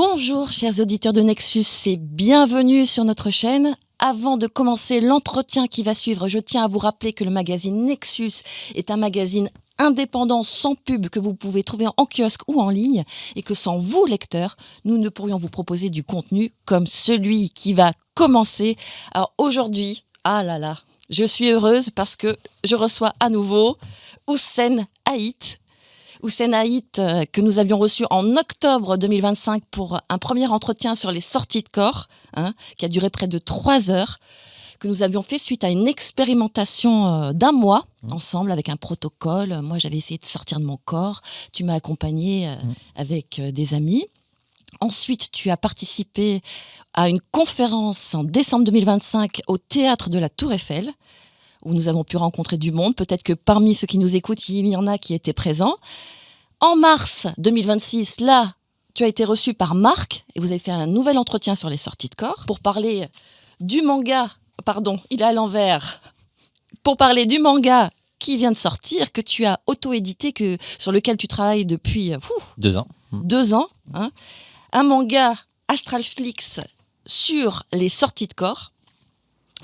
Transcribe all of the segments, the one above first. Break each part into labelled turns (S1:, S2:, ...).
S1: Bonjour chers auditeurs de Nexus et bienvenue sur notre chaîne. Avant de commencer l'entretien qui va suivre, je tiens à vous rappeler que le magazine Nexus est un magazine indépendant sans pub que vous pouvez trouver en kiosque ou en ligne et que sans vous lecteurs, nous ne pourrions vous proposer du contenu comme celui qui va commencer. Alors aujourd'hui, ah là là, je suis heureuse parce que je reçois à nouveau Houssen Haït. Houssen Haït, que nous avions reçu en octobre 2025 pour un premier entretien sur les sorties de corps, qui a duré près de 3 heures, que nous avions fait suite à une expérimentation d'1 mois ensemble avec un protocole. Moi, j'avais essayé de sortir de mon corps. Tu m'as accompagné avec des amis. Ensuite, tu as participé à une conférence en décembre 2025 au théâtre de la Tour Eiffel, où nous avons pu rencontrer du monde. Peut-être que parmi ceux qui nous écoutent, il y en a qui étaient présents. En mars 2026, là, tu as été reçu par Marc et vous avez fait un nouvel entretien sur les sorties de corps pour parler du manga, pardon, il est à l'envers, pour parler du manga qui vient de sortir, que tu as auto-édité, sur lequel tu travailles depuis
S2: 2 ans.
S1: 2 ans. Un manga Astralflix sur les sorties de corps.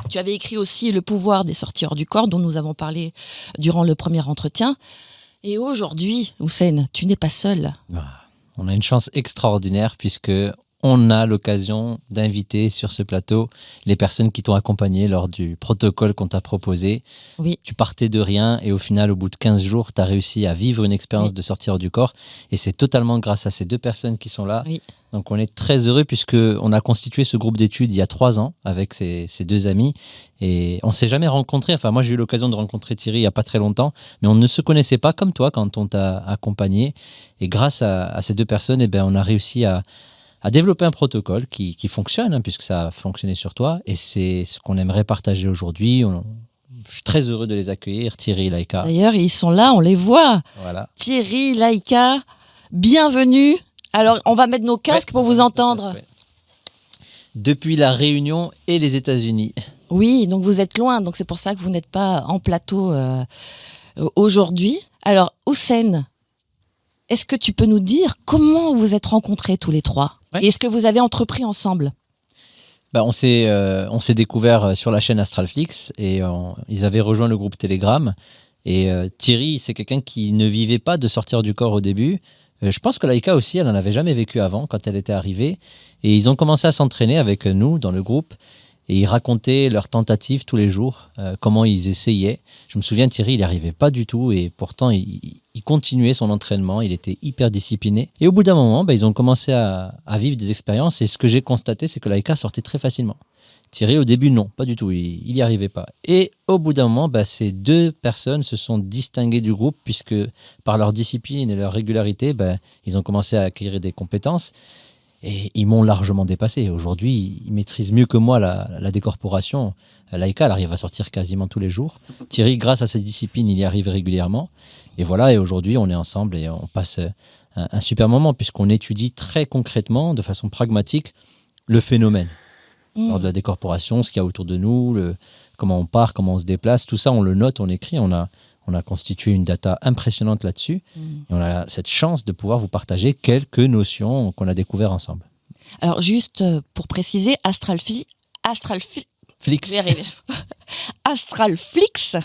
S1: Tu avais écrit aussi Le pouvoir des sorties hors du corps, dont nous avons parlé durant le premier entretien. Et aujourd'hui, Houssen, tu n'es pas seul.
S2: On a une chance extraordinaire puisque on a l'occasion d'inviter sur ce plateau les personnes qui t'ont accompagné lors du protocole qu'on t'a proposé.
S1: Oui.
S2: Tu partais de rien et au final, au bout de 15 jours, tu as réussi à vivre une expérience de sortie hors du corps. Et c'est totalement grâce à ces 2 personnes qui sont là.
S1: Oui.
S2: Donc on est très heureux puisqu'on a constitué ce groupe d'études il y a 3 ans avec ces 2 amis. Et on ne s'est jamais rencontrés. Enfin, moi, j'ai eu l'occasion de rencontrer Thierry il n'y a pas très longtemps. Mais on ne se connaissait pas comme toi quand on t'a accompagné. Et grâce à ces 2 personnes, on a réussi à développer un protocole qui fonctionne, puisque ça a fonctionné sur toi. Et c'est ce qu'on aimerait partager aujourd'hui. Je suis très heureux de les accueillir, Thierry et Laïka.
S1: D'ailleurs, ils sont là, on les voit.
S2: Voilà.
S1: Thierry, Laïka, bienvenue. Alors, on va mettre nos casques pour vous entendre.
S2: Depuis la Réunion et les États-Unis.
S1: Oui, donc vous êtes loin, donc c'est pour ça que vous n'êtes pas en plateau aujourd'hui. Alors, Houssen, est-ce que tu peux nous dire comment vous êtes rencontrés tous les 3 ? Et est-ce que vous avez entrepris ensemble ?
S2: On s'est découvert sur la chaîne Astralflix et ils avaient rejoint le groupe Telegram. Et Thierry, c'est quelqu'un qui ne vivait pas de sortir du corps au début. Je pense que Laïka aussi, elle n'en avait jamais vécu avant quand elle était arrivée. Et ils ont commencé à s'entraîner avec nous dans le groupe. Et ils racontaient leurs tentatives tous les jours, comment ils essayaient. Je me souviens, Thierry, il n'y arrivait pas du tout. Et pourtant, il continuait son entraînement. Il était hyper discipliné. Et au bout d'un moment, ils ont commencé à vivre des expériences. Et ce que j'ai constaté, c'est que Laïka sortait très facilement. Thierry, au début, non, pas du tout. Il n'y arrivait pas. Et au bout d'un moment, ces 2 personnes se sont distinguées du groupe puisque par leur discipline et leur régularité, ils ont commencé à acquérir des compétences. Et ils m'ont largement dépassé. Aujourd'hui, ils maîtrisent mieux que moi la décorporation. Laïka, elle arrive à sortir quasiment tous les jours. Thierry, grâce à sa discipline, il y arrive régulièrement. Et voilà, et aujourd'hui, on est ensemble et on passe un super moment puisqu'on étudie très concrètement, de façon pragmatique, le phénomène. Lors de la décorporation, ce qu'il y a autour de nous, comment on part, comment on se déplace, tout ça, on le note, on écrit, on a constitué une data impressionnante là-dessus. Et on a cette chance de pouvoir vous partager quelques notions qu'on a découvertes ensemble.
S1: Alors, juste pour préciser, Astralflix,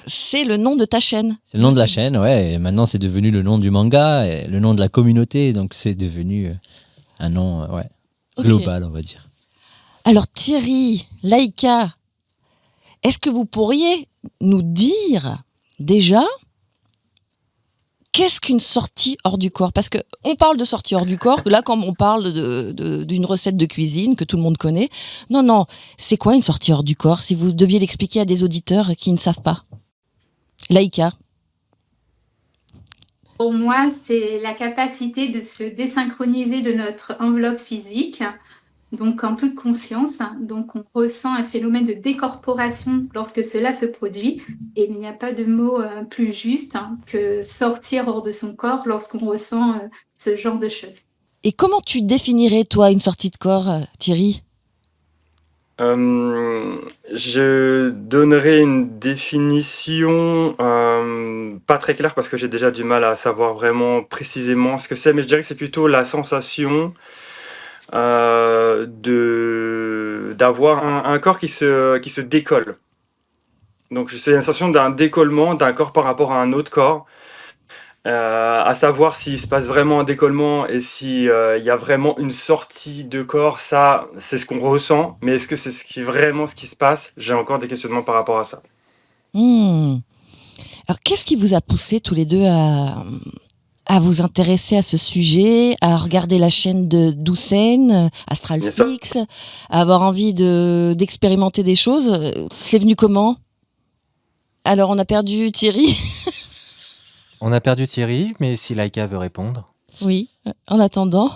S1: c'est le nom de ta chaîne.
S2: C'est le nom de la chaîne, ouais. Et maintenant, c'est devenu le nom du manga, et le nom de la communauté. Donc, c'est devenu un nom global, on va dire.
S1: Alors, Thierry, Laïka, est-ce que vous pourriez nous dire déjà qu'est-ce qu'une sortie hors du corps ? Parce qu'on parle de sortie hors du corps, là, comme on parle d'une recette de cuisine que tout le monde connaît. Non, c'est quoi une sortie hors du corps, si vous deviez l'expliquer à des auditeurs qui ne savent pas ? Laïka.
S3: Pour moi, c'est la capacité de se désynchroniser de notre enveloppe physique, donc en toute conscience. Donc on ressent un phénomène de décorporation lorsque cela se produit. Et il n'y a pas de mot plus juste que sortir hors de son corps lorsqu'on ressent ce genre de choses.
S1: Et comment tu définirais, toi, une sortie de corps, Thierry ?
S4: Je donnerais une définition pas très claire parce que j'ai déjà du mal à savoir vraiment précisément ce que c'est, mais je dirais que c'est plutôt la sensation d'avoir un corps qui se décolle. Donc c'est la sensation d'un décollement d'un corps par rapport à un autre corps. À savoir s'il se passe vraiment un décollement et si il y a vraiment une sortie de corps, ça c'est ce qu'on ressent, mais est-ce que c'est vraiment ce qui se passe? J'ai encore des questionnements par rapport à ça.
S1: Alors, qu'est-ce qui vous a poussé tous les deux à vous intéresser à ce sujet, à regarder la chaîne de d'Houssen, Astralflix, à avoir envie d'expérimenter des choses? C'est venu comment? Alors, on a perdu Thierry.
S5: On a perdu Thierry, mais si Laïka veut répondre.
S1: Oui, en attendant.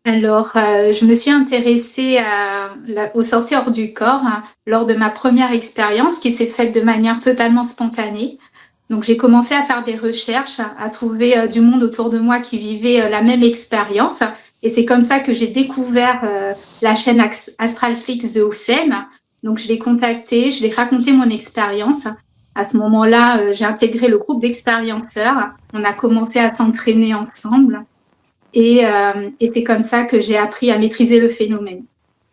S3: Alors, je me suis intéressée aux sorties hors du corps lors de ma première expérience qui s'est faite de manière totalement spontanée. Donc, j'ai commencé à faire des recherches, à trouver du monde autour de moi qui vivait la même expérience. Et c'est comme ça que j'ai découvert la chaîne Astralflix de Houssen. Donc, je l'ai contacté, je l'ai raconté mon expérience. À ce moment-là, j'ai intégré le groupe d'expérienceurs. On a commencé à s'entraîner ensemble. Et c'est comme ça que j'ai appris à maîtriser le phénomène.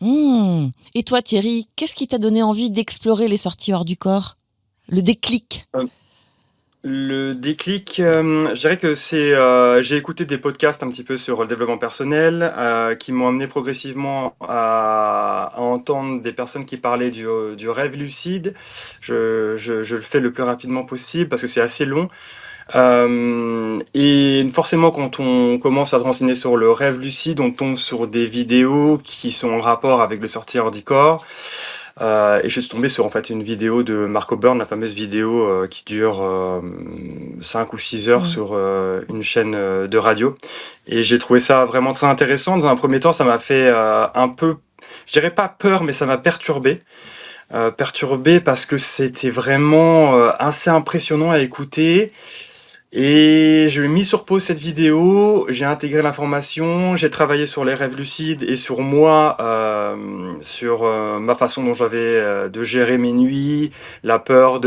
S1: Et toi, Thierry, qu'est-ce qui t'a donné envie d'explorer les sorties hors du corps? Le déclic?
S4: Le déclic, je dirais que c'est, j'ai écouté des podcasts un petit peu sur le développement personnel, qui m'ont amené progressivement à entendre des personnes qui parlaient du rêve lucide. Je le fais le plus rapidement possible parce que c'est assez long. Et forcément, quand on commence à se renseigner sur le rêve lucide, on tombe sur des vidéos qui sont en rapport avec le sortir hors du corps. Et je suis tombé sur en fait une vidéo de Marco Byrne, la fameuse vidéo qui dure 5 ou 6 heures sur une chaîne de radio. Et j'ai trouvé ça vraiment très intéressant. Dans un premier temps, ça m'a fait un peu, je dirais pas peur, mais ça m'a perturbé. Perturbé parce que c'était vraiment assez impressionnant à écouter. Et je l'ai mis sur pause cette vidéo, j'ai intégré l'information, j'ai travaillé sur les rêves lucides et sur moi, sur ma façon dont j'avais de gérer mes nuits, la peur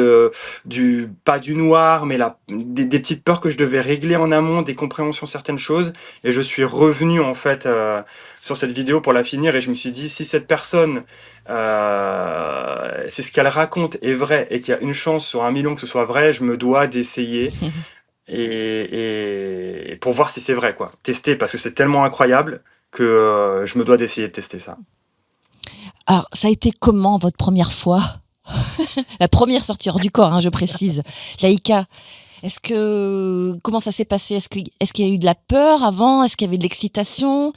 S4: pas du noir, mais des petites peurs que je devais régler en amont, des compréhensions de certaines choses. Et je suis revenu en fait sur cette vidéo pour la finir et je me suis dit, si cette personne, c'est ce qu'elle raconte est vrai et qu'il y a une chance sur 1 million que ce soit vrai, je me dois d'essayer. Et pour voir si c'est vrai, quoi. Tester, parce que c'est tellement incroyable que je me dois d'essayer de tester ça.
S1: Alors, ça a été comment votre première fois? La première sortie hors du corps, hein, je précise. Laïka, comment ça s'est passé? Est-ce qu'il y a eu de la peur avant? Est-ce qu'il y avait de l'excitation?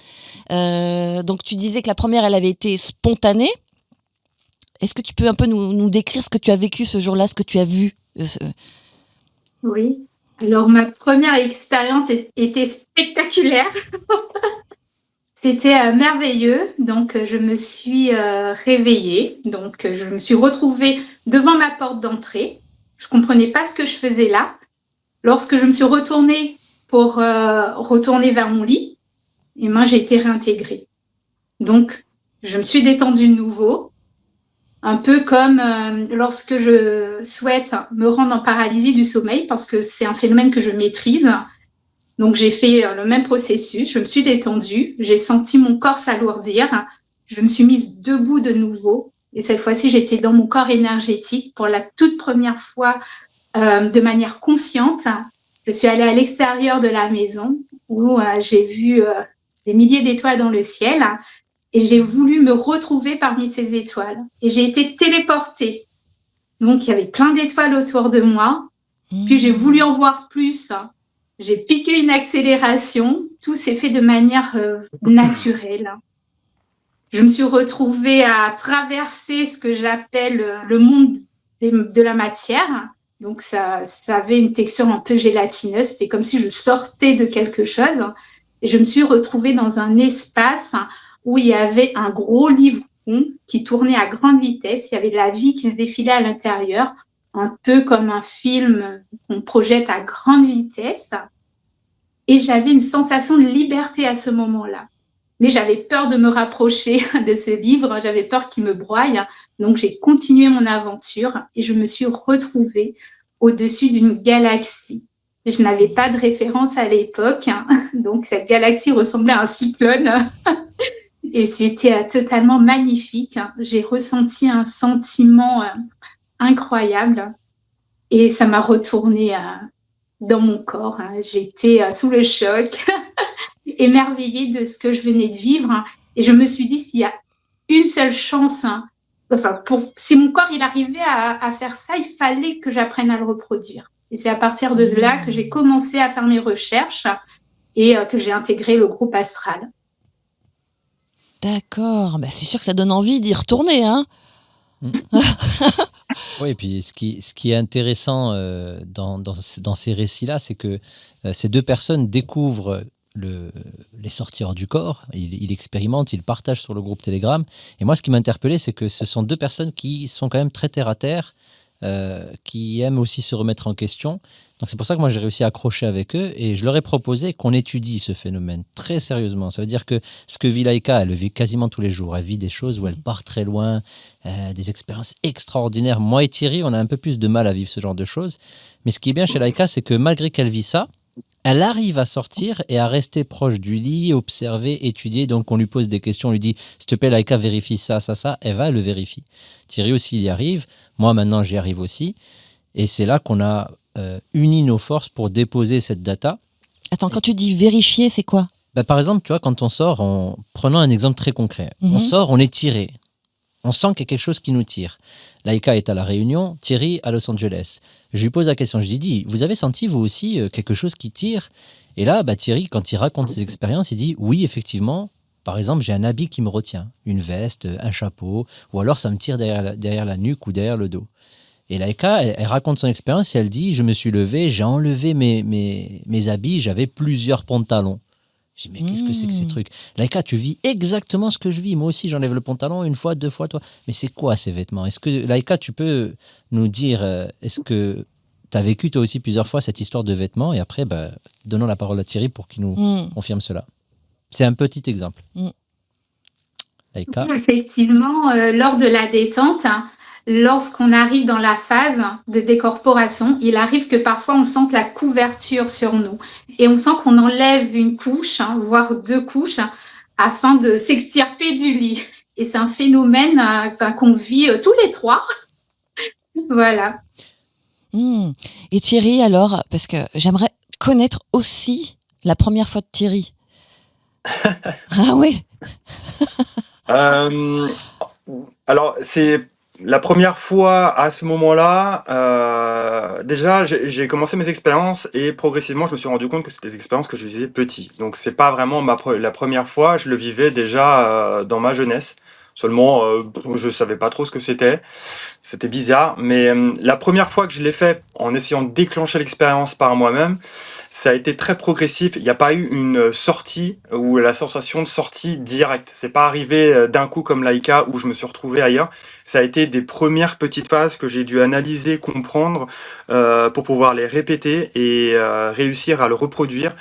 S1: Donc, tu disais que la première, elle avait été spontanée. Est-ce que tu peux un peu nous décrire ce que tu as vécu ce jour-là, ce que tu as vu?
S3: Oui. Alors, ma première expérience était spectaculaire. C'était merveilleux. Donc, je me suis réveillée. Donc, je me suis retrouvée devant ma porte d'entrée. Je comprenais pas ce que je faisais là. Lorsque je me suis retournée pour retourner vers mon lit, et moi, j'ai été réintégrée. Donc, je me suis détendue de nouveau. Un peu comme lorsque je souhaite me rendre en paralysie du sommeil, parce que c'est un phénomène que je maîtrise. Donc, j'ai fait le même processus. Je me suis détendue. J'ai senti mon corps s'alourdir. Je me suis mise debout de nouveau. Et cette fois-ci, j'étais dans mon corps énergétique pour la toute première fois de manière consciente. Je suis allée à l'extérieur de la maison où j'ai vu des milliers d'étoiles dans le ciel. Et j'ai voulu me retrouver parmi ces étoiles. Et j'ai été téléportée. Donc, il y avait plein d'étoiles autour de moi. Puis, j'ai voulu en voir plus. J'ai piqué une accélération. Tout s'est fait de manière naturelle. Je me suis retrouvée à traverser ce que j'appelle le monde de la matière. Donc, ça avait une texture un peu gélatineuse. C'était comme si je sortais de quelque chose. Et je me suis retrouvée dans un espace où il y avait un gros livre qui tournait à grande vitesse. Il y avait de la vie qui se défilait à l'intérieur, un peu comme un film qu'on projette à grande vitesse. Et j'avais une sensation de liberté à ce moment-là. Mais j'avais peur de me rapprocher de ce livre, j'avais peur qu'il me broie. Donc, j'ai continué mon aventure et je me suis retrouvée au-dessus d'une galaxie. Je n'avais pas de référence à l'époque, hein. Donc cette galaxie ressemblait à un cyclone et c'était totalement magnifique. J'ai ressenti un sentiment incroyable et ça m'a retourné dans mon corps, hein. J'étais sous le choc, émerveillée de ce que je venais de vivre, hein. Et je me suis dit, s'il y a une seule chance, hein, si mon corps il arrivait à faire ça, il fallait que j'apprenne à le reproduire. Et c'est à partir de là que j'ai commencé à faire mes recherches et que j'ai intégré le groupe Astral.
S1: D'accord, bah, c'est sûr que ça donne envie d'y retourner, hein.
S2: Oui, et puis ce qui est intéressant dans ces récits-là, c'est que ces deux personnes découvrent les sorties hors du corps, ils expérimentent, ils partagent sur le groupe Telegram. Et moi, ce qui m'a interpellé, c'est que ce sont deux personnes qui sont quand même très terre à terre, qui aiment aussi se remettre en question. Donc c'est pour ça que moi j'ai réussi à accrocher avec eux et je leur ai proposé qu'on étudie ce phénomène très sérieusement. Ça veut dire que ce que vit Laïka, elle le vit quasiment tous les jours. Elle vit des choses où elle part très loin, des expériences extraordinaires. Moi et Thierry, on a un peu plus de mal à vivre ce genre de choses. Mais ce qui est bien chez Laïka, c'est que malgré qu'elle vit ça, elle arrive à sortir et à rester proche du lit, observer, étudier. Donc on lui pose des questions, on lui dit s'il te plaît Laïka, vérifie ça, ça, ça. Elle va, elle le vérifie. Thierry aussi il y arrive. Moi maintenant j'y arrive aussi. Et c'est là qu'on a uni nos forces pour déposer cette data.
S1: Attends, quand tu dis vérifier, c'est quoi?
S2: Bah, par exemple, tu vois, quand on sort, prenons un exemple très concret. On sort, on est tiré. On sent qu'il y a quelque chose qui nous tire. Laïka est à La Réunion, Thierry à Los Angeles. Je lui pose la question, je lui dis, vous avez senti vous aussi quelque chose qui tire? Et là, bah, Thierry, quand il raconte ses expériences, il dit, oui, effectivement, par exemple, j'ai un habit qui me retient, une veste, un chapeau, ou alors ça me tire derrière la nuque ou derrière le dos. Et Laïka, elle raconte son expérience et elle dit, je me suis levé, j'ai enlevé mes habits, j'avais plusieurs pantalons. Je dis, mais qu'est-ce que c'est que ces trucs? Laïka, tu vis exactement ce que je vis. Moi aussi, j'enlève le pantalon une fois, deux fois, toi. Mais c'est quoi ces vêtements? Est-ce que, Laïka, tu peux nous dire, est-ce que tu as vécu toi aussi plusieurs fois cette histoire de vêtements? Et après, bah, donnons la parole à Thierry pour qu'il nous confirme cela. C'est un petit exemple. Laïka.
S3: Effectivement, lors de la détente, hein, lorsqu'on arrive dans la phase de décorporation, il arrive que parfois on sente la couverture sur nous et on sent qu'on enlève une couche, hein, voire deux couches, hein, afin de s'extirper du lit. Et c'est un phénomène qu'on vit tous les trois. Voilà.
S1: Et Thierry, alors, parce que j'aimerais connaître aussi la première fois de Thierry. Ah oui.
S4: Alors, c'est la première fois à ce moment-là, déjà, j'ai commencé mes expériences et progressivement, je me suis rendu compte que c'était des expériences que je vivais petit. Donc, c'est pas vraiment la première fois, je le vivais déjà dans ma jeunesse. Seulement, je savais pas trop ce que c'était. C'était bizarre. Mais la première fois que je l'ai fait en essayant de déclencher l'expérience par moi-même, ça a été très progressif. Il n'y a pas eu une sortie ou la sensation de sortie directe. C'est pas arrivé d'un coup comme Laïka où je me suis retrouvé ailleurs. Ça a été des premières petites phases que j'ai dû analyser, comprendre pour pouvoir les répéter et réussir à le reproduire.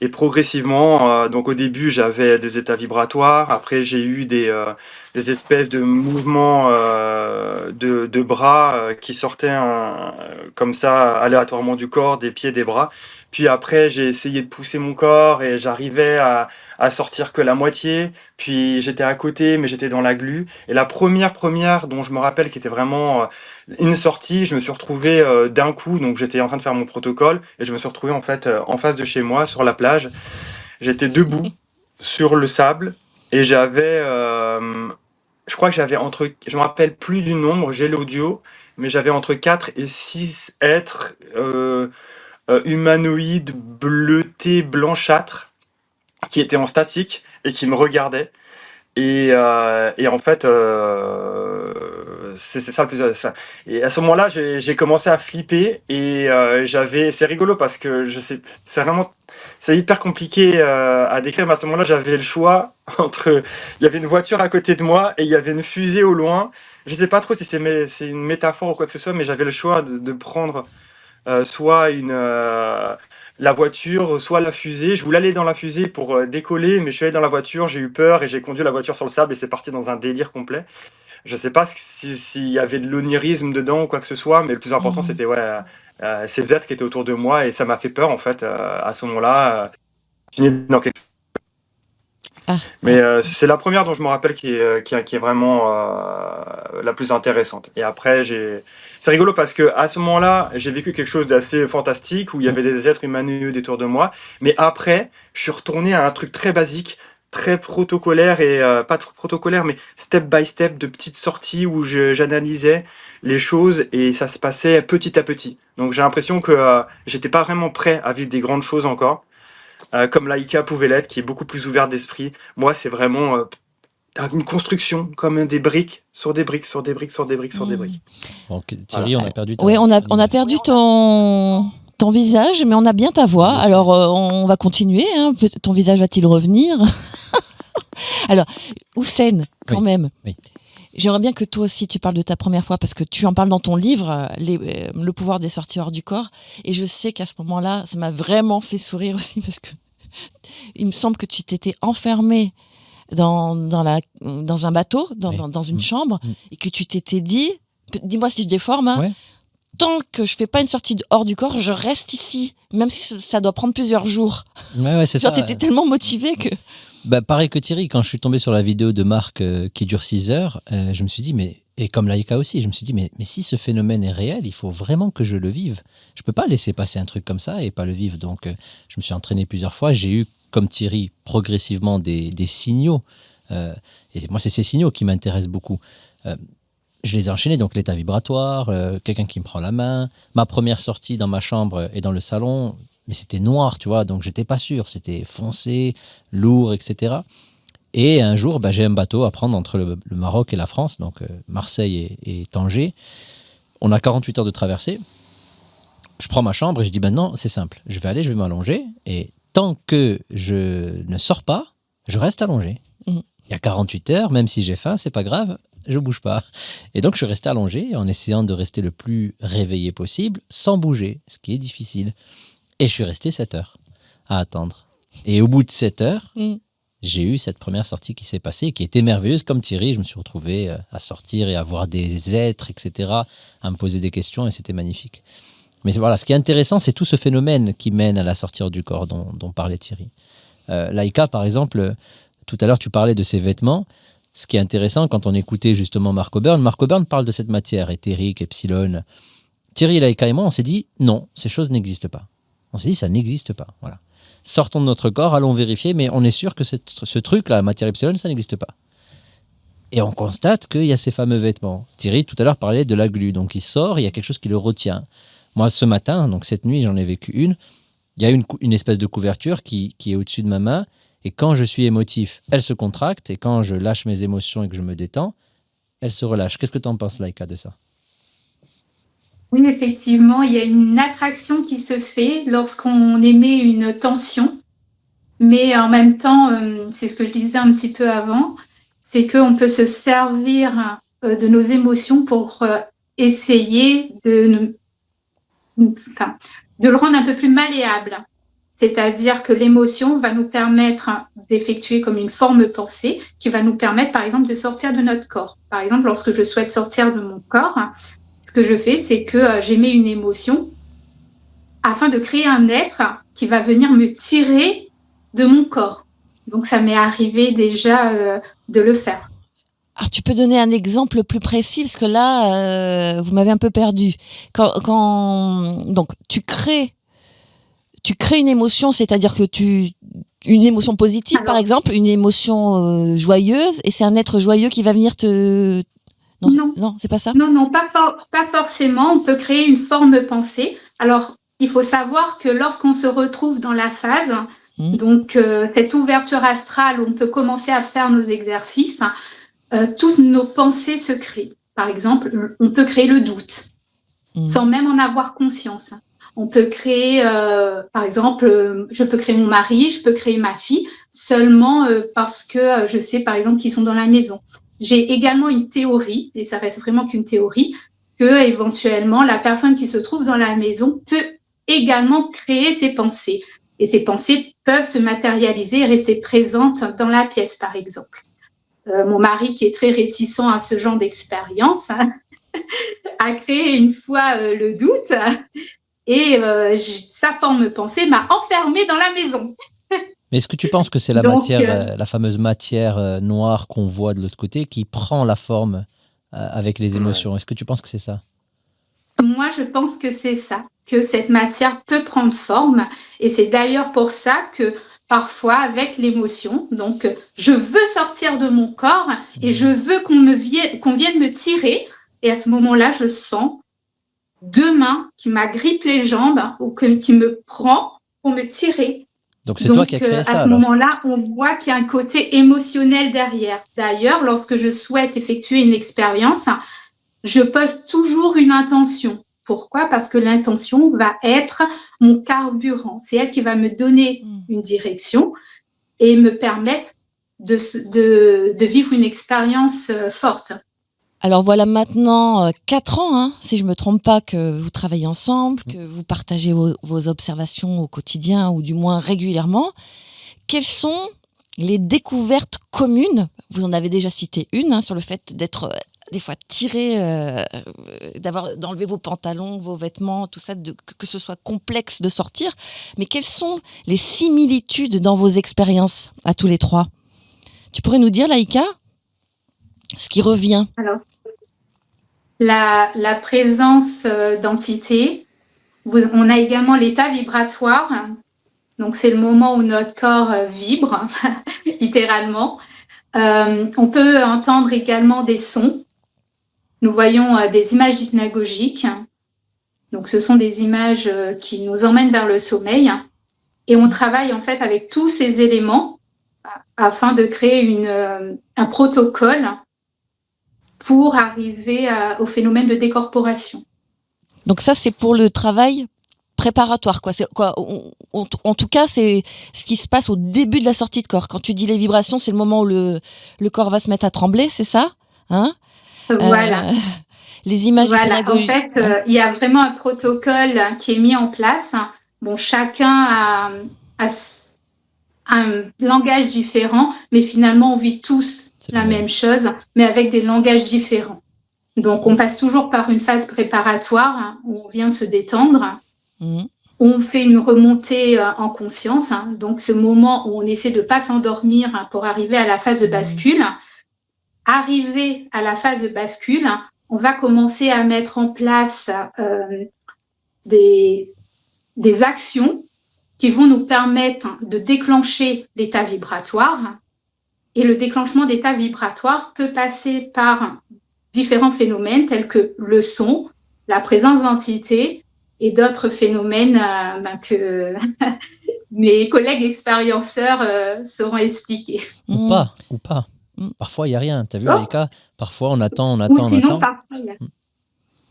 S4: Et progressivement, donc au début j'avais des états vibratoires, après j'ai eu des espèces de mouvements de bras qui sortaient comme ça aléatoirement du corps, des pieds, des bras. Puis après j'ai essayé de pousser mon corps et j'arrivais à sortir que la moitié. Puis j'étais à côté mais j'étais dans la glu. Et la première dont je me rappelle qui était vraiment une sortie, je me suis retrouvé d'un coup, donc j'étais en train de faire mon protocole et je me suis retrouvé en fait en face de chez moi sur la plage. J'étais debout sur le sable et j'avais, je crois que j'avais je me rappelle plus du nombre, j'ai l'audio, mais j'avais entre 4 et 6 êtres humanoïdes bleutés blanchâtres qui étaient en statique et qui me regardaient. Et en fait, c'est ça le plus. Et à ce moment-là, j'ai commencé à flipper et c'est rigolo parce que c'est hyper compliqué à décrire. Mais à ce moment-là, j'avais le choix entre, il y avait une voiture à côté de moi et il y avait une fusée au loin. Je sais pas trop si c'est une métaphore ou quoi que ce soit, mais j'avais le choix de prendre soit la voiture, soit la fusée. Je voulais aller dans la fusée pour décoller, mais je suis allé dans la voiture, j'ai eu peur et j'ai conduit la voiture sur le sable et c'est parti dans un délire complet. Je sais pas s'il y avait de l'onirisme dedans ou quoi que ce soit, mais le plus important c'était ces êtres qui étaient autour de moi, et ça m'a fait peur en fait à ce moment-là. Je suis né dans quelque...
S1: Ah,
S4: Mais c'est la première dont je me rappelle qui est vraiment la plus intéressante. Et après, c'est rigolo parce que à ce moment-là, j'ai vécu quelque chose d'assez fantastique où il y avait des êtres humanoïdes autour de moi. Mais après, je suis retourné à un truc très basique, très protocolaire et pas trop protocolaire, mais step by step, de petites sorties où j'analysais les choses et ça se passait petit à petit. Donc j'ai l'impression que j'étais pas vraiment prêt à vivre des grandes choses encore. Comme Laïka pouvait l'être, qui est beaucoup plus ouverte d'esprit. Moi, c'est vraiment une construction, comme des briques sur des briques, sur des briques, sur des briques, sur des briques.
S2: Donc, Thierry, on a perdu ta...
S1: Oui, on a perdu ton visage, mais on a bien ta voix.
S2: Merci.
S1: Alors, on va continuer. Hein. Ton visage va-t-il revenir? Alors, Houssen, quand
S2: Oui,
S1: même.
S2: oui.
S1: J'aimerais bien que toi aussi tu parles de ta première fois parce que tu en parles dans ton livre, Le pouvoir des sorties hors du corps. Et je sais qu'à ce moment-là, ça m'a vraiment fait sourire aussi parce que il me semble que tu t'étais enfermé dans un bateau,
S2: Oui.
S1: dans une chambre,
S2: Mm.
S1: et que tu t'étais dit, dis-moi si je déforme, hein,
S2: Ouais.
S1: tant que je fais pas une sortie hors du corps, je reste ici, même si ça doit prendre plusieurs jours.
S2: Ouais, c'est
S1: Genre,
S2: ça.
S1: t'étais tellement motivé que...
S2: Bah, pareil que Thierry, quand je suis tombé sur la vidéo de Marc qui dure 6 heures, je me suis dit, et comme Laïka aussi, je me suis dit, mais si ce phénomène est réel, il faut vraiment que je le vive. Je peux pas laisser passer un truc comme ça et pas le vivre. Donc, je me suis entraîné plusieurs fois. J'ai eu, comme Thierry, progressivement des signaux. Et moi, c'est ces signaux qui m'intéressent beaucoup. Je les ai enchaînés, donc l'état vibratoire, quelqu'un qui me prend la main, ma première sortie dans ma chambre et dans le salon, mais c'était noir, tu vois, donc j'étais pas sûr, c'était foncé, lourd, etc. Et un jour, j'ai un bateau à prendre entre le Maroc et la France, donc Marseille et Tanger. On a 48 heures de traversée. Je prends ma chambre et je dis maintenant, c'est simple, je vais m'allonger, et tant que je ne sors pas, je reste allongé.
S1: Mhm.
S2: Il y a 48 heures, même si j'ai faim, c'est pas grave, je bouge pas. Et donc, je suis resté allongé en essayant de rester le plus réveillé possible, sans bouger, ce qui est difficile. Et je suis resté 7 heures à attendre. Et au bout de 7 heures,
S1: Mm.
S2: j'ai eu cette première sortie qui s'est passée, qui était merveilleuse. Comme Thierry, je me suis retrouvé à sortir et à voir des êtres, etc., à me poser des questions, et c'était magnifique. Mais voilà, ce qui est intéressant, c'est tout ce phénomène qui mène à la sortie hors du corps dont parlait Thierry. Laïka, par exemple, tout à l'heure, tu parlais de ses vêtements. Ce qui est intéressant, quand on écoutait justement Mark O'Byrne parle de cette matière éthérique, epsilon. Thierry, Laïka et moi, on s'est dit, non, ces choses n'existent pas. On s'est dit, ça n'existe pas. Voilà. Sortons de notre corps, allons vérifier, mais on est sûr que ce truc-là, la matière epsilon, ça n'existe pas. Et on constate qu'il y a ces fameux vêtements. Thierry, tout à l'heure, parlait de la glu. Donc, il sort, il y a quelque chose qui le retient. Moi, ce matin, donc cette nuit, j'en ai vécu une. Il y a une espèce de couverture qui est au-dessus de ma main. Et quand je suis émotif, elle se contracte. Et quand je lâche mes émotions et que je me détends, elle se relâche. Qu'est-ce que tu en penses, Laïka, de ça?
S3: Oui, effectivement, il y a une attraction qui se fait lorsqu'on émet une tension, mais en même temps, c'est ce que je disais un petit peu avant, c'est qu'on peut se servir de nos émotions pour essayer de le rendre un peu plus malléable. C'est-à-dire que l'émotion va nous permettre d'effectuer comme une forme pensée qui va nous permettre, par exemple, de sortir de notre corps. Par exemple, lorsque je souhaite sortir de mon corps, ce que je fais, c'est que j'émets une émotion afin de créer un être qui va venir me tirer de mon corps. Donc, ça m'est arrivé déjà de le faire.
S1: Alors, tu peux donner un exemple plus précis parce que là, vous m'avez un peu perdu. Donc, tu crées une émotion, c'est-à-dire que une émotion positive,
S3: Alors,
S1: par exemple, une émotion joyeuse, et c'est un être joyeux qui va venir te... Non, c'est pas ça?
S3: Non, pas forcément. On peut créer une forme pensée. Alors, il faut savoir que lorsqu'on se retrouve dans la phase, donc cette ouverture astrale où on peut commencer à faire nos exercices, toutes nos pensées se créent. Par exemple, on peut créer le doute, sans même en avoir conscience. On peut créer, par exemple, je peux créer mon mari, je peux créer ma fille, seulement parce que je sais, par exemple, qu'ils sont dans la maison. J'ai également une théorie, et ça reste vraiment qu'une théorie, que éventuellement la personne qui se trouve dans la maison peut également créer ses pensées. Et ces pensées peuvent se matérialiser et rester présentes dans la pièce, par exemple. Mon mari, qui est très réticent à ce genre d'expérience, a créé une fois le doute. et sa forme pensée m'a enfermée dans la maison.
S2: Mais est-ce que tu penses que c'est la
S3: Donc,
S2: matière, la fameuse matière noire qu'on voit de l'autre côté qui prend la forme avec les émotions? Est-ce que tu penses que c'est ça?
S3: moi, je pense que c'est ça, que cette matière peut prendre forme. Et c'est d'ailleurs pour ça que parfois, avec l'émotion, donc je veux sortir de mon corps et je veux qu'on vienne me tirer. Et à ce moment-là, je sens deux mains qui m'agrippent les jambes ou qui me prend pour me tirer.
S2: Donc c'est toi qui as créé
S3: à
S2: ça
S3: ce
S2: alors?
S3: moment-là, on voit qu'il y a un côté émotionnel derrière. D'ailleurs, lorsque je souhaite effectuer une expérience, je pose toujours une intention. Pourquoi? Parce que l'intention va être mon carburant. C'est elle qui va me donner une direction et me permettre de vivre une expérience forte.
S1: Alors voilà maintenant 4 ans, hein, si je ne me trompe pas, que vous travaillez ensemble, que vous partagez vos observations au quotidien ou du moins régulièrement. Quelles sont les découvertes communes? Vous en avez déjà cité une, hein, sur le fait d'être des fois tiré, d'enlever vos pantalons, vos vêtements, tout ça, que ce soit complexe de sortir. Mais quelles sont les similitudes dans vos expériences à tous les trois? Tu pourrais nous dire, Laïka, ce qui revient?
S3: Alors, la présence d'entités. On a également l'état vibratoire. Donc, c'est le moment où notre corps vibre, littéralement. On peut entendre également des sons. Nous voyons des images hypnagogiques. Donc, ce sont des images qui nous emmènent vers le sommeil. Et on travaille en fait avec tous ces éléments afin de créer un protocole pour arriver au phénomène de décorporation.
S1: Donc ça, c'est pour le travail préparatoire, quoi. C'est quoi, en tout cas, c'est ce qui se passe au début de la sortie de corps. Quand tu dis les vibrations, c'est le moment où le corps va se mettre à trembler, c'est ça, hein?
S3: Voilà.
S1: Les images.
S3: Voilà. En fait, il y a vraiment un protocole qui est mis en place. Bon, chacun a un langage différent, mais finalement, on vit tous la même chose, mais avec des langages différents. Donc, on passe toujours par une phase préparatoire où on vient se détendre. On fait une remontée en conscience, donc ce moment où on essaie de ne pas s'endormir pour arriver à la phase de bascule. Arrivé à la phase de bascule, on va commencer à mettre en place des actions qui vont nous permettre de déclencher l'état vibratoire. Et le déclenchement d'état vibratoire peut passer par différents phénomènes tels que le son, la présence d'entités et d'autres phénomènes que mes collègues expérienceurs sauront expliquer.
S2: Ou pas. Parfois, il n'y a rien. Tu as vu, Laïka? Parfois, on attend.
S3: Ou sinon, parfois, il y a...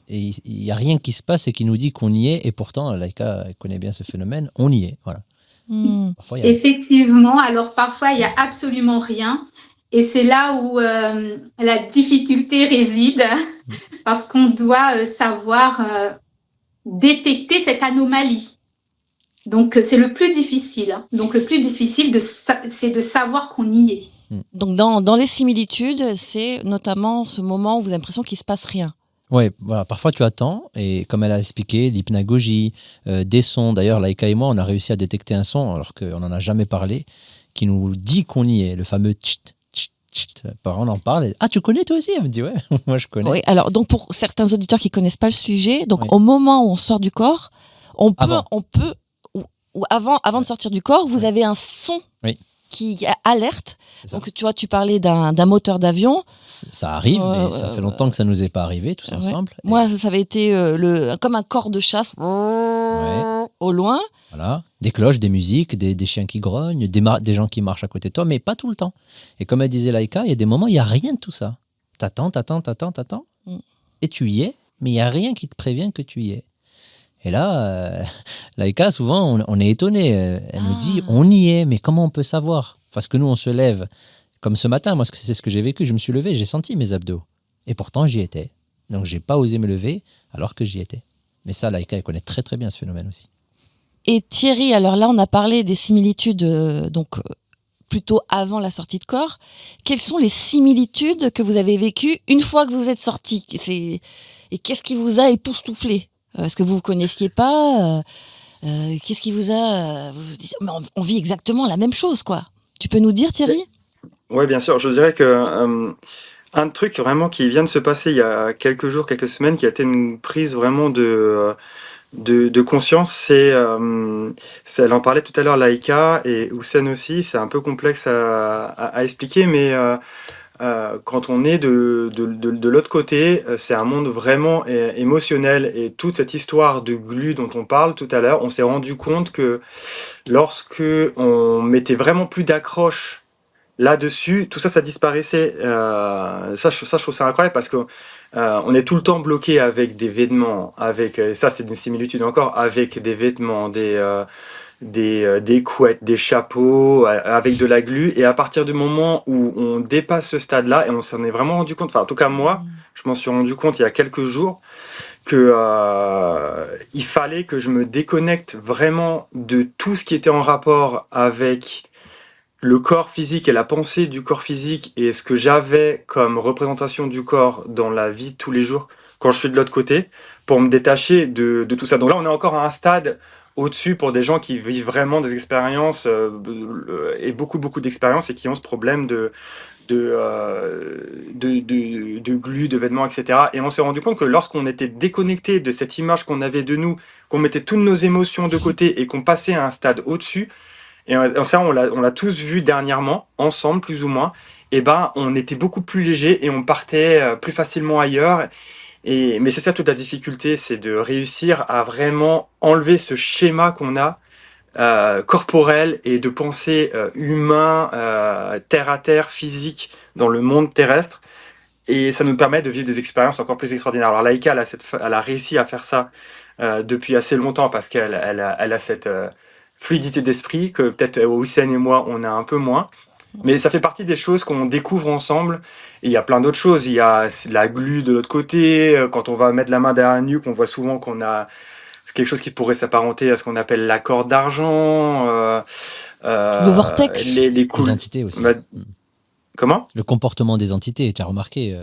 S2: Et il n'y a rien qui se passe et qui nous dit qu'on y est. Et pourtant, Laïka connaît bien ce phénomène. On y est, voilà.
S3: Parfois, effectivement. Alors, parfois, il n'y a absolument rien. Et c'est là où la difficulté réside, parce qu'on doit savoir détecter cette anomalie. Donc, c'est le plus difficile. Donc, le plus difficile, c'est de savoir qu'on y est.
S1: Donc, dans les similitudes, c'est notamment ce moment où vous avez l'impression qu'il ne se passe rien.
S2: Oui, voilà. Parfois tu attends, et comme elle a expliqué, l'hypnagogie, des sons. D'ailleurs, Laïka et moi, on a réussi à détecter un son, alors qu'on n'en a jamais parlé, qui nous dit qu'on y est, le fameux tcht, tcht, tcht. On en parle. Et, ah, tu connais toi aussi? Elle me dit, ouais, moi je connais.
S1: Oui, alors, donc pour certains auditeurs qui ne connaissent pas le sujet, donc au moment où on sort du corps, ou avant de sortir du corps, vous avez un son qui alerte. Donc, tu vois, tu parlais d'un moteur d'avion.
S2: Ça arrive, mais ça fait longtemps que ça ne nous est pas arrivé, tous ensemble.
S1: Moi, ça avait été comme un corps de chasse au loin.
S2: Voilà. Des cloches, des musiques, des chiens qui grognent, des gens qui marchent à côté de toi, mais pas tout le temps. Et comme elle disait Laïka, il y a des moments où il n'y a rien de tout ça. T'attends. Et tu y es, mais il n'y a rien qui te prévient que tu y es. Et là, Laïka, souvent, on est étonné. Elle nous dit, on y est, mais comment on peut savoir? Parce que nous, on se lève. Comme ce matin, moi, c'est ce que j'ai vécu. Je me suis levé, j'ai senti mes abdos. Et pourtant, j'y étais. Donc, je n'ai pas osé me lever alors que j'y étais. Mais ça, Laïka, elle connaît très, très bien ce phénomène aussi.
S1: Et Thierry, alors là, on a parlé des similitudes, plutôt avant la sortie de corps. Quelles sont les similitudes que vous avez vécues une fois que vous êtes sorti? Et qu'est-ce qui vous a époustouflé Est-ce que vous ne connaissiez pas qu'est-ce qui vous a... Mais on vit exactement la même chose, quoi. Tu peux nous dire, Thierry?
S4: Oui, bien sûr. Je dirais que un truc vraiment qui vient de se passer il y a quelques jours, quelques semaines, qui a été une prise vraiment de conscience, elle en parlait tout à l'heure, Laïka et Houssen aussi, c'est un peu complexe à expliquer, mais quand on est de l'autre côté, c'est un monde vraiment émotionnel, et toute cette histoire de glu dont on parle tout à l'heure, on s'est rendu compte que lorsque on mettait vraiment plus d'accroche là-dessus, tout ça, ça disparaissait. Je trouve ça incroyable parce que on est tout le temps bloqué avec des vêtements, ça c'est une similitude encore, avec des vêtements, des couettes, des chapeaux, avec de la glu. Et à partir du moment où on dépasse ce stade-là, et on s'en est vraiment rendu compte, enfin en tout cas moi, je m'en suis rendu compte il y a quelques jours, que il fallait que je me déconnecte vraiment de tout ce qui était en rapport avec le corps physique et la pensée du corps physique et ce que j'avais comme représentation du corps dans la vie de tous les jours quand je suis de l'autre côté, pour me détacher de tout ça. Donc là, on est encore à un stade au-dessus pour des gens qui vivent vraiment des expériences et beaucoup d'expériences, et qui ont ce problème de glu, de vêtements, etc. Et on s'est rendu compte que lorsqu'on était déconnecté de cette image qu'on avait de nous, qu'on mettait toutes nos émotions de côté et qu'on passait à un stade au-dessus, et ça, on l'a tous vu dernièrement, ensemble, plus ou moins, et ben, on était beaucoup plus léger et on partait plus facilement ailleurs. Mais c'est ça toute la difficulté, c'est de réussir à vraiment enlever ce schéma qu'on a corporel et de pensée humain, terre à terre, physique, dans le monde terrestre. Et ça nous permet de vivre des expériences encore plus extraordinaires. Alors Laïka, elle a réussi à faire ça depuis assez longtemps, parce qu'elle a cette fluidité d'esprit que peut-être Houssen et moi, on a un peu moins. Mais ça fait partie des choses qu'on découvre ensemble. Et il y a plein d'autres choses. Il y a la glu de l'autre côté. Quand on va mettre la main derrière la nuque, on voit souvent qu'on a quelque chose qui pourrait s'apparenter à ce qu'on appelle la corde d'argent.
S1: Le vortex.
S2: Les entités aussi.
S4: Comment ?
S2: Le comportement des entités, tu as remarqué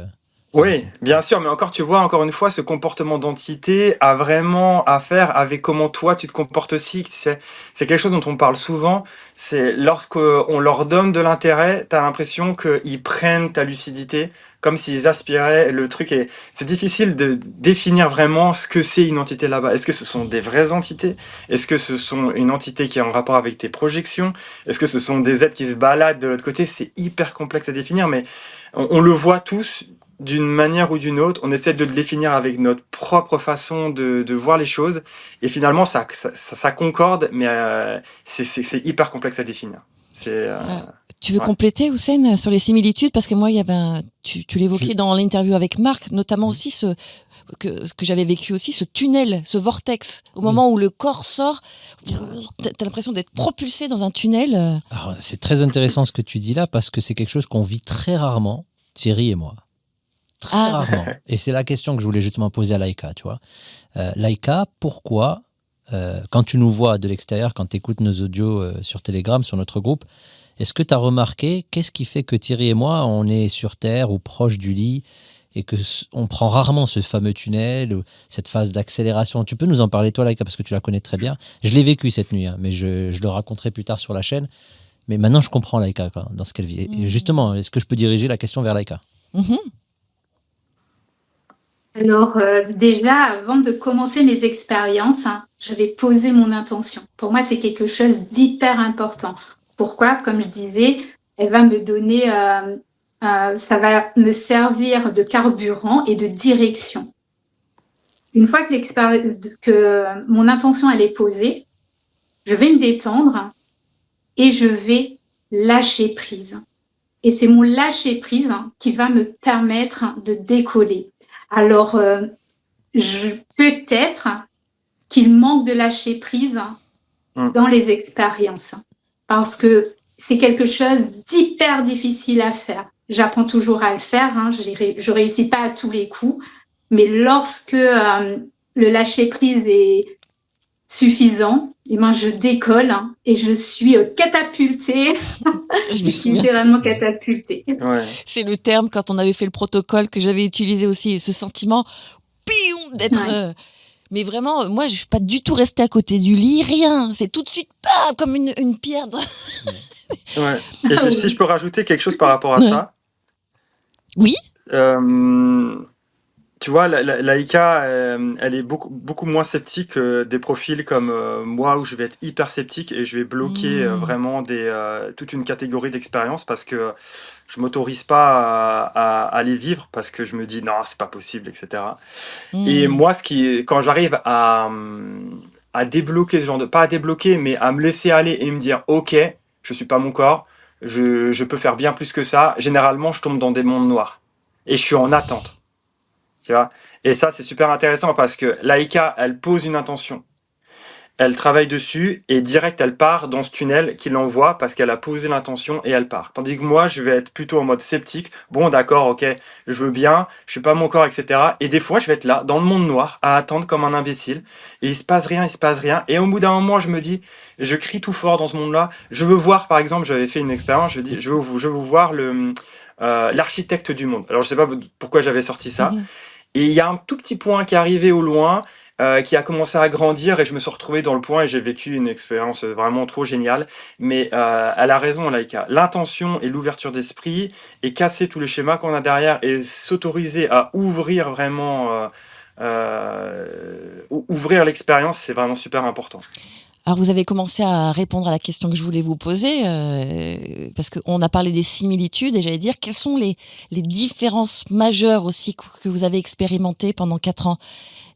S4: Oui, bien sûr, mais encore, tu vois, encore une fois, ce comportement d'entité a vraiment à faire avec comment toi tu te comportes aussi. C'est quelque chose dont on parle souvent. C'est lorsqu'on leur donne de l'intérêt, tu as l'impression qu'ils prennent ta lucidité, comme s'ils aspiraient le truc. Et c'est difficile de définir vraiment ce que c'est une entité là-bas. Est-ce que ce sont des vraies entités? Est-ce que ce sont une entité qui est en rapport avec tes projections? Est-ce que ce sont des êtres qui se baladent de l'autre côté? C'est hyper complexe à définir, mais on le voit tous d'une manière ou d'une autre. On essaie de le définir avec notre propre façon de voir les choses, et finalement ça concorde, mais c'est hyper complexe à définir.
S1: Tu veux
S4: ouais.
S1: compléter, Houssen, sur les similitudes? Parce que moi, il y avait tu l'évoquais dans l'interview avec Marc, notamment aussi ce que j'avais vécu aussi, ce tunnel, ce vortex, au moment où le corps sort, t'as l'impression d'être propulsé dans un tunnel.
S2: Alors, c'est très intéressant ce que tu dis là, parce que c'est quelque chose qu'on vit très rarement, Thierry et moi. Très rarement. Et c'est la question que je voulais justement poser à Laïka, tu vois. Laïka, pourquoi, quand tu nous vois de l'extérieur, quand tu écoutes nos audios sur Telegram, sur notre groupe, est-ce que tu as remarqué qu'est-ce qui fait que Thierry et moi, on est sur Terre ou proche du lit, et qu'on prend rarement ce fameux tunnel, ou cette phase d'accélération? Tu peux nous en parler, toi, Laïka, parce que tu la connais très bien. Je l'ai vécu cette nuit, mais je le raconterai plus tard sur la chaîne. Mais maintenant, je comprends Laïka dans ce qu'elle vit. Et justement, est-ce que je peux diriger la question vers Laïka?
S3: Alors déjà, avant de commencer mes expériences, je vais poser mon intention. Pour moi, c'est quelque chose d'hyper important. Pourquoi? Comme je disais, elle va me donner, ça va me servir de carburant et de direction. Une fois que mon intention elle est posée, je vais me détendre et je vais lâcher prise. Et c'est mon lâcher prise qui va me permettre de décoller. Alors, peut-être qu'il manque de lâcher prise dans les expériences, parce que c'est quelque chose d'hyper difficile à faire. J'apprends toujours à le faire, je réussis pas à tous les coups, mais lorsque le lâcher prise est suffisant, je décolle et je suis catapultée.
S1: Je me souviens.
S3: Littéralement catapultée.
S4: Ouais.
S1: C'est le terme quand on avait fait le protocole que j'avais utilisé aussi, ce sentiment d'être Mais vraiment, moi, je suis pas du tout restée à côté du lit, rien. C'est tout de suite pas comme une pierre.
S4: Ouais. Et si je peux rajouter quelque chose par rapport à
S1: Ouais.
S4: ça,
S1: Oui.
S4: Tu vois, Laïka, elle est beaucoup moins sceptique que des profils comme moi où je vais être hyper sceptique et je vais bloquer vraiment toute une catégorie d'expériences parce que je m'autorise pas à les vivre parce que je me dis non, c'est pas possible, etc. Et moi, quand j'arrive à débloquer ce genre de, pas à débloquer, mais à me laisser aller et me dire ok, je suis pas mon corps, je peux faire bien plus que ça, généralement, je tombe dans des mondes noirs et je suis en attente. Tu vois. Et ça, c'est super intéressant parce que Laïka, elle pose une intention. Elle travaille dessus et direct, elle part dans ce tunnel qui l'envoie parce qu'elle a posé l'intention et elle part. Tandis que moi, je vais être plutôt en mode sceptique. Bon, d'accord, ok, je veux bien, je suis pas mon corps, etc. Et des fois, je vais être là, dans le monde noir, à attendre comme un imbécile. Et il se passe rien, il se passe rien. Et au bout d'un moment, je me dis, je crie tout fort dans ce monde-là. Je veux voir, par exemple, j'avais fait une expérience, je dis, je veux voir l'architecte du monde. Alors, je sais pas pourquoi j'avais sorti ça. Et il y a un tout petit point qui est arrivé au loin, qui a commencé à grandir et je me suis retrouvé dans le point et j'ai vécu une expérience vraiment trop géniale. Mais elle a raison, Laïka. L'intention et l'ouverture d'esprit et casser tous les schémas qu'on a derrière et s'autoriser à ouvrir vraiment, ouvrir l'expérience, c'est vraiment super important.
S1: Alors, vous avez commencé à répondre à la question que je voulais vous poser, parce qu'on a parlé des similitudes, et j'allais dire, quelles sont les différences majeures aussi que vous avez expérimentées pendant 4 ans?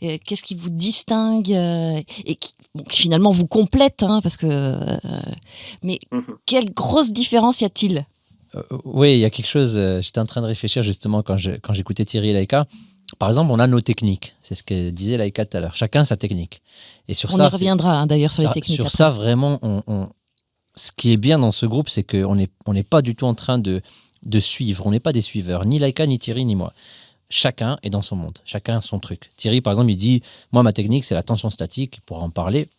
S1: Qu'est-ce qui vous distingue et qui finalement vous complète, hein, parce que... mais quelle grosse différence y a-t-il?
S2: Oui, il y a quelque chose, j'étais en train de réfléchir justement quand j'écoutais Thierry et Laïka. Par exemple, on a nos techniques. C'est ce que disait Laïka tout à l'heure. Chacun sa technique. Et sur
S1: On
S2: ça,
S1: y reviendra, hein, d'ailleurs, sur les techniques.
S2: Sur
S1: après.
S2: ça, vraiment, ce qui est bien dans ce groupe, c'est qu'on n'est pas du tout en train de suivre. On n'est pas des suiveurs. Ni Laïka, ni Thierry, ni moi. Chacun est dans son monde. Chacun a son truc. Thierry, par exemple, il dit, moi, ma technique, c'est la tension statique. Pour en parler.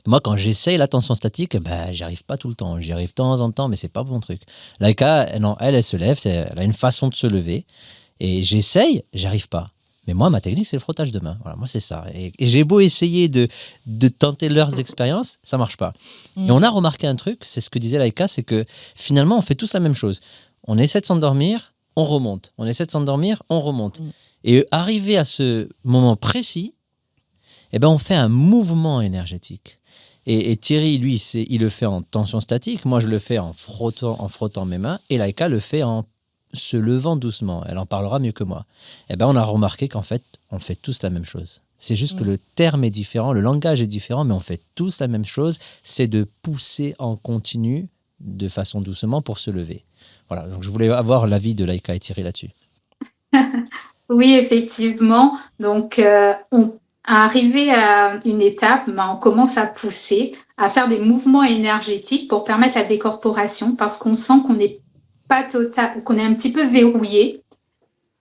S2: Moi, quand j'essaye la tension statique, j'y arrive pas tout le temps. J'y arrive de temps en temps, mais c'est pas mon truc. Laïka, non, elle se lève. Elle a une façon de se lever. Et j'essaye, j'arrive pas. Mais moi, ma technique, c'est le frottage de main. Voilà, moi, c'est ça. Et j'ai beau essayer de tenter leurs expériences, ça marche pas. Et on a remarqué un truc, c'est ce que disait Laïka, c'est que finalement, on fait tous la même chose. On essaie de s'endormir, on remonte. On essaie de s'endormir, on remonte. Et arrivé à ce moment précis, on fait un mouvement énergétique. Et Thierry, lui, il le fait en tension statique. Moi, je le fais en frottant mes mains. Et Laïka le fait en se levant doucement. Elle en parlera mieux que moi. On a remarqué qu'en fait, on fait tous la même chose. C'est juste que le terme est différent, le langage est différent, mais on fait tous la même chose. C'est de pousser en continu de façon doucement pour se lever. Voilà, donc je voulais avoir l'avis de Laïka et Thierry là-dessus.
S3: Oui, effectivement. Donc, arrivé à une étape, on commence à pousser, à faire des mouvements énergétiques pour permettre la décorporation parce qu'on sent qu'on n'est pas total, qu'on est un petit peu verrouillé.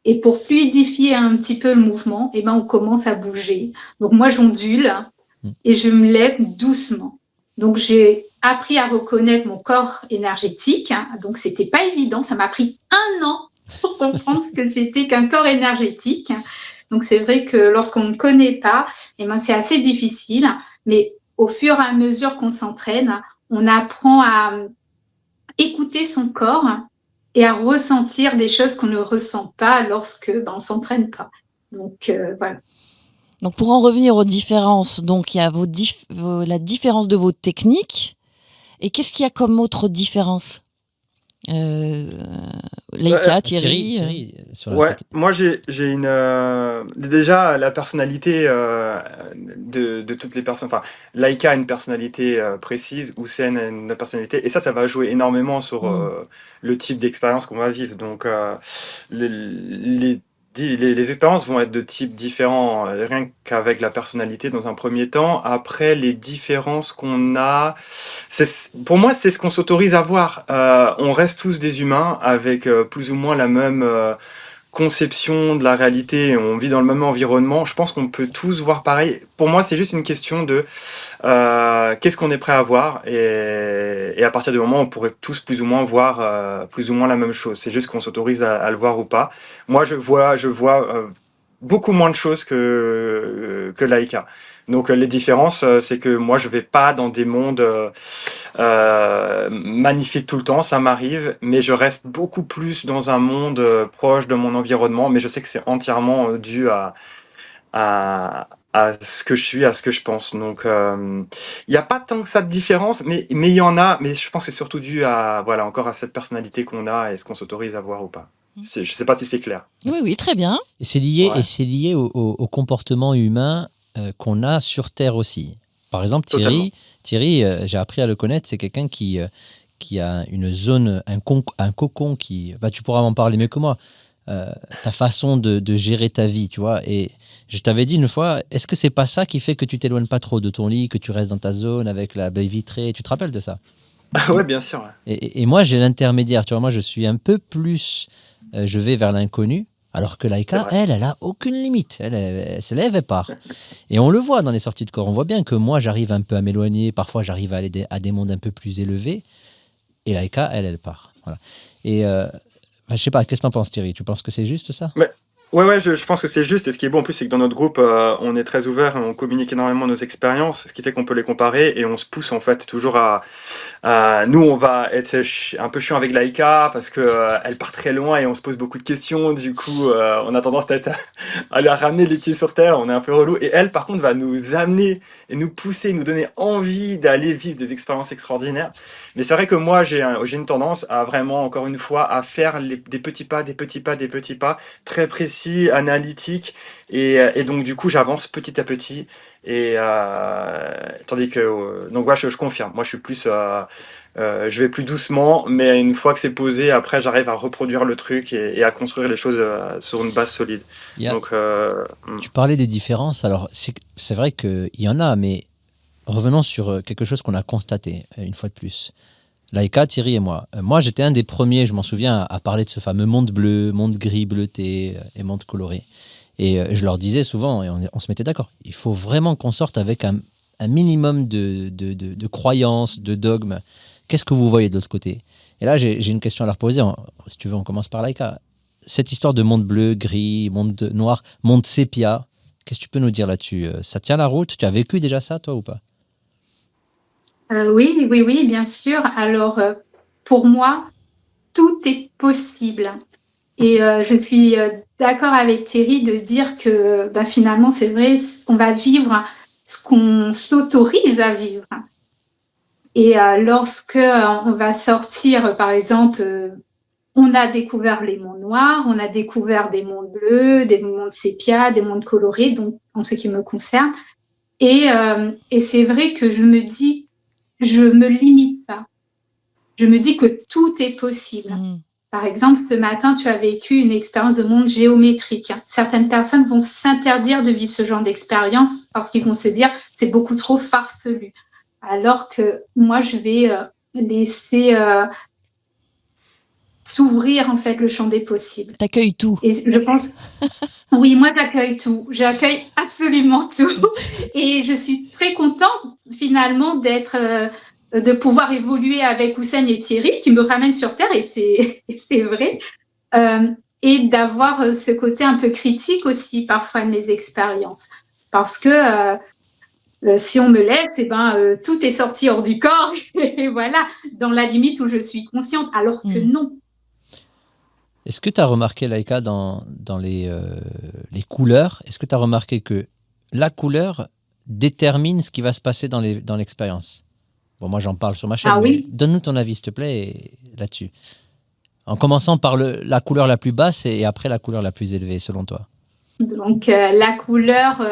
S3: Et pour fluidifier un petit peu le mouvement, on commence à bouger. Donc moi, j'ondule et je me lève doucement. Donc j'ai appris à reconnaître mon corps énergétique. Donc c'était pas évident. Ça m'a pris 1 an pour comprendre ce que c'était qu'un corps énergétique. Donc c'est vrai que lorsqu'on ne connaît pas, c'est assez difficile. Mais au fur et à mesure qu'on s'entraîne, on apprend à écouter son corps et à ressentir des choses qu'on ne ressent pas lorsque on s'entraîne pas. Donc voilà.
S1: Donc pour en revenir aux différences, donc il y a la différence de vos techniques. Et qu'est-ce qu'il y a comme autre différence? Laïka, Thierry.
S2: sur la
S4: Ouais,
S2: technique.
S4: moi j'ai déjà la personnalité de toutes les personnes. Enfin, Laïka a une personnalité précise, Houssen a une personnalité, et ça va jouer énormément sur le type d'expérience qu'on va vivre. Donc les expériences vont être de types différents, rien qu'avec la personnalité dans un premier temps. Après, les différences qu'on a, pour moi, c'est ce qu'on s'autorise à voir. On reste tous des humains avec plus ou moins la même conception de la réalité. On vit dans le même environnement. Je pense qu'on peut tous voir pareil. Pour moi, c'est juste une question de qu'est-ce qu'on est prêt à voir, et à partir du moment où on pourrait tous plus ou moins voir plus ou moins la même chose. C'est juste qu'on s'autorise à le voir ou pas. Moi, je vois beaucoup moins de choses que Laika. Donc les différences, c'est que moi je vais pas dans des mondes magnifiques tout le temps, ça m'arrive, mais je reste beaucoup plus dans un monde proche de mon environnement, mais je sais que c'est entièrement dû à ce que je suis, à ce que je pense. Donc il n'y a pas tant que ça de différence, mais il y en a, mais je pense que c'est surtout dû à voilà encore à cette personnalité qu'on a et ce qu'on s'autorise à voir ou pas. Je sais pas si c'est clair.
S1: Oui, oui, très bien.
S2: Et c'est lié,
S4: Ouais.
S2: au comportement humain qu'on a sur Terre aussi. Par exemple,
S4: Totalement.
S2: Thierry, j'ai appris à le connaître, c'est quelqu'un qui a une zone, un cocon qui... Bah, tu pourras m'en parler mieux que moi. Ta façon de gérer ta vie, tu vois. Et je t'avais dit une fois, est-ce que c'est pas ça qui fait que tu t'éloignes pas trop de ton lit, que tu restes dans ta zone avec la baie vitrée? Tu te rappelles de ça?
S4: Ouais, bien sûr. Ouais.
S2: Et moi, j'ai l'intermédiaire, tu vois. Moi, je suis un peu plus... je vais vers l'inconnu, alors que
S4: C'est
S2: Laika,
S4: vrai.
S2: elle a aucune limite. Elle se lève et part. Et on le voit dans les sorties de corps. On voit bien que moi, j'arrive un peu à m'éloigner. Parfois, j'arrive à aller à des mondes un peu plus élevés. Et Laika, elle part. Voilà. Et je sais pas, qu'est-ce que t'en penses, Thierry? Tu penses que c'est juste ça?
S4: Mais ouais, je pense que c'est juste. Et ce qui est bon en plus, c'est que dans notre groupe, on est très ouvert, on communique énormément nos expériences, ce qui fait qu'on peut les comparer et on se pousse en fait toujours nous, on va être un peu chiant avec Laïka parce que elle part très loin et on se pose beaucoup de questions. Du coup, on a tendance peut-être à la ramener les pieds sur terre. On est un peu relou. Et elle, par contre, va nous amener et nous pousser, nous donner envie d'aller vivre des expériences extraordinaires. Mais c'est vrai que moi, j'ai une tendance à vraiment, encore une fois, à faire des petits pas, des petits pas, des petits pas, très précis, analytiques. Et donc, du coup, j'avance petit à petit. Et tandis que donc ouais, je confirme. Moi, je suis plus, je vais plus doucement, mais une fois que c'est posé, après, j'arrive à reproduire le truc et à construire les choses sur une base solide.
S2: Il y a-
S4: Donc,
S2: Tu parlais des différences. Alors, c'est vrai qu'il y en a, mais revenons sur quelque chose qu'on a constaté, une fois de plus. Laïka, Thierry et moi. Moi, j'étais un des premiers, je m'en souviens, à parler de ce fameux monde bleu, monde gris bleuté et monde coloré. Et je leur disais souvent, et on se mettait d'accord, il faut vraiment qu'on sorte avec un minimum de croyances, de dogmes. Qu'est-ce que vous voyez de l'autre côté? Et là, j'ai une question à leur poser. Si tu veux, on commence par Laïka. Cette histoire de monde bleu, gris, monde noir, monde sépia, qu'est-ce que tu peux nous dire là-dessus? Ça tient la route? Tu as vécu déjà ça, toi, ou pas?
S3: Oui, bien sûr. Alors, pour moi, tout est possible. Et je suis d'accord avec Thierry de dire que bah, finalement, c'est vrai, on va vivre ce qu'on s'autorise à vivre. Et lorsque on va sortir, par exemple, on a découvert les mondes noirs, on a découvert des mondes bleus, des mondes sépia, des mondes colorés, donc en ce qui me concerne. Et c'est vrai que je me dis, je me limite pas. Je me dis que tout est possible. Par exemple, ce matin, tu as vécu une expérience de monde géométrique. Certaines personnes vont s'interdire de vivre ce genre d'expérience parce qu'ils vont se dire c'est beaucoup trop farfelu. Alors que moi, je vais laisser s'ouvrir en fait le champ des possibles.
S1: T'accueilles tout.
S3: Et je pense, oui, moi j'accueille tout. J'accueille absolument tout. Et je suis très contente finalement de pouvoir évoluer avec Houssen et Thierry qui me ramènent sur Terre et c'est vrai. Et d'avoir ce côté un peu critique aussi parfois de mes expériences. Parce que si on me laisse, tout est sorti hors du corps et voilà, dans la limite où je suis consciente. Alors que non.
S2: Est-ce que tu as remarqué, Laïka, dans les couleurs, est-ce que tu as remarqué que la couleur détermine ce qui va se passer dans l'expérience? Bon, moi, j'en parle sur ma chaîne,
S3: Ah oui.
S2: mais donne-nous ton avis, s'il te plaît, là-dessus. En commençant par la couleur la plus basse et après la couleur la plus élevée, selon toi.
S3: Donc, la couleur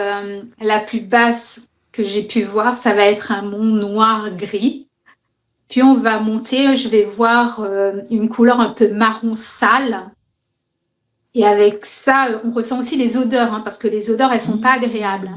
S3: la plus basse que j'ai pu voir, ça va être un monde noir-gris. Puis, on va monter, je vais voir une couleur un peu marron sale. Et avec ça, on ressent aussi les odeurs, hein, parce que les odeurs, elles sont pas agréables.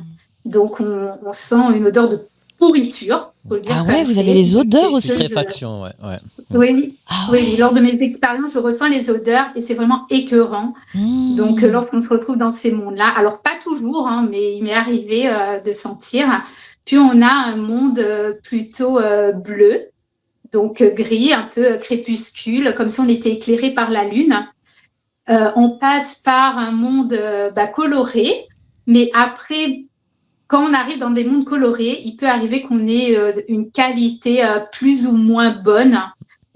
S3: Donc, on sent une odeur de pourriture. Faut le dire
S1: Ah ouais,
S3: comme
S1: vous avez
S3: c'est.
S1: les odeurs aussi.
S2: Putréfaction, ouais.
S3: Oui,
S1: Ah
S3: oui, lors de mes expériences, je ressens les odeurs et c'est vraiment écœurant. Donc, lorsqu'on se retrouve dans ces mondes-là, alors pas toujours, hein, mais il m'est arrivé de sentir. Puis, on a un monde plutôt bleu, donc gris, un peu crépuscule, comme si on était éclairé par la lune. on passe par un monde coloré, mais après, quand on arrive dans des mondes colorés, il peut arriver qu'on ait une qualité plus ou moins bonne.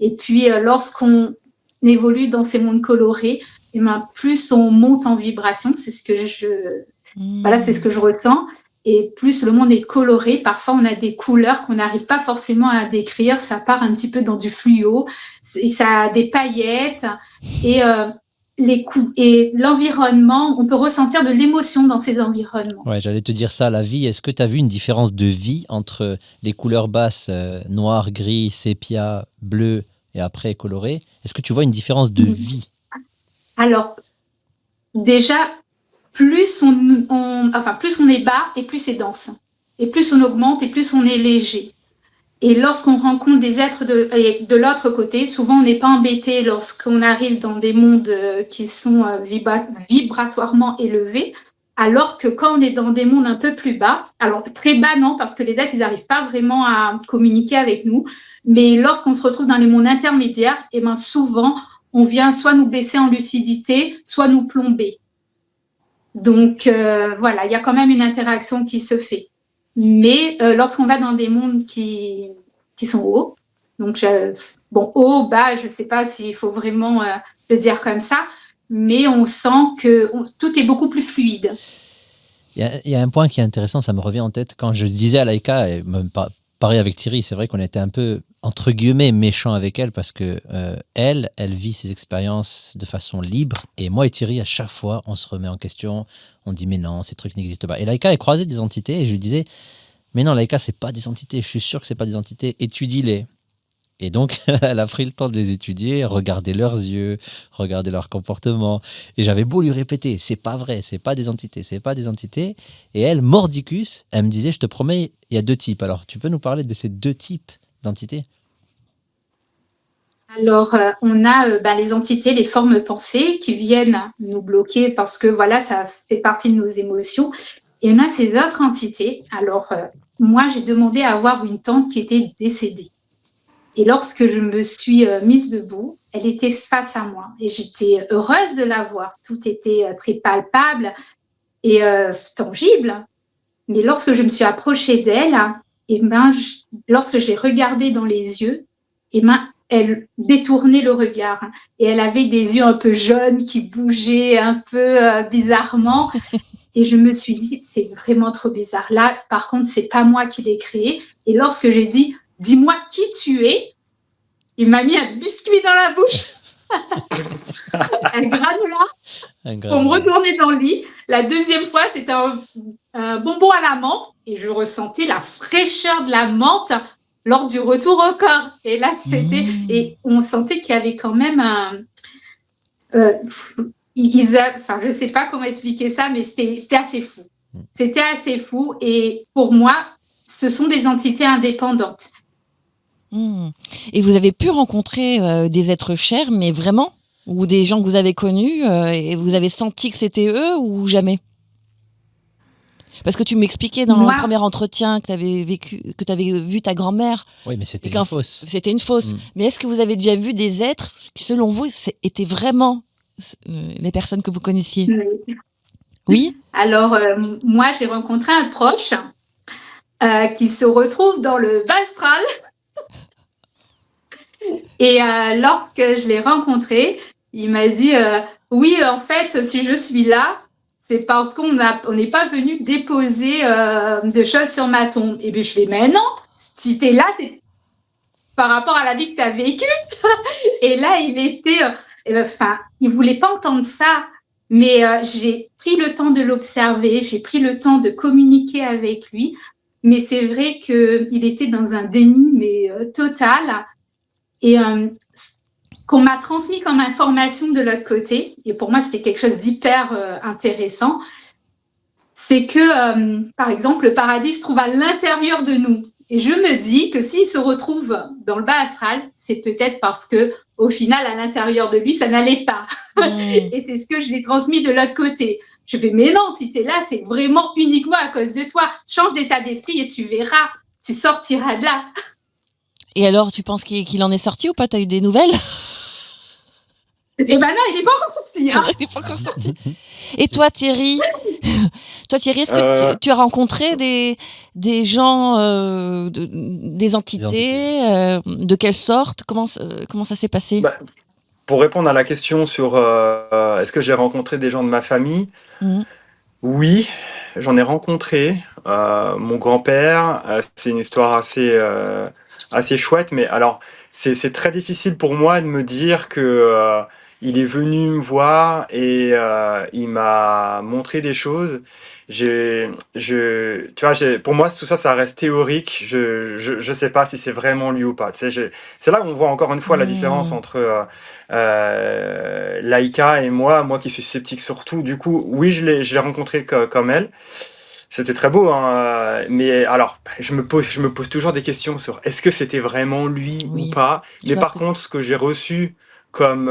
S3: Et puis, lorsqu'on évolue dans ces mondes colorés, et ben, plus on monte en vibration, c'est ce que je ressens. Et plus le monde est coloré, parfois on a des couleurs qu'on n'arrive pas forcément à décrire. Ça part un petit peu dans du fluo, ça a des paillettes et et l'environnement, on peut ressentir de l'émotion dans ces environnements.
S2: Ouais, j'allais te dire ça, la vie. Est-ce que tu as vu une différence de vie entre les couleurs basses, noir, gris, sépia, bleu et après coloré? Est-ce que tu vois une différence de vie?
S3: Alors, déjà, plus on est bas et plus c'est dense. Et plus on augmente et plus on est léger. Et lorsqu'on rencontre des êtres de l'autre côté, souvent on n'est pas embêté lorsqu'on arrive dans des mondes qui sont vibratoirement élevés, alors que quand on est dans des mondes un peu plus bas, alors très bas non, parce que les êtres ils n'arrivent pas vraiment à communiquer avec nous, mais lorsqu'on se retrouve dans les mondes intermédiaires, et ben souvent on vient soit nous baisser en lucidité, soit nous plomber. Donc voilà, il y a quand même une interaction qui se fait. Mais lorsqu'on va dans des mondes qui sont hauts, donc haut, bas, je ne sais pas s'il faut vraiment le dire comme ça, mais on sent que tout est beaucoup plus fluide.
S2: Il y a un point qui est intéressant, ça me revient en tête. Quand je disais à Laïka, et même pareil avec Thierry, c'est vrai qu'on était un peu, entre guillemets, méchant avec elle parce que elle vit ses expériences de façon libre. Et moi et Thierry, à chaque fois, on se remet en question. On dit, mais non, ces trucs n'existent pas. Et Laïka, elle croisait des entités et je lui disais, mais non, Laïka, c'est pas des entités. Je suis sûr que c'est pas des entités. Étudie-les. Et donc, elle a pris le temps de les étudier, regarder leurs yeux, regarder leur comportement. Et j'avais beau lui répéter, c'est pas vrai, c'est pas des entités, c'est pas des entités. Et elle, mordicus, elle me disait, je te promets, il y a 2 types. Alors, tu peux nous parler de ces 2 types d'entités?
S3: Alors, on a les entités, les formes pensées qui viennent nous bloquer parce que voilà, ça fait partie de nos émotions. Et on a ces autres entités. Alors, moi, j'ai demandé à avoir une tante qui était décédée. Et lorsque je me suis mise debout, elle était face à moi. Et j'étais heureuse de la voir. Tout était très palpable et tangible. Mais lorsque je me suis approchée d'elle, lorsque je l'ai regardée dans les yeux, elle détournait le regard. Et elle avait des yeux un peu jaunes qui bougeaient un peu bizarrement. Et je me suis dit, c'est vraiment trop bizarre. Là, par contre, c'est pas moi qui l'ai créé. Et lorsque j'ai dit, dis-moi qui tu es, il m'a mis un biscuit dans la bouche. Un granola pour me retourner dans le lit. La deuxième fois, c'était un bonbon à la menthe. Et je ressentais la fraîcheur de la menthe lors du retour au corps. Et là, c'était... Et on sentait qu'il y avait quand même un... je sais pas comment expliquer ça, mais c'était assez fou. C'était assez fou. Et pour moi, ce sont des entités indépendantes.
S1: Et vous avez pu rencontrer des êtres chers, mais vraiment? Ou des gens que vous avez connus et vous avez senti que c'était eux ou jamais? Parce que tu m'expliquais dans le premier entretien que tu avais vu ta grand-mère.
S2: Oui, mais c'était une fausse.
S1: C'était une fausse. Mais est-ce que vous avez déjà vu des êtres qui, selon vous, étaient vraiment les personnes que vous connaissiez? Oui.
S3: Alors, moi, j'ai rencontré un proche qui se retrouve dans le bas astral. Et lorsque je l'ai rencontré, il m'a dit oui, en fait, si je suis là, c'est parce qu'on n'est pas venu déposer de choses sur ma tombe. Et puis je fais, mais non, si tu es là, c'est par rapport à la vie que tu as vécue. Et là, il était, il voulait pas entendre ça, mais j'ai pris le temps de l'observer, j'ai pris le temps de communiquer avec lui. Mais c'est vrai qu'il était dans un déni, mais total. Et qu'on m'a transmis comme information de l'autre côté, et pour moi c'était quelque chose d'hyper intéressant, c'est que par exemple le paradis se trouve à l'intérieur de nous. Et je me dis que s'il se retrouve dans le bas astral, c'est peut-être parce que au final à l'intérieur de lui ça n'allait pas. Et c'est ce que je l'ai transmis de l'autre côté. Je fais mais non, si tu es là c'est vraiment uniquement à cause de toi. Change d'état d'esprit et tu verras, tu sortiras de là.
S1: Et alors, tu penses qu'il en est sorti ou pas? Tu as eu des nouvelles?
S3: Eh ben non, il n'est pas encore sorti. Hein.
S1: Il n'est pas encore sorti. Et toi, Thierry, est-ce que
S4: Euh,
S1: tu as rencontré des gens, des entités, de quelle sorte? Comment ça s'est passé?
S4: bah, pour répondre à la question sur est-ce que j'ai rencontré des gens de ma famille?
S1: Mhm.
S4: Oui, j'en ai rencontré. Mon grand-père, c'est une histoire assez chouette, mais alors c'est très difficile pour moi de me dire que il est venu me voir et il m'a montré des choses. Tu vois, pour moi tout ça, ça reste théorique. Je sais pas si c'est vraiment lui ou pas. Tu sais, c'est là où on voit encore une fois la différence
S1: Mhm.
S4: entre Laïka et moi qui suis sceptique sur tout. Du coup, oui, je l'ai rencontré comme elle. C'était très beau, hein, mais alors, je me pose toujours des questions sur est-ce que c'était vraiment lui ou
S1: Oui,
S4: pas.
S1: je
S4: Mais
S1: vois ce
S4: par
S1: que.
S4: contre, ce que j'ai reçu comme,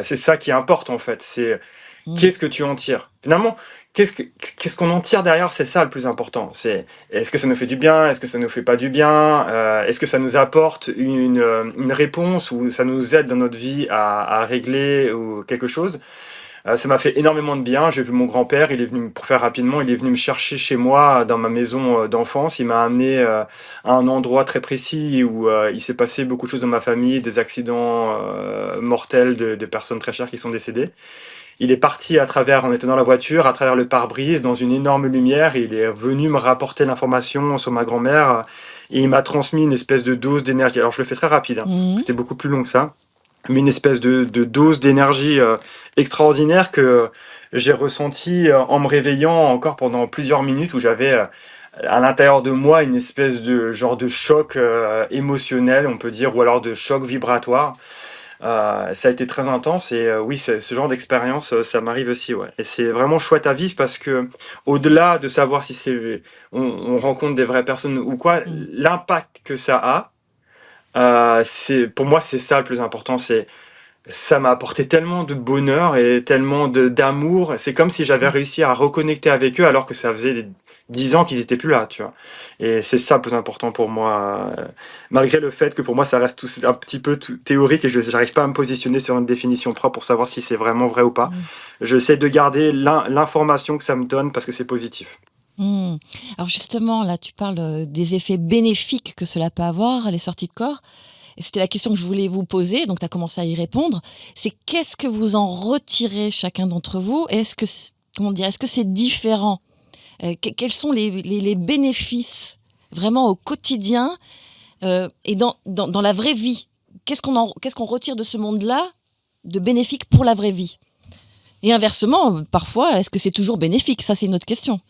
S4: c'est ça qui importe en fait. C'est
S1: Mhm.
S4: qu'est-ce que tu en tires. Finalement, qu'est-ce qu'on en tire derrière, c'est ça le plus important. C'est est-ce que ça nous fait du bien, est-ce que ça nous fait pas du bien, est-ce que ça nous apporte une réponse ou ça nous aide dans notre vie à régler ou quelque chose. Ça m'a fait énormément de bien. J'ai vu mon grand-père, pour faire rapidement, il est venu me chercher chez moi dans ma maison d'enfance. Il m'a amené à un endroit très précis où il s'est passé beaucoup de choses dans ma famille, des accidents mortels de personnes très chères qui sont décédées. Il est parti on était dans la voiture, à travers le pare-brise, dans une énorme lumière. Et il est venu me rapporter l'information sur ma grand-mère et il m'a transmis une espèce de dose d'énergie. Alors je le fais très rapide, hein.
S1: Mhm.
S4: C'était beaucoup plus long que ça, mais une espèce de dose d'énergie extraordinaire que j'ai ressenti en me réveillant encore pendant plusieurs minutes où j'avais à l'intérieur de moi une espèce de genre de choc émotionnel, on peut dire, ou alors de choc vibratoire. Ça a été très intense et oui, ce genre d'expérience, ça m'arrive aussi, ouais. Et c'est vraiment chouette à vivre parce que au-delà de savoir si on rencontre des vraies personnes ou quoi,
S1: Mhm.
S4: l'impact que ça a, pour moi, c'est ça le plus important. Ça m'a apporté tellement de bonheur et tellement d'amour. C'est comme si j'avais réussi à reconnecter avec eux alors que ça faisait 10 ans qu'ils étaient plus là, tu vois. Et c'est ça le plus important pour moi, malgré le fait que pour moi ça reste un petit peu théorique et je n'arrive pas à me positionner sur une définition propre pour savoir si c'est vraiment vrai ou pas.
S1: Mhm.
S4: J'essaie de garder l'information que ça me donne parce que c'est positif.
S1: Mhm. Alors justement, là, tu parles des effets bénéfiques que cela peut avoir, les sorties de corps. Et c'était la question que je voulais vous poser, donc tu as commencé à y répondre. C'est qu'est-ce que vous en retirez chacun d'entre vous? Comment dire, est-ce que c'est différent? Quels sont les bénéfices vraiment au quotidien et dans la vraie vie? Qu'est-ce qu'on retire de ce monde-là de bénéfique pour la vraie vie? Et inversement, parfois, est-ce que c'est toujours bénéfique? Ça, c'est une autre question.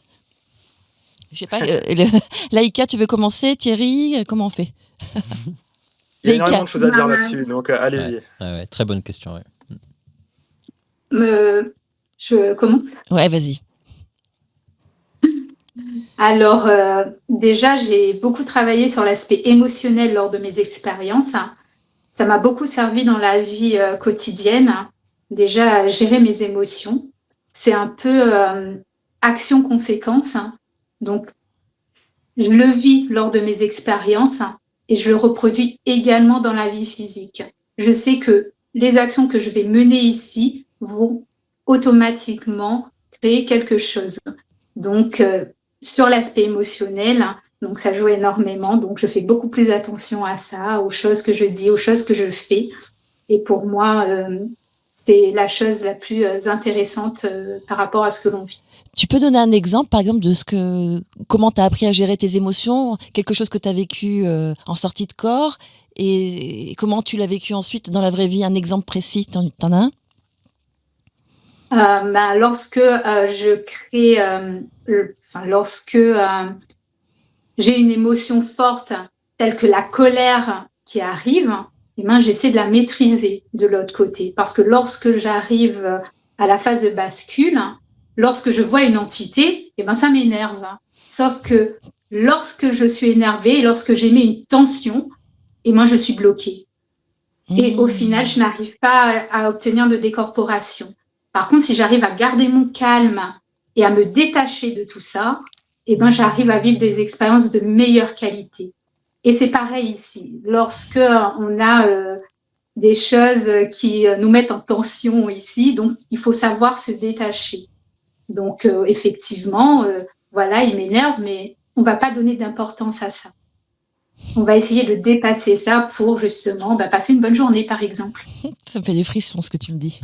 S1: Je sais pas, Laïka, tu veux commencer? Thierry, comment on fait?
S4: Il y a énormément
S1: Laïka.
S4: de choses à dire
S3: Ben,
S4: là-dessus, donc
S2: Ouais,
S4: allez-y.
S2: ouais, très bonne question. Ouais.
S3: je commence.
S1: Ouais, vas-y.
S3: Alors, déjà, j'ai beaucoup travaillé sur l'aspect émotionnel lors de mes expériences. Ça m'a beaucoup servi dans la vie quotidienne. Déjà, à gérer mes émotions. C'est un peu action-conséquence. Donc, je le vis lors de mes expériences et je le reproduis également dans la vie physique. Je sais que les actions que je vais mener ici vont automatiquement créer quelque chose. Donc, sur l'aspect émotionnel, donc ça joue énormément. Donc, je fais beaucoup plus attention à ça, aux choses que je dis, aux choses que je fais. Et pour moi, c'est la chose la plus intéressante par rapport à ce que l'on vit.
S1: Tu peux donner un exemple, par exemple, comment tu as appris à gérer tes émotions, quelque chose que tu as vécu en sortie de corps, et comment tu l'as vécu ensuite dans la vraie vie, un exemple précis, t'en as un?
S3: Lorsque je crée, lorsque j'ai une émotion forte telle que la colère qui arrive, eh ben, j'essaie de la maîtriser de l'autre côté. Parce que lorsque j'arrive à la phase de bascule, lorsque je vois une entité, eh ben, ça m'énerve. Sauf que lorsque je suis énervée, lorsque j'émets une tension, eh ben, je suis bloquée. Et au final, je n'arrive pas à obtenir de décorporation. Par contre, si j'arrive à garder mon calme et à me détacher de tout ça, eh ben, j'arrive à vivre des expériences de meilleure qualité. Et c'est pareil ici. Lorsque on a des choses qui nous mettent en tension ici. Donc, il faut savoir se détacher. Donc, effectivement, voilà, il m'énerve, mais on va pas donner d'importance à ça. On va essayer de dépasser ça pour justement passer une bonne journée, par exemple.
S1: Ça me fait des frissons ce que tu me dis.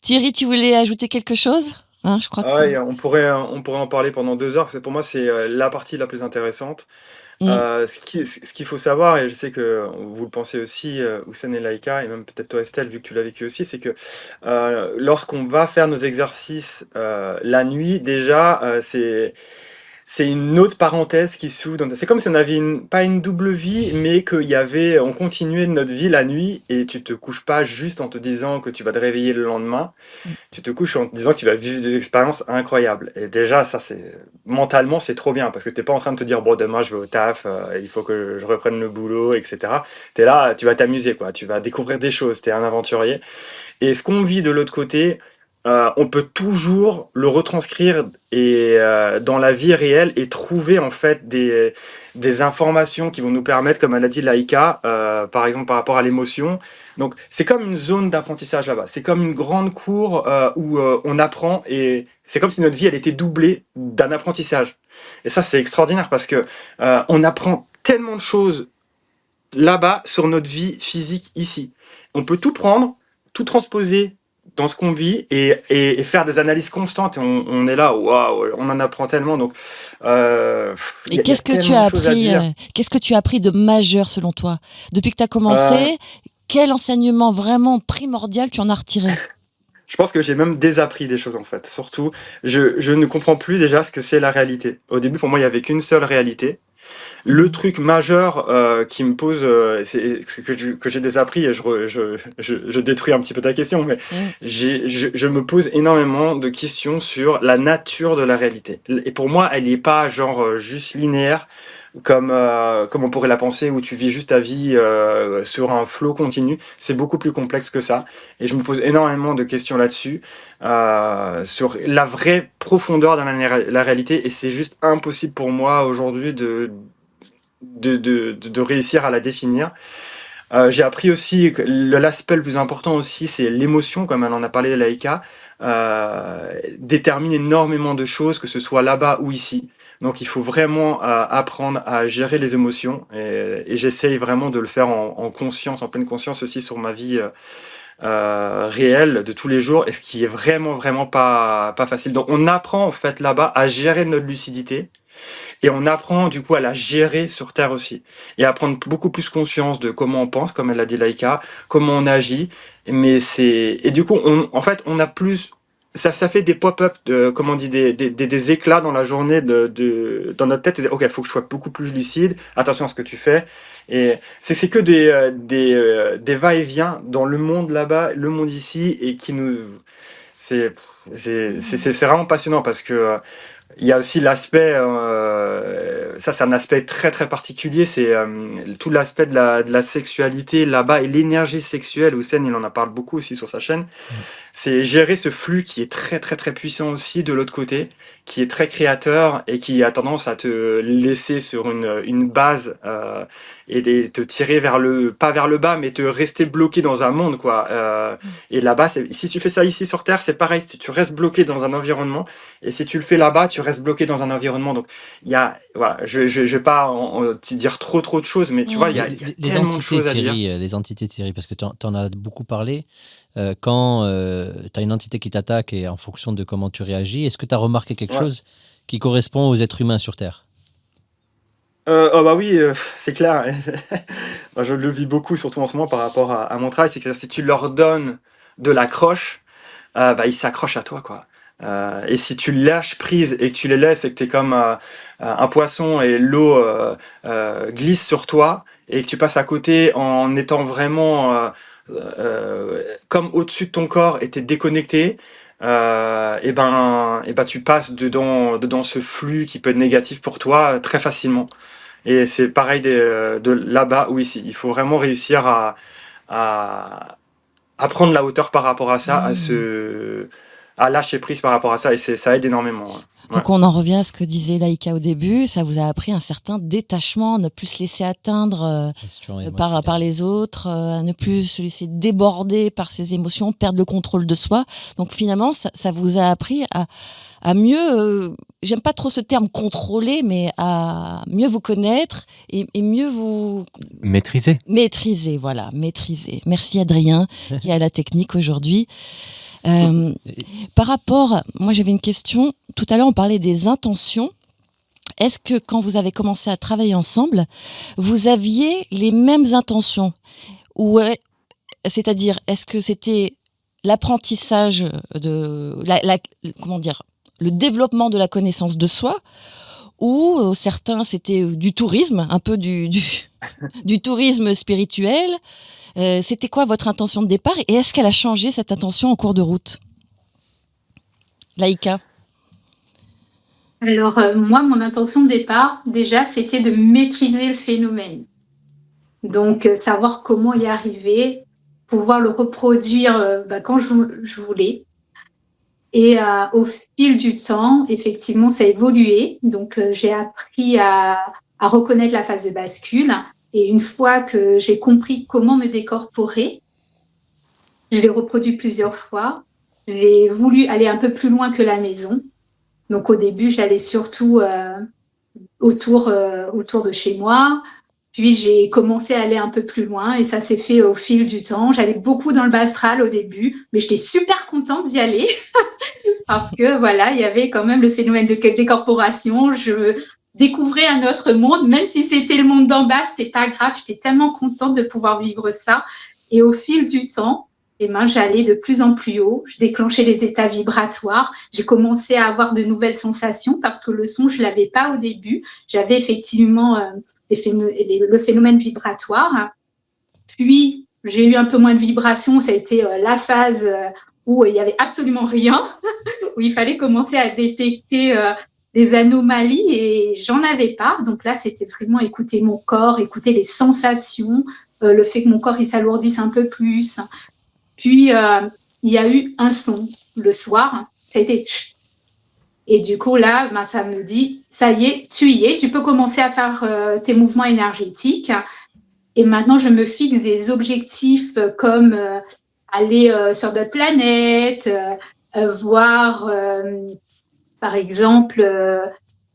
S1: Thierry, tu voulais ajouter quelque chose? Hein, je crois que
S4: Ouais, on pourrait en parler pendant 2 heures, parce que pour moi, c'est la partie la plus intéressante. Ce qu'il faut savoir, et je sais que vous le pensez aussi, Houssen et Laïka, et même peut-être toi Estelle, vu que tu l'as vécu aussi, c'est que lorsqu'on va faire nos exercices la nuit, déjà, c'est une autre parenthèse qui s'ouvre. C'est comme si on avait pas une double vie, mais on continuait notre vie la nuit, et tu te couches pas juste en te disant que tu vas te réveiller le lendemain. Tu te couches en te disant que tu vas vivre des expériences incroyables. Et déjà, ça, mentalement, c'est trop bien, parce que t'es pas en train de te dire, bon, demain, je vais au taf, il faut que je reprenne le boulot, etc. T'es là, tu vas t'amuser, quoi. Tu vas découvrir des choses, t'es un aventurier. Et ce qu'on vit de l'autre côté, on peut toujours le retranscrire dans la vie réelle, et trouver en fait des informations qui vont nous permettre, comme elle a dit Laïka, par exemple par rapport à l'émotion. Donc c'est comme une zone d'apprentissage là-bas. C'est comme une grande cour où on apprend, et c'est comme si notre vie elle était doublée d'un apprentissage. Et ça c'est extraordinaire, parce que on apprend tellement de choses là-bas sur notre vie physique ici. On peut tout prendre, tout transposer dans ce qu'on vit, et faire des analyses constantes. Et on est là, waouh, on en apprend tellement. Donc,
S1: Et qu'est-ce que tu as appris qu'est-ce que tu as appris de majeur selon toi depuis que tu as commencé? Quel enseignement vraiment primordial tu en as retiré?
S4: Je pense que j'ai même désappris des choses en fait. Surtout, je ne comprends plus déjà ce que c'est la réalité. Au début, pour moi, il n'y avait qu'une seule réalité. Le truc majeur qui me pose, c'est que j'ai désappris, et je détruis un petit peu ta question, mais je me pose énormément de questions sur la nature de la réalité. Et pour moi, elle n'est pas genre juste linéaire, comme on pourrait la penser, où tu vis juste ta vie sur un flot continu. C'est beaucoup plus complexe que ça. Et je me pose énormément de questions là-dessus, sur la vraie profondeur de la réalité. Et c'est juste impossible pour moi aujourd'hui de réussir à la définir. J'ai appris aussi que l'aspect le plus important aussi, c'est l'émotion, comme elle en a parlé, Laïka, détermine énormément de choses, que ce soit là-bas ou ici. Donc il faut vraiment apprendre à gérer les émotions, et j'essaye vraiment de le faire en conscience, en pleine conscience aussi, sur ma vie réelle de tous les jours, et ce qui est vraiment vraiment pas facile. Donc on apprend en fait là-bas à gérer notre lucidité, et on apprend du coup à la gérer sur Terre aussi, et à prendre beaucoup plus conscience de comment on pense, comme elle l'a dit Laïka, comment on agit. Et du coup, en fait, on a plus. Ça fait des pop-up, comment on dit, des éclats dans la journée dans notre tête. Ok, il faut que je sois beaucoup plus lucide. Attention à ce que tu fais. Et c'est que des va-et-vient dans le monde là-bas, le monde ici, et qui nous. C'est vraiment passionnant, parce que il y a aussi l'aspect, ça c'est un aspect très très particulier, c'est tout l'aspect de la sexualité là-bas, et l'énergie sexuelle. Houssen, il en a parlé beaucoup aussi sur sa chaîne. C'est gérer ce flux qui est très très très puissant aussi de l'autre côté, qui est très créateur, et qui a tendance à te laisser sur une base, et te tirer pas vers le bas, mais te rester bloqué dans un monde, quoi. Et là-bas, si tu fais ça ici sur Terre, c'est pareil, si tu restes bloqué dans un environnement, et si tu le fais là-bas, tu restes bloqué dans un environnement. Donc voilà, je vais pas te dire trop de choses, mais tu vois, il y a tellement de choses à dire.
S2: Les entités, Thierry, parce que tu en as beaucoup parlé. Quand tu as une entité qui t'attaque, et en fonction de comment tu réagis, est-ce que tu as remarqué quelque chose qui correspond aux êtres humains sur Terre?
S4: Oh bah oui, c'est clair. Moi, je le vis beaucoup, surtout en ce moment par rapport à mon travail. C'est que si tu leur donnes de l'accroche, ils s'accrochent à toi, quoi. Et si tu lâches prise, et que tu les laisses, et que tu es comme un poisson, et l'eau glisse sur toi, et que tu passes à côté en étant vraiment comme au-dessus de ton corps, et t'es déconnecté, tu passes dedans ce flux qui peut être négatif pour toi très facilement. Et c'est pareil de là-bas ou ici. Il faut vraiment réussir à prendre la hauteur par rapport à ça, à lâcher prise par rapport à ça, et ça aide énormément. Ouais.
S1: Donc on en revient à ce que disait Laïka au début, ça vous a appris un certain détachement, ne plus se laisser atteindre par les autres, ne plus se laisser déborder par ses émotions, perdre le contrôle de soi. Donc finalement, ça vous a appris à mieux, j'aime pas trop ce terme contrôler, mais à mieux vous connaître et mieux vous...
S5: Maîtriser.
S1: Maîtriser, voilà, maîtriser. Merci Adrien, qui est à la technique aujourd'hui. Par rapport, moi j'avais une question, tout à l'heure on parlait des intentions. Est-ce que quand vous avez commencé à travailler ensemble, vous aviez les mêmes intentions? Ou c'est-à-dire, est-ce que c'était l'apprentissage de comment dire, le développement de la connaissance de soi, ou certains c'était du tourisme, un peu du tourisme spirituel? C'était quoi votre intention de départ et est-ce qu'elle a changé cette intention en cours de route? Laïka.
S3: Alors, moi, mon intention de départ, déjà, c'était de maîtriser le phénomène. Donc, savoir comment y arriver, pouvoir le reproduire quand je voulais. Et au fil du temps, effectivement, ça a évolué. Donc, j'ai appris à reconnaître la phase de bascule. Et une fois que j'ai compris comment me décorporer, je l'ai reproduit plusieurs fois. J'ai voulu aller un peu plus loin que la maison. Donc au début, j'allais surtout autour de chez moi. Puis j'ai commencé à aller un peu plus loin et ça s'est fait au fil du temps. J'allais beaucoup dans le bas astral au début, mais j'étais super contente d'y aller parce que voilà, il y avait quand même le phénomène de décorporation. Je découvrais un autre monde, même si c'était le monde d'en bas, c'était pas grave. J'étais tellement contente de pouvoir vivre ça. Et au fil du temps, j'allais de plus en plus haut. Je déclenchais les états vibratoires. J'ai commencé à avoir de nouvelles sensations parce que le son, je l'avais pas au début. J'avais effectivement le phénomène vibratoire. Puis, j'ai eu un peu moins de vibrations. Ça a été la phase où il y avait absolument rien, où il fallait commencer à détecter des anomalies et j'en avais pas. Donc là, c'était vraiment écouter mon corps, écouter les sensations, le fait que mon corps il s'alourdisse un peu plus. Puis, il y a eu un son le soir, ça a été chut. Et du coup, là, ça me dit, ça y est, tu y es, tu peux commencer à faire tes mouvements énergétiques. Et maintenant, je me fixe des objectifs comme aller sur d'autres planètes, voir, par exemple,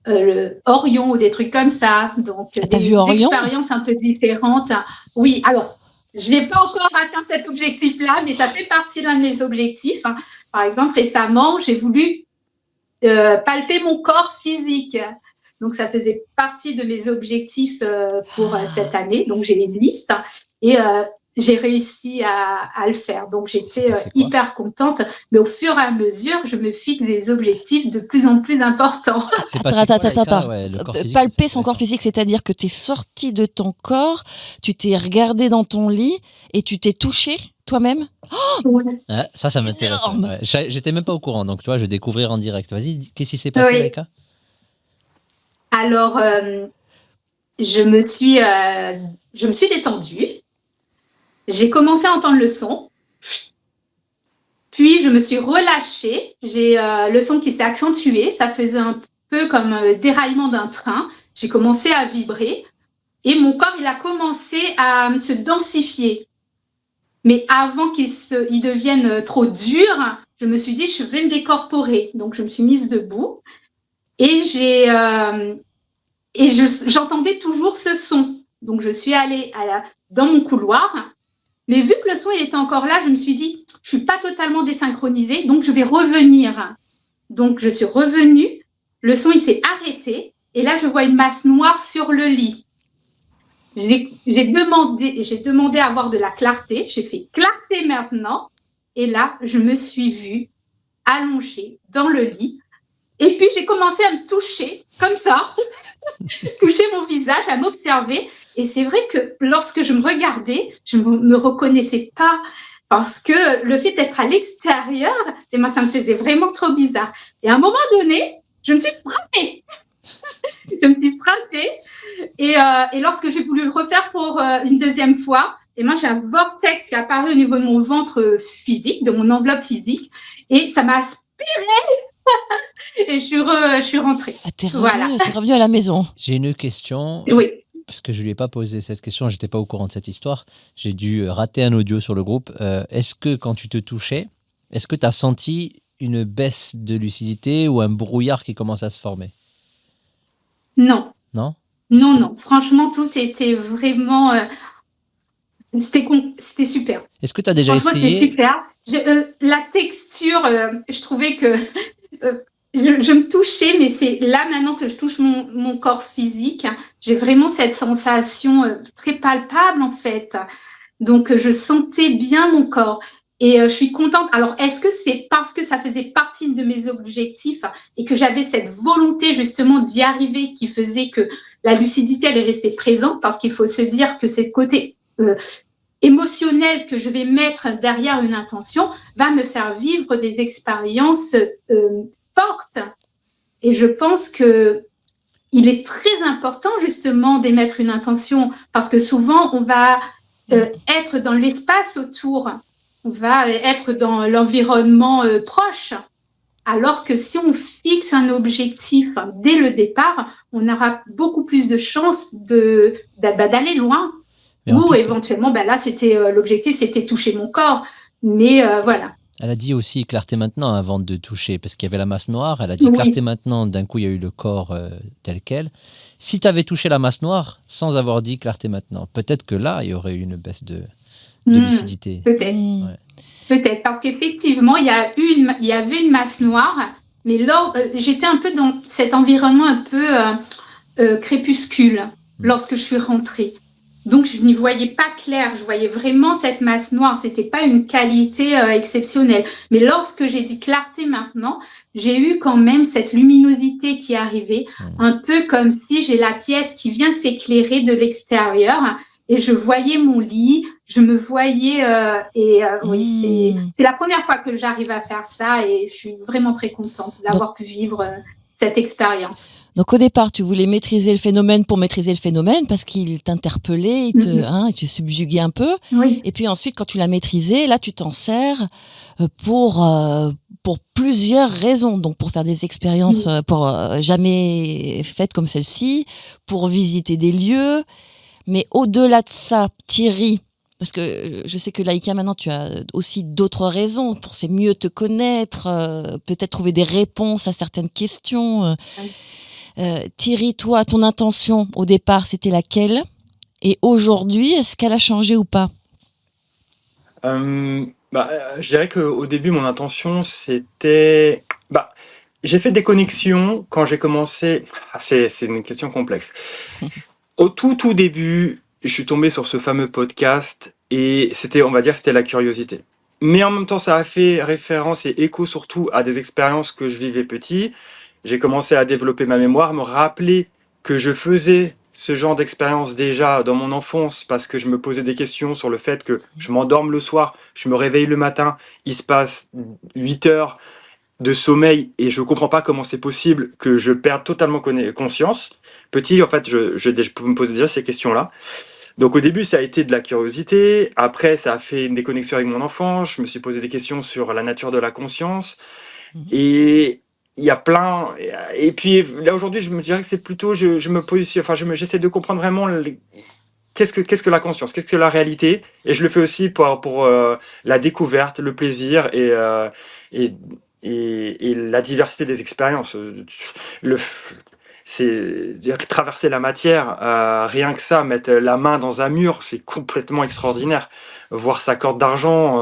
S3: le Orion ou des trucs comme ça. Donc, des expériences un peu différentes. Oui, alors, je n'ai pas encore atteint cet objectif-là, mais ça fait partie d'un de mes objectifs. Par exemple, récemment, j'ai voulu palper mon corps physique. Donc, ça faisait partie de mes objectifs pour cette année. Donc, j'ai une liste et j'ai réussi à le faire. Donc, j'étais hyper contente. Mais au fur et à mesure, je me fixe des objectifs de plus en plus importants.
S1: Attends. Palper son corps physique, c'est-à-dire que tu es sorti de ton corps, tu t'es regardé dans ton lit et tu t'es touché toi-même.
S2: Ça m'intéresse. Ouais. J'étais même pas au courant, donc tu vois, je vais découvrir en direct. Vas-y, qu'est-ce qui s'est passé, Laïka?
S3: Alors, je me suis détendue. J'ai commencé à entendre le son. Puis, je me suis relâchée. J'ai le son qui s'est accentué. Ça faisait un peu comme le déraillement d'un train. J'ai commencé à vibrer. Et mon corps, il a commencé à se densifier. Mais avant qu'il devienne trop dur, je me suis dit, je vais me décorporer. Donc, je me suis mise debout. Et j'entendais toujours ce son. Donc, je suis allée dans mon couloir. Mais vu que le son il était encore là, je me suis dit, je suis pas totalement désynchronisée, donc je vais revenir. Donc, je suis revenue. Le son, il s'est arrêté. Et là, je vois une masse noire sur le lit. J'ai demandé à avoir de la clarté. J'ai fait clarté maintenant. Et là, je me suis vue allongée dans le lit. Et puis, j'ai commencé à me toucher, comme ça, toucher mon visage, à m'observer. Et c'est vrai que lorsque je me regardais, je ne me reconnaissais pas parce que le fait d'être à l'extérieur, ça me faisait vraiment trop bizarre. Et à un moment donné, je me suis frappée. Et lorsque j'ai voulu le refaire pour une deuxième fois, j'ai un vortex qui est apparu au niveau de mon ventre physique, de mon enveloppe physique. Et ça m'a Et je suis rentrée.
S1: Ah, t'es
S3: Voilà.
S1: revenu à la maison.
S2: J'ai une question,
S3: Oui.
S2: parce que je lui ai pas posé cette question, j'étais pas au courant de cette histoire. J'ai dû rater un audio sur le groupe. Est-ce que quand tu te touchais, est-ce que tu as senti une baisse de lucidité ou un brouillard qui commence à se former?
S3: Non.
S2: Non?
S3: Non. Franchement, tout était vraiment... c'était super.
S2: Est-ce que tu as déjà
S3: Franchement, c'était
S2: essayé?
S3: super. La texture, je trouvais que je me touchais, mais c'est là maintenant que je touche mon corps physique, j'ai vraiment cette sensation très palpable en fait. Donc, je sentais bien mon corps. Et je suis contente. Alors, est-ce que c'est parce que ça faisait partie de mes objectifs et que j'avais cette volonté justement d'y arriver qui faisait que la lucidité, elle est restée présente? Parce qu'il faut se dire que c'est le côté émotionnel que je vais mettre derrière une intention va me faire vivre des expériences fortes. Et je pense que il est très important justement d'émettre une intention parce que souvent on va être dans l'espace autour, on va être dans l'environnement proche. Alors que si on fixe un objectif dès le départ, on aura beaucoup plus de chances d'aller loin.
S2: Mais en
S3: Ou
S2: plus,
S3: éventuellement, là, c'était l'objectif, c'était toucher mon corps. Mais voilà.
S2: elle a dit aussi clarté maintenant avant de toucher, parce qu'il y avait la masse noire. Elle a dit
S3: Oui.
S2: clarté maintenant, d'un coup il y a eu le corps tel quel. Si tu avais touché la masse noire sans avoir dit clarté maintenant, peut-être que là il y aurait eu une baisse de lucidité.
S3: Peut-être.
S1: Mmh.
S3: Peut-être, parce qu'effectivement, il y avait une masse noire, mais j'étais un peu dans cet environnement un peu crépuscule lorsque je suis rentrée. Donc, je n'y voyais pas clair. Je voyais vraiment cette masse noire. C'était pas une qualité exceptionnelle. Mais lorsque j'ai dit clarté maintenant, j'ai eu quand même cette luminosité qui est arrivée, un peu comme si j'ai la pièce qui vient s'éclairer de l'extérieur. Et je voyais mon lit, je me voyais oui, c'est la première fois que j'arrive à faire ça et je suis vraiment très contente d'avoir pu vivre cette expérience.
S1: Donc au départ, tu voulais maîtriser le phénomène pour maîtriser le phénomène parce qu'il t'interpellait, il te subjuguait un peu.
S3: Oui.
S1: Et puis ensuite, quand tu l'as maîtrisé, là, tu t'en sers pour plusieurs raisons. Donc pour faire des expériences jamais faites comme celle-ci, pour visiter des lieux. Mais au-delà de ça, Thierry, parce que je sais que Laïka, maintenant, tu as aussi d'autres raisons pour mieux te connaître, peut-être trouver des réponses à certaines questions. Thierry, toi, ton intention au départ, c'était laquelle? Et aujourd'hui, est-ce qu'elle a changé ou pas?
S4: Je dirais qu'au début, mon intention, c'était... j'ai fait des connexions quand j'ai commencé... c'est une question complexe. Au tout début, je suis tombé sur ce fameux podcast et c'était, on va dire, c'était la curiosité. Mais en même temps, ça a fait référence et écho surtout à des expériences que je vivais petit. J'ai commencé à développer ma mémoire, me rappeler que je faisais ce genre d'expérience déjà dans mon enfance parce que je me posais des questions sur le fait que je m'endorme le soir, je me réveille le matin, il se passe 8 heures de sommeil et je comprends pas comment c'est possible que je perde totalement conscience. Petit, en fait, je peux me poser déjà ces questions-là. Donc au début, ça a été de la curiosité. Après, ça a fait une déconnexion avec mon enfance. Je me suis posé des questions sur la nature de la conscience. Et il y a plein... Et puis là, aujourd'hui, je me dirais que c'est plutôt... Je me positionne... Enfin, j'essaie de comprendre vraiment... Qu'est-ce que la conscience? Qu'est-ce que la réalité? Et je le fais aussi pour la découverte, le plaisir et la diversité des expériences. Traverser la matière, rien que ça, mettre la main dans un mur, c'est complètement extraordinaire. Voir sa corde d'argent,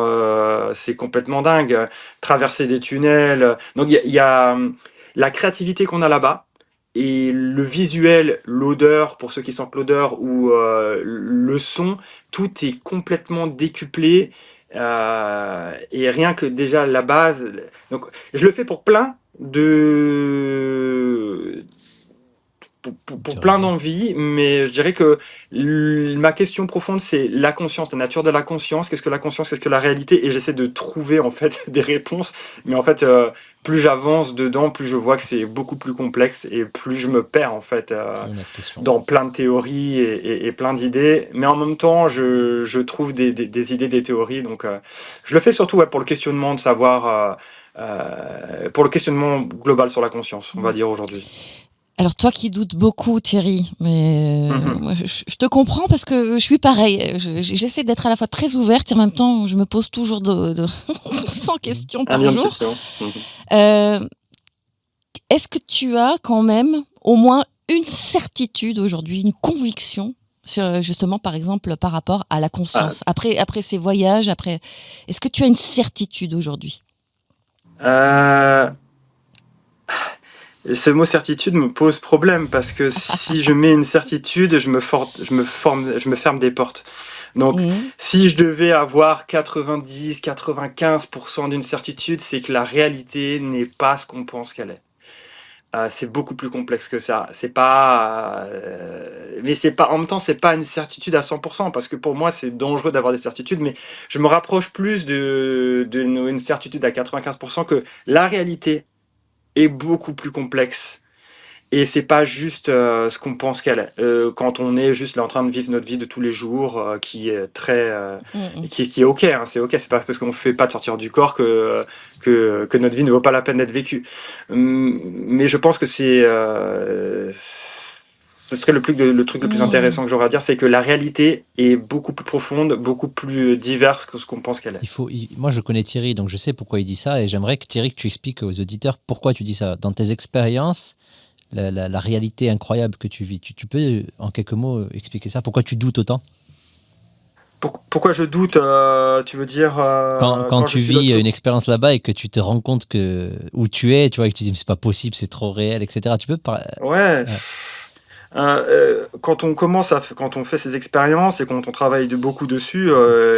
S4: c'est complètement dingue. Traverser des tunnels. Donc il y a la créativité qu'on a là-bas. Et le visuel, l'odeur, pour ceux qui sentent l'odeur, ou le son, tout est complètement décuplé. Et rien que déjà la base. Donc, je le fais pour pour
S2: Tu
S4: plein
S2: raison.
S4: d'envies, mais je dirais que ma question profonde, c'est la conscience, la nature de la conscience. Qu'est-ce que la conscience? Qu'est-ce que la réalité? Et j'essaie de trouver en fait des réponses. Mais en fait, plus j'avance dedans, plus je vois que c'est beaucoup plus complexe et plus je me perds en fait
S2: C'est une autre question.
S4: dans plein de théories et plein d'idées. Mais en même temps, je trouve des idées, des théories. Donc, je le fais surtout pour le questionnement de savoir, pour le questionnement global sur la conscience, on va dire aujourd'hui.
S1: Alors toi qui doutes beaucoup, Thierry, mais
S4: Mhm.
S1: moi, je te comprends parce que je suis pareil. J'essaie d'être à la fois très ouverte et en même temps, je me pose toujours 100 questions
S4: Un
S1: par
S4: million de
S1: jour.
S4: questions. Mhm.
S1: Euh, Est-ce que tu as quand même au moins une certitude aujourd'hui, une conviction sur justement, par exemple, par rapport à la
S4: Ah,
S1: conscience après ces voyages, est-ce que tu as une certitude aujourd'hui?
S4: euh, ce mot certitude me pose problème parce que si je mets une certitude, je me ferme des portes. Donc,
S1: Mhm.
S4: si je devais avoir 90, 95% d'une certitude, c'est que la réalité n'est pas ce qu'on pense qu'elle est. C'est beaucoup plus complexe que ça. C'est pas, mais c'est pas, en même temps, c'est pas une certitude à 100% parce que pour moi, c'est dangereux d'avoir des certitudes, mais je me rapproche plus une certitude à 95% que la réalité est beaucoup plus complexe. Et c'est pas juste ce qu'on pense qu'elle est. Quand on est juste là en train de vivre notre vie de tous les jours, qui est très,
S1: Mhm.
S4: qui est ok, hein, c'est ok. C'est pas parce qu'on fait pas de sortir du corps que notre vie ne vaut pas la peine d'être vécue. Mais je pense que ce serait le truc le plus
S1: Mhm.
S4: intéressant que j'aurais à dire, c'est que la réalité est beaucoup plus profonde, beaucoup plus diverse que ce qu'on pense qu'elle est.
S2: Moi, je connais Thierry, donc je sais pourquoi il dit ça, et j'aimerais que Thierry, que tu expliques aux auditeurs pourquoi tu dis ça. Dans tes expériences, la réalité incroyable que tu vis, tu peux, en quelques mots, expliquer ça? Pourquoi tu doutes autant?
S4: Pourquoi je doute, tu veux dire
S2: Quand
S4: quand je
S2: tu
S4: suis l'autre
S2: vis
S4: côté?
S2: une expérience là-bas et que tu te rends compte que où tu es, tu vois, et que tu dis, mais c'est pas possible, c'est trop réel, etc. Tu peux
S4: Ouais.
S2: ouais.
S4: Quand on fait ces expériences et quand on travaille beaucoup dessus,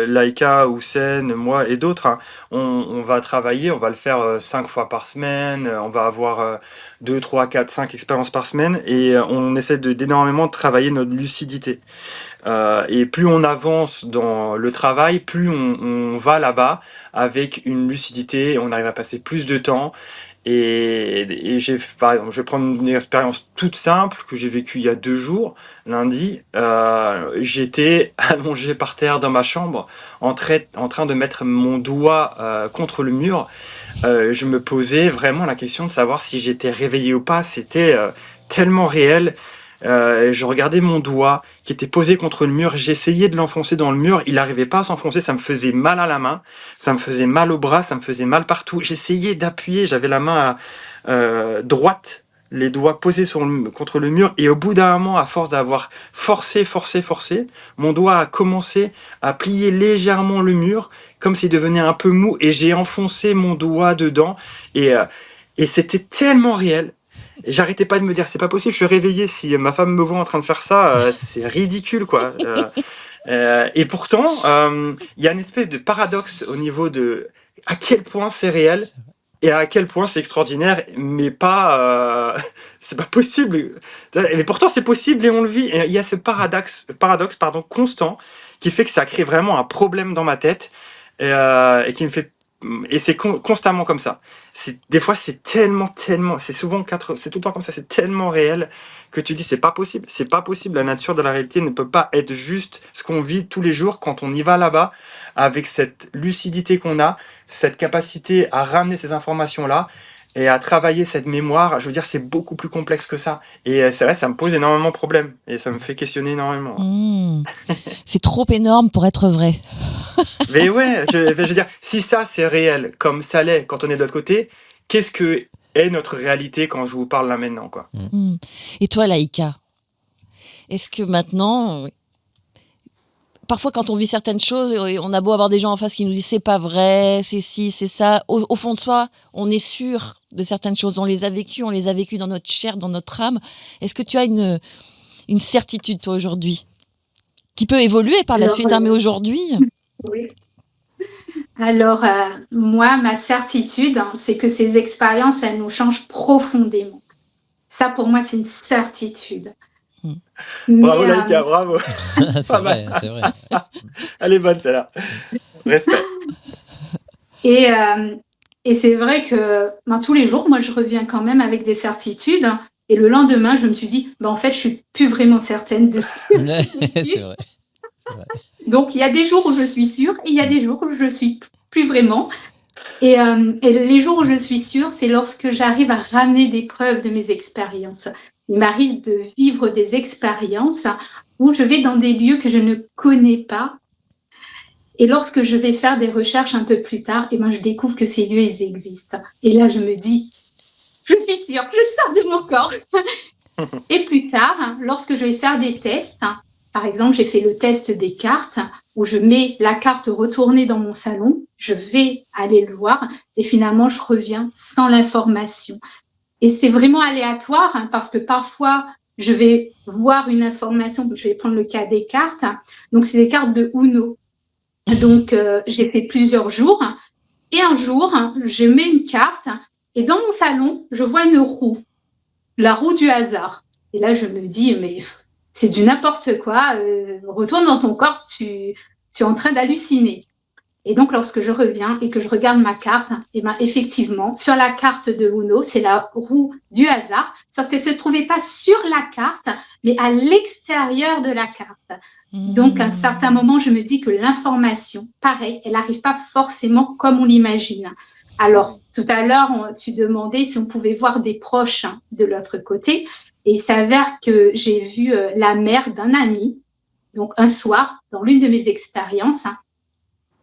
S4: Laïka, Houssen, moi et d'autres, hein, on va travailler, on va le faire 5 fois par semaine, on va avoir 2, 3, 4, 5 expériences par semaine et on essaie d'énormément travailler notre lucidité. Et plus on avance dans le travail, plus on va là-bas avec une lucidité, on arrive à passer plus de temps. Par exemple, je vais prendre une expérience toute simple que j'ai vécue il y a 2 jours. Lundi, j'étais allongé par terre dans ma chambre en train de mettre mon doigt contre le mur. Je me posais vraiment la question de savoir si j'étais réveillé ou pas. C'était tellement réel. Je regardais mon doigt qui était posé contre le mur. J'essayais de l'enfoncer dans le mur. Il n'arrivait pas à s'enfoncer. Ça me faisait mal à la main. Ça me faisait mal au bras. Ça me faisait mal partout. J'essayais d'appuyer. J'avais la main droite, les doigts posés contre le mur. Et au bout d'un moment, à force d'avoir forcé, mon doigt a commencé à plier légèrement le mur, comme s'il devenait un peu mou. Et j'ai enfoncé mon doigt dedans. Et c'était tellement réel. Et j'arrêtais pas de me dire, c'est pas possible, je suis réveillé, si ma femme me voit en train de faire ça, c'est ridicule, quoi. Et pourtant, il y a une espèce de paradoxe au niveau de à quel point c'est réel et à quel point c'est extraordinaire, mais pas, c'est pas possible. Mais pourtant, c'est possible et on le vit. Et il y a ce paradoxe, pardon, constant qui fait que ça crée vraiment un problème dans ma tête et qui me fait. Et c'est constamment comme ça. Des fois, c'est tellement, c'est tout le temps comme ça, c'est tellement réel que tu dis c'est pas possible. La nature de la réalité ne peut pas être juste ce qu'on vit tous les jours quand on y va là-bas avec cette lucidité qu'on a, cette capacité à ramener ces informations-là et à travailler cette mémoire. Je veux dire, c'est beaucoup plus complexe que ça. Et c'est vrai, ça me pose énormément de problèmes et ça me fait questionner énormément.
S1: Mhm. C'est trop énorme pour être vrai.
S4: Mais ouais, je veux dire, si ça c'est réel, comme ça l'est quand on est de l'autre côté, qu'est-ce que est notre réalité quand je vous parle là maintenant, quoi?
S1: Mhm. Et toi, Laïka, est-ce que maintenant, parfois quand on vit certaines choses, on a beau avoir des gens en face qui nous disent c'est pas vrai, c'est ci, c'est ça, au fond de soi, on est sûr de certaines choses, on les a vécues dans notre chair, dans notre âme. Est-ce que tu as une certitude, toi, aujourd'hui, qui peut évoluer par la
S3: Alors,
S1: suite, hein, mais aujourd'hui,
S3: oui. Alors, moi, ma certitude, hein, c'est que ces expériences, elles nous changent profondément. Ça, pour moi, c'est une certitude.
S1: Mm.
S4: Bravo
S3: Mais,
S4: Laïka, bravo.
S2: C'est
S4: Pas
S2: vrai,
S4: mal.
S2: c'est vrai.
S4: Elle est bonne celle-là. Respect.
S3: et, euh, et c'est vrai que tous les jours, moi, je reviens quand même avec des certitudes. Et le lendemain, je me suis dit, en fait, je suis plus vraiment certaine de ce que j'ai vécu.
S2: C'est vrai.
S3: Donc, il y a des jours où je suis sûre et il y a des jours où je ne suis plus vraiment. Et les jours où je suis sûre, c'est lorsque j'arrive à ramener des preuves de mes expériences. Il m'arrive de vivre des expériences où je vais dans des lieux que je ne connais pas. Et lorsque je vais faire des recherches un peu plus tard, je découvre que ces lieux, ils existent. Et là, je me dis, je suis sûre, je sors de mon corps. Et plus tard, lorsque je vais faire des tests, par exemple, j'ai fait le test des cartes où je mets la carte retournée dans mon salon, je vais aller le voir et finalement, je reviens sans l'information. Et c'est vraiment aléatoire parce que parfois, je vais voir une information, je vais prendre le cas des cartes. Donc, c'est des cartes de Uno. Donc, j'ai fait plusieurs jours et un jour, je mets une carte et dans mon salon, je vois une roue, la roue du hasard. Et là, je me dis, mais c'est du n'importe quoi, retourne dans ton corps, tu es en train d'halluciner. Et donc, lorsque je reviens et que je regarde ma carte, effectivement, sur la carte de Uno, c'est la roue du hasard, sauf qu'elle ne se trouvait pas sur la carte, mais à l'extérieur de la carte. Donc, à un certain moment, je me dis que l'information, pareil, elle n'arrive pas forcément comme on l'imagine. Alors, tout à l'heure, tu demandais si on pouvait voir des proches de l'autre côté. Et il s'avère que j'ai vu la mère d'un ami, donc un soir, dans l'une de mes expériences,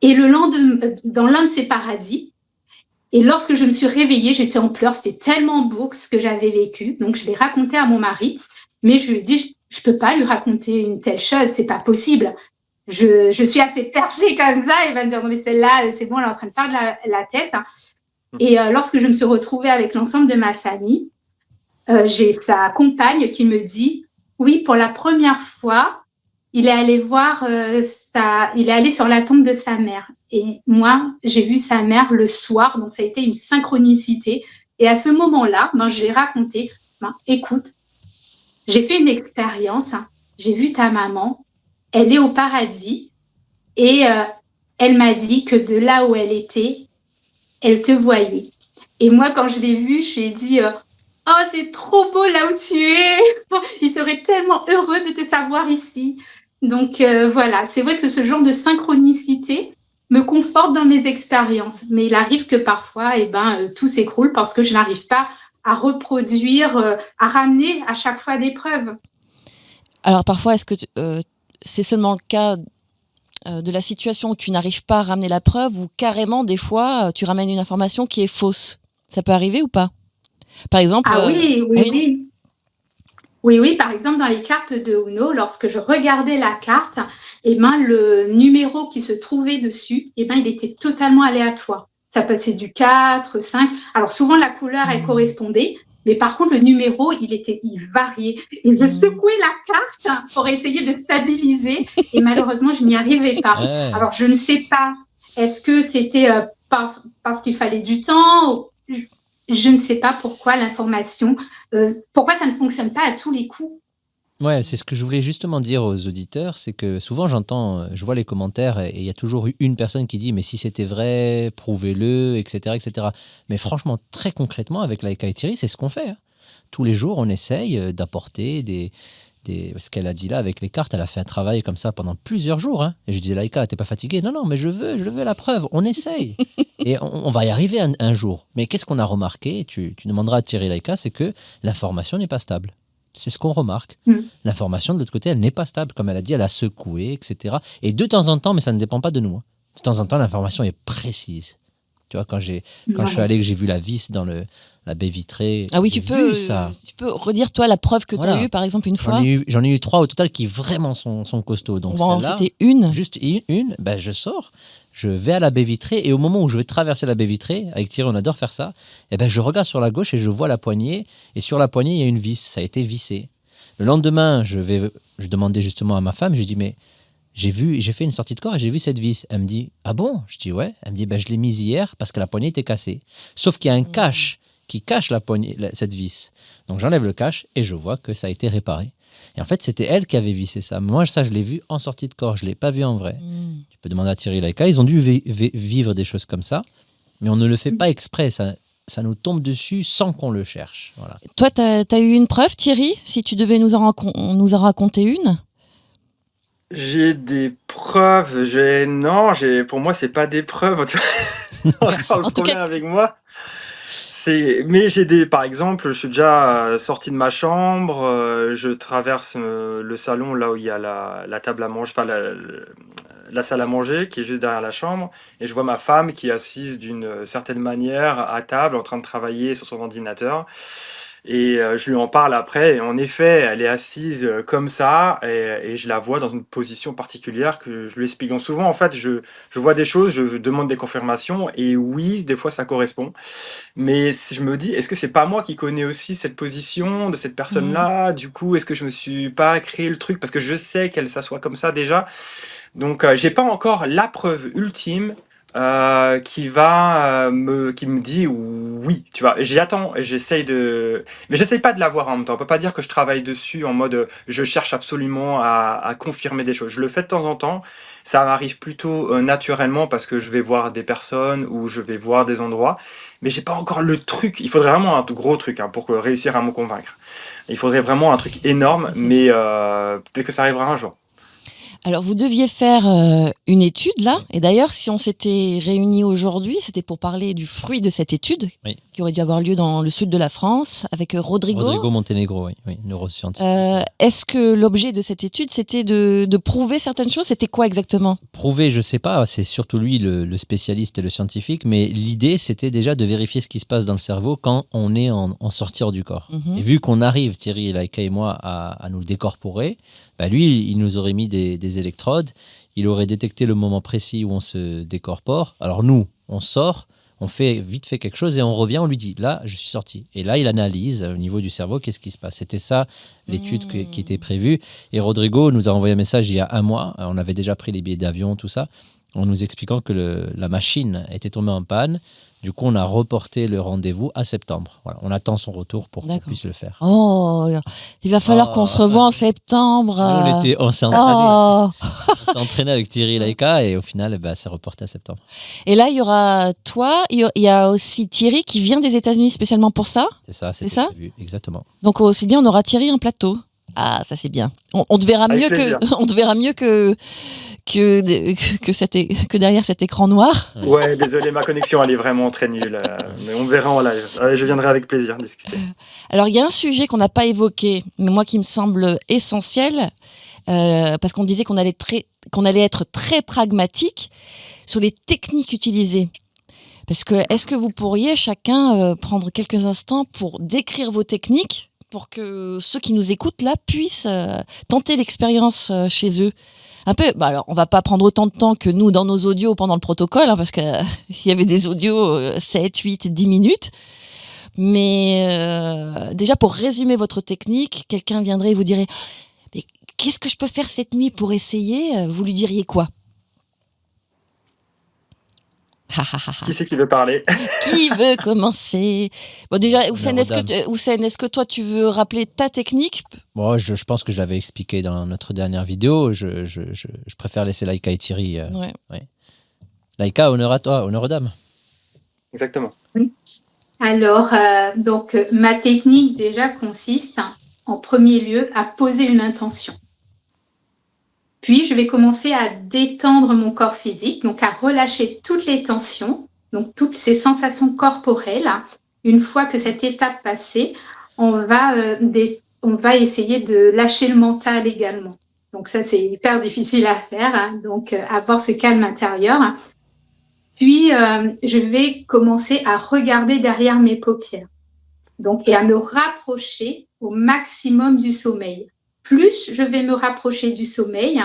S3: et le lendemain, dans l'un de ces paradis. Et lorsque je me suis réveillée, j'étais en pleurs. C'était tellement beau ce que j'avais vécu. Donc, je l'ai raconté à mon mari. Mais je lui ai dit, je peux pas lui raconter une telle chose. C'est pas possible. Je suis assez perchée comme ça. Il va me dire, non, mais celle-là, c'est bon, elle est en train de perdre la tête. Et lorsque je me suis retrouvée avec l'ensemble de ma famille, j'ai sa compagne qui me dit, oui, pour la première fois, il est allé il est allé sur la tombe de sa mère. Et moi, j'ai vu sa mère le soir, donc ça a été une synchronicité. Et à ce moment-là, je l'ai raconté, écoute, j'ai fait une expérience, j'ai vu ta maman, elle est au paradis, et elle m'a dit que de là où elle était, elle te voyait. Et moi, quand je l'ai vue, je lui ai dit, oh, c'est trop beau là où tu es, il serait tellement heureux de te savoir ici. Donc voilà, c'est vrai que ce genre de synchronicité me conforte dans mes expériences. Mais il arrive que parfois, tout s'écroule parce que je n'arrive pas à reproduire, à ramener à chaque fois des preuves.
S1: Alors parfois, est-ce que c'est seulement le cas de la situation où tu n'arrives pas à ramener la preuve ou carrément, des fois, tu ramènes une information qui est fausse? Ça peut arriver ou pas? Par exemple...
S3: Ah oui. Oui, par exemple, dans les cartes de Uno, lorsque je regardais la carte, le numéro qui se trouvait dessus, il était totalement aléatoire. Ça passait du 4, 5. Alors, souvent, la couleur, elle correspondait, mais par contre, le numéro, il variait. Et je secouais la carte pour essayer de stabiliser, et malheureusement, je n'y arrivais pas.
S2: Ouais.
S3: Alors, je ne sais pas, est-ce que c'était parce qu'il fallait du temps? Je ne sais pas pourquoi l'information, pourquoi ça ne fonctionne pas à tous les coups.
S2: Ouais, c'est ce que je voulais justement dire aux auditeurs, c'est que souvent je vois les commentaires et il y a toujours une personne qui dit mais si c'était vrai, prouvez-le, etc., etc. Mais franchement, très concrètement, avec Laïka et Thierry, c'est ce qu'on fait. Tous les jours, on essaye d'apporter ce qu'elle a dit là avec les cartes. Elle a fait un travail comme ça pendant plusieurs jours. Et je disais, Laïka, t'es pas fatiguée? Non, mais je veux la preuve. On essaye. Et on va y arriver un jour. Mais qu'est-ce qu'on a remarqué? Tu demanderas à Thierry, Laïka, c'est que l'information n'est pas stable. C'est ce qu'on remarque. L'information, de l'autre côté, elle n'est pas stable. Comme elle a dit, elle a secoué, etc. Et de temps en temps, mais ça ne dépend pas de nous. De temps en temps, l'information est précise. Tu vois, quand je suis allé, que j'ai vu la vis dans la baie vitrée.
S1: Ah oui, tu peux redire, toi, la preuve que tu as eue, par exemple, une fois?
S2: J'en ai eu 3 au total qui vraiment sont costauds. Donc
S1: c'était une?
S2: Juste une. Je sors, je vais à la baie vitrée et au moment où je vais traverser la baie vitrée, avec Thierry, on adore faire ça, je regarde sur la gauche et je vois la poignée. Et sur la poignée, il y a une vis. Ça a été vissé. Le lendemain, je demandais justement à ma femme, je lui dis, mais j'ai fait une sortie de corps et j'ai vu cette vis. Elle me dit, ah bon? Je dis, ouais. Elle me dit, je l'ai mise hier parce que la poignée était cassée. Sauf qu'il y a un cache qui cache la poignée, cette vis. Donc j'enlève le cache et je vois que ça a été réparé. Et en fait, c'était elle qui avait vissé ça. Moi, ça, je l'ai vu en sortie de corps, je ne l'ai pas vu en vrai. Tu peux demander à Thierry Laïka, ils ont dû vivre des choses comme ça, mais on ne le fait pas exprès, ça nous tombe dessus sans qu'on le cherche. Voilà.
S1: Toi, tu as eu une preuve, Thierry, si tu devais nous en raconter une?
S4: J'ai des preuves, pour moi, c'est pas des preuves. Tu vois, encore le
S1: En tout
S4: problème
S1: cas-
S4: avec moi. Mais par exemple, je suis déjà sorti de ma chambre, je traverse le salon là où il y a la table à manger, enfin la salle à manger qui est juste derrière la chambre, et je vois ma femme qui est assise d'une certaine manière à table en train de travailler sur son ordinateur. Et je lui en parle après, et en effet, elle est assise comme ça, et je la vois dans une position particulière que je lui explique. Souvent, en fait, je vois des choses, je demande des confirmations, et oui, des fois ça correspond. Mais je me dis, est-ce que c'est pas moi qui connais aussi cette position de cette personne-là? Du coup, est-ce que je me suis pas créé le truc parce que je sais qu'elle s'assoit comme ça déjà? Donc, j'ai pas encore la preuve ultime qui me dit oui, tu vois. J'attends, mais j'essaye pas de l'avoir en même temps. On peut pas dire que je travaille dessus en mode je cherche absolument à confirmer des choses. Je le fais de temps en temps. Ça m'arrive plutôt naturellement parce que je vais voir des personnes ou je vais voir des endroits, mais j'ai pas encore le truc. Il faudrait vraiment un gros truc pour réussir à me convaincre. Il faudrait vraiment un truc énorme, mais peut-être que ça arrivera un jour.
S1: Alors, vous deviez faire une étude, là. Et d'ailleurs, si on s'était réunis aujourd'hui, c'était pour parler du fruit de cette étude,
S2: Oui.
S1: qui aurait dû avoir lieu dans le sud de la France, avec
S2: Rodrigo Montenegro, oui, neuroscientifique.
S1: Est-ce que l'objet de cette étude, c'était de prouver certaines choses? C'était quoi exactement?
S2: Prouver, je sais pas, c'est surtout lui le spécialiste et le scientifique, mais l'idée, c'était déjà de vérifier ce qui se passe dans le cerveau quand on est en sortir du corps. Et vu qu'on arrive, Thierry Laïka et moi, à nous décorporer, bah lui, il nous aurait mis des électrodes, il aurait détecté le moment précis où on se décorpore. Alors nous, on sort, on fait vite fait quelque chose et on revient, on lui dit, là, je suis sorti. Et là, il analyse au niveau du cerveau, qu'est-ce qui se passe. C'était ça, l'étude qui était prévue. Et Rodrigo nous a envoyé un message il y a 1 mois, on avait déjà pris les billets d'avion, tout ça, en nous expliquant que la machine était tombée en panne. Du coup, on a reporté le rendez-vous à septembre. Voilà, on attend son retour pour qu'on puisse le faire.
S1: Oh, il va falloir qu'on se revoie en septembre.
S2: On s'est entraîné avec Thierry Laïka et au final, c'est reporté à septembre.
S1: Et là, il y aura toi, il y a aussi Thierry qui vient des États-Unis spécialement pour ça.
S2: C'est ça, c'était prévu, exactement.
S1: Donc aussi bien, on aura Thierry en plateau. Ah, ça c'est bien. On te verra mieux que derrière cet écran noir.
S4: Ouais, désolé, ma connexion elle est vraiment très nulle. Mais on verra en live. Je viendrai avec plaisir discuter.
S1: Alors il y a un sujet qu'on n'a pas évoqué, mais moi qui me semble essentiel, parce qu'on disait qu'on allait être très pragmatique sur les techniques utilisées. Parce que est-ce que vous pourriez chacun prendre quelques instants pour décrire vos techniques, pour que ceux qui nous écoutent là puissent tenter l'expérience chez eux? Un peu, alors on va pas prendre autant de temps que nous dans nos audios pendant le protocole, parce qu'il y avait des audios 7, 8, 10 minutes. Mais déjà pour résumer votre technique, quelqu'un viendrait et vous dirait « Mais qu'est-ce que je peux faire cette nuit pour essayer ?» Vous lui diriez quoi?
S4: Qui c'est qui veut parler?
S1: Qui veut commencer? Bon, déjà, Houssen, est-ce que toi, tu veux rappeler ta technique?
S2: Bon, je pense que je l'avais expliqué dans notre dernière vidéo. Je préfère laisser Laïka et Thierry. Ouais. Laïka, honneur à toi, honneur aux dames.
S4: Exactement.
S3: Oui. Alors, donc, ma technique, déjà, consiste, en premier lieu, à poser une intention. Puis, je vais commencer à détendre mon corps physique, donc à relâcher toutes les tensions, donc toutes ces sensations corporelles. Une fois que cette étape passée, on va essayer de lâcher le mental également. Donc ça, c'est hyper difficile à faire, donc avoir ce calme intérieur. Puis, je vais commencer à regarder derrière mes paupières, donc, et à me rapprocher au maximum du sommeil. Plus je vais me rapprocher du sommeil,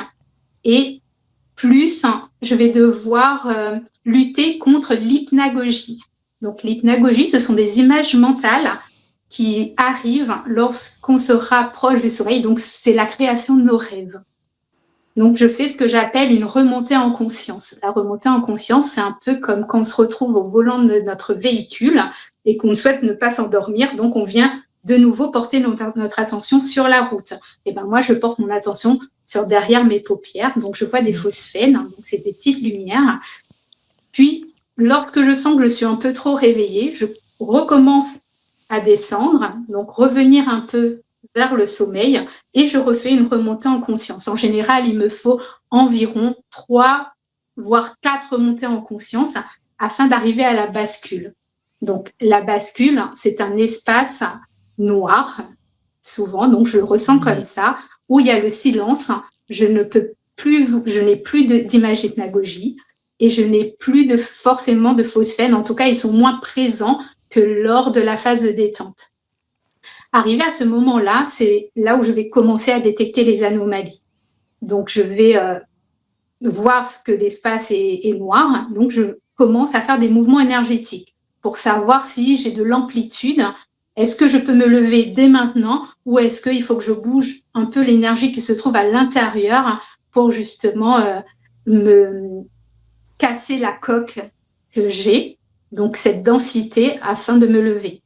S3: et plus je vais devoir lutter contre l'hypnagogie. Donc l'hypnagogie, ce sont des images mentales qui arrivent lorsqu'on se rapproche du sommeil. Donc c'est la création de nos rêves. Donc, je fais ce que j'appelle une remontée en conscience. La remontée en conscience, c'est un peu comme quand on se retrouve au volant de notre véhicule et qu'on souhaite ne pas s'endormir. Donc, on vient de nouveau porter notre attention sur la route. Et ben moi, je porte mon attention sur derrière mes paupières. Donc, je vois des phosphènes, donc c'est des petites lumières. Puis, lorsque je sens que je suis un peu trop réveillée, je recommence à descendre, donc revenir un peu vers le sommeil et je refais une remontée en conscience. En général, il me faut environ 3 voire 4 remontées en conscience afin d'arriver à la bascule. Donc, la bascule, c'est un espace noir, souvent, donc je le ressens comme ça, où il y a le silence, je n'ai plus d'imagogie et je n'ai plus forcément de phosphènes. En tout cas, ils sont moins présents que lors de la phase de détente. Arrivé à ce moment-là, c'est là où je vais commencer à détecter les anomalies. Donc, je vais voir que l'espace est noir. Donc, je commence à faire des mouvements énergétiques pour savoir si j'ai de l'amplitude. Est-ce que je peux me lever dès maintenant ou est-ce qu'il faut que je bouge un peu l'énergie qui se trouve à l'intérieur pour justement me casser la coque que j'ai, donc cette densité, afin de me lever.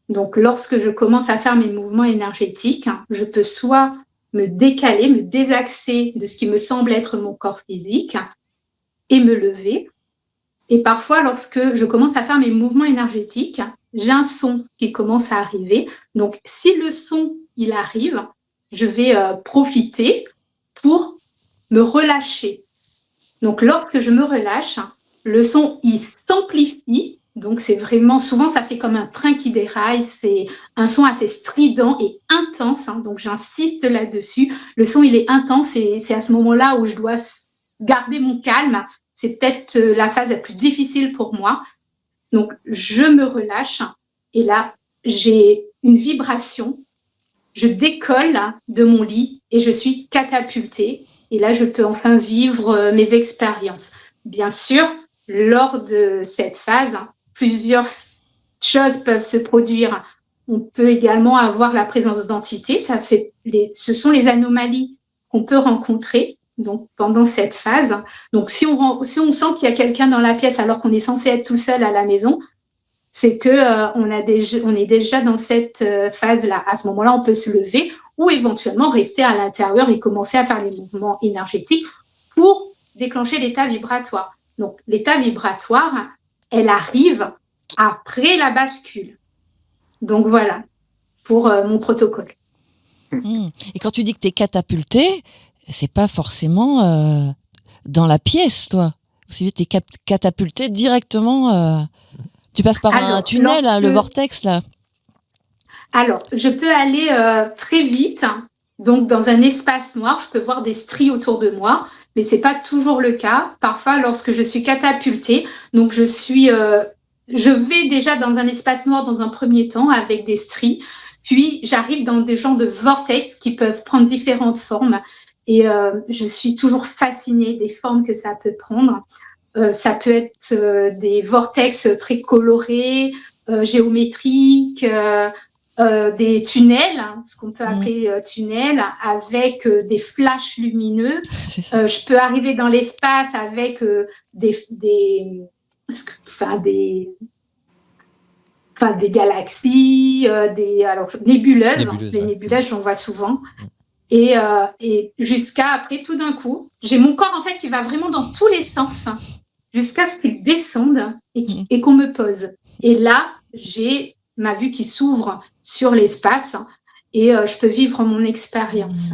S3: Donc, lorsque je commence à faire mes mouvements énergétiques, je peux soit me décaler, me désaxer de ce qui me semble être mon corps physique et me lever. Et parfois, lorsque je commence à faire mes mouvements énergétiques, j'ai un son qui commence à arriver. Donc, si le son, il arrive, je vais profiter pour me relâcher. Donc, lorsque je me relâche, le son, il s'amplifie. Donc, c'est vraiment, souvent, ça fait comme un train qui déraille. C'est un son assez strident et intense. Donc, j'insiste là-dessus. Le son, il est intense et c'est à ce moment-là où je dois garder mon calme. C'est peut-être la phase la plus difficile pour moi. Donc, je me relâche et là, j'ai une vibration. Je décolle de mon lit et je suis catapultée. Et là, je peux enfin vivre mes expériences. Bien sûr, lors de cette phase, plusieurs choses peuvent se produire. On peut également avoir la présence d'entités. Ce sont les anomalies qu'on peut rencontrer donc, pendant cette phase. Donc, si on sent qu'il y a quelqu'un dans la pièce alors qu'on est censé être tout seul à la maison, c'est que on est déjà dans cette phase-là. À ce moment-là, on peut se lever ou éventuellement rester à l'intérieur et commencer à faire les mouvements énergétiques pour déclencher l'état vibratoire. Donc, l'état vibratoire, elle arrive après la bascule. Donc, voilà pour mon protocole.
S1: Et quand tu dis que tu es catapulté, c'est pas forcément dans la pièce, toi. Tu es catapulté directement. Tu passes par un tunnel, le vortex, là.
S3: Alors, je peux aller très vite. Donc, dans un espace noir, je peux voir des stries autour de moi, mais c'est pas toujours le cas. Parfois, lorsque je suis catapultée, donc je vais déjà dans un espace noir dans un premier temps avec des stries, puis j'arrive dans des genres de vortex qui peuvent prendre différentes formes. Et je suis toujours fascinée des formes que ça peut prendre. Ça peut être des vortex très colorés, géométriques, des tunnels, ce qu'on peut appeler tunnels, avec des flashs lumineux. Je peux arriver dans l'espace avec des galaxies, nébuleuses. Les nébuleuses, j'en vois souvent. Et jusqu'à après, tout d'un coup, j'ai mon corps en fait qui va vraiment dans tous les sens jusqu'à ce qu'il descende et qu'on me pose. Et là, j'ai ma vue qui s'ouvre sur l'espace et je peux vivre mon expérience.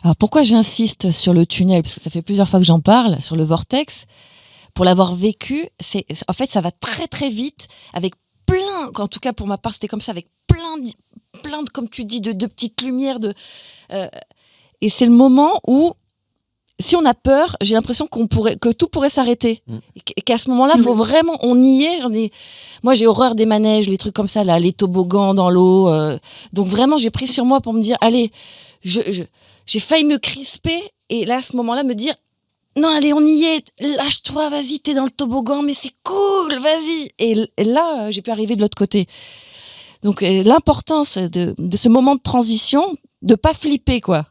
S1: Alors pourquoi j'insiste sur le tunnel, parce que ça fait plusieurs fois que j'en parle, sur le vortex, pour l'avoir vécu, en fait ça va très très vite avec plein, en tout cas pour ma part c'était comme ça, avec plein de, comme tu dis, de petites lumières, et c'est le moment où si on a peur, j'ai l'impression que tout pourrait s'arrêter. Et qu'à ce moment-là, faut vraiment, on y est. Moi, j'ai horreur des manèges, les trucs comme ça, là, les toboggans dans l'eau. Donc vraiment, j'ai pris sur moi pour me dire, allez, j'ai failli me crisper. Et là, à ce moment-là, me dire, non, allez, on y est. Lâche-toi, vas-y, t'es dans le toboggan, mais c'est cool, vas-y. Et là, j'ai pu arriver de l'autre côté. Donc, l'importance de ce moment de transition, de pas flipper, quoi.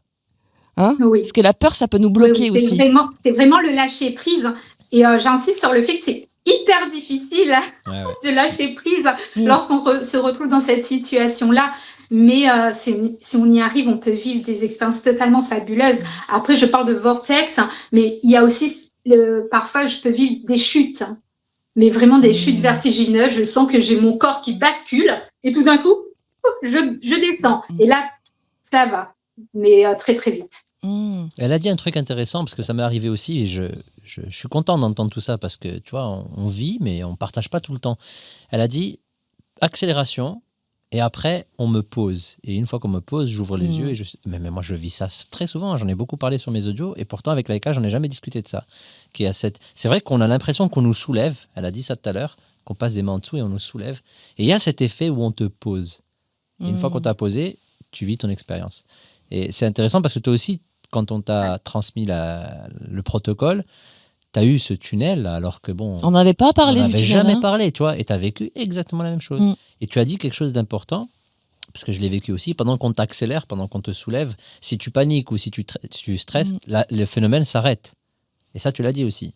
S1: Hein?
S3: Oui.
S1: Parce que la peur, ça peut nous
S3: Oui,
S1: bloquer
S3: oui,
S1: aussi.
S3: c'est vraiment le lâcher prise. Et j'insiste sur le fait que c'est hyper difficile
S2: Ouais, ouais.
S3: de lâcher prise
S1: Mm.
S3: lorsqu'on se retrouve dans cette situation-là. Mais si on y arrive, on peut vivre des expériences totalement fabuleuses. Après, je parle de vortex, mais il y a aussi, parfois, je peux vivre des chutes. Mais vraiment des chutes vertigineuses. Je sens que j'ai mon corps qui bascule et tout d'un coup, je descends. Et là, ça va, mais très, très vite.
S2: Elle a dit un truc intéressant parce que ça m'est arrivé aussi et je suis content d'entendre tout ça parce que tu vois, on vit mais on partage pas tout le temps. Elle a dit accélération et après on me pose. Et une fois qu'on me pose, j'ouvre les yeux et mais moi je vis ça très souvent. J'en ai beaucoup parlé sur mes audios et pourtant avec Laïka, j'en ai jamais discuté de ça. C'est vrai qu'on a l'impression qu'on nous soulève. Elle a dit ça tout à l'heure, qu'on passe des mains en dessous et on nous soulève. Et il y a cet effet où on te pose. Et une fois qu'on t'a posé, tu vis ton expérience. Et c'est intéressant parce que toi aussi, quand on t'a transmis le protocole, tu as eu ce tunnel, alors que bon...
S1: On n'avait pas parlé
S2: on
S1: du
S2: n'avait
S1: tunnel.
S2: jamais parlé, tu vois, et tu as vécu exactement la même chose. Et tu as dit quelque chose d'important, parce que je l'ai vécu aussi, pendant qu'on t'accélère, pendant qu'on te soulève, si tu paniques ou si tu stresses, le phénomène s'arrête. Et ça, tu l'as dit aussi.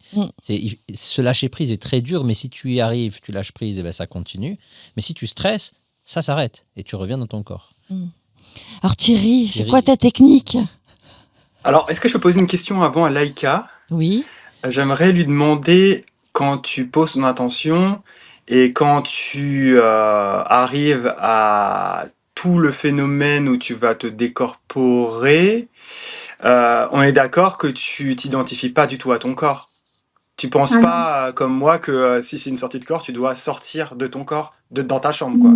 S2: Ce lâcher prise est très dur, mais si tu y arrives, tu lâches prise, et ben ça continue. Mais si tu stresses, ça s'arrête, et tu reviens dans ton corps.
S1: Alors Thierry, c'est quoi ta technique ?
S4: Alors, est-ce que je peux poser une question avant à Laïka ?
S1: Oui.
S4: J'aimerais lui demander, quand tu poses ton intention et quand tu arrives à tout le phénomène où tu vas te décorporer, on est d'accord que tu t'identifies pas du tout à ton corps. Tu penses pas, comme moi, que si c'est une sortie de corps, tu dois sortir de ton corps, dans ta chambre, quoi.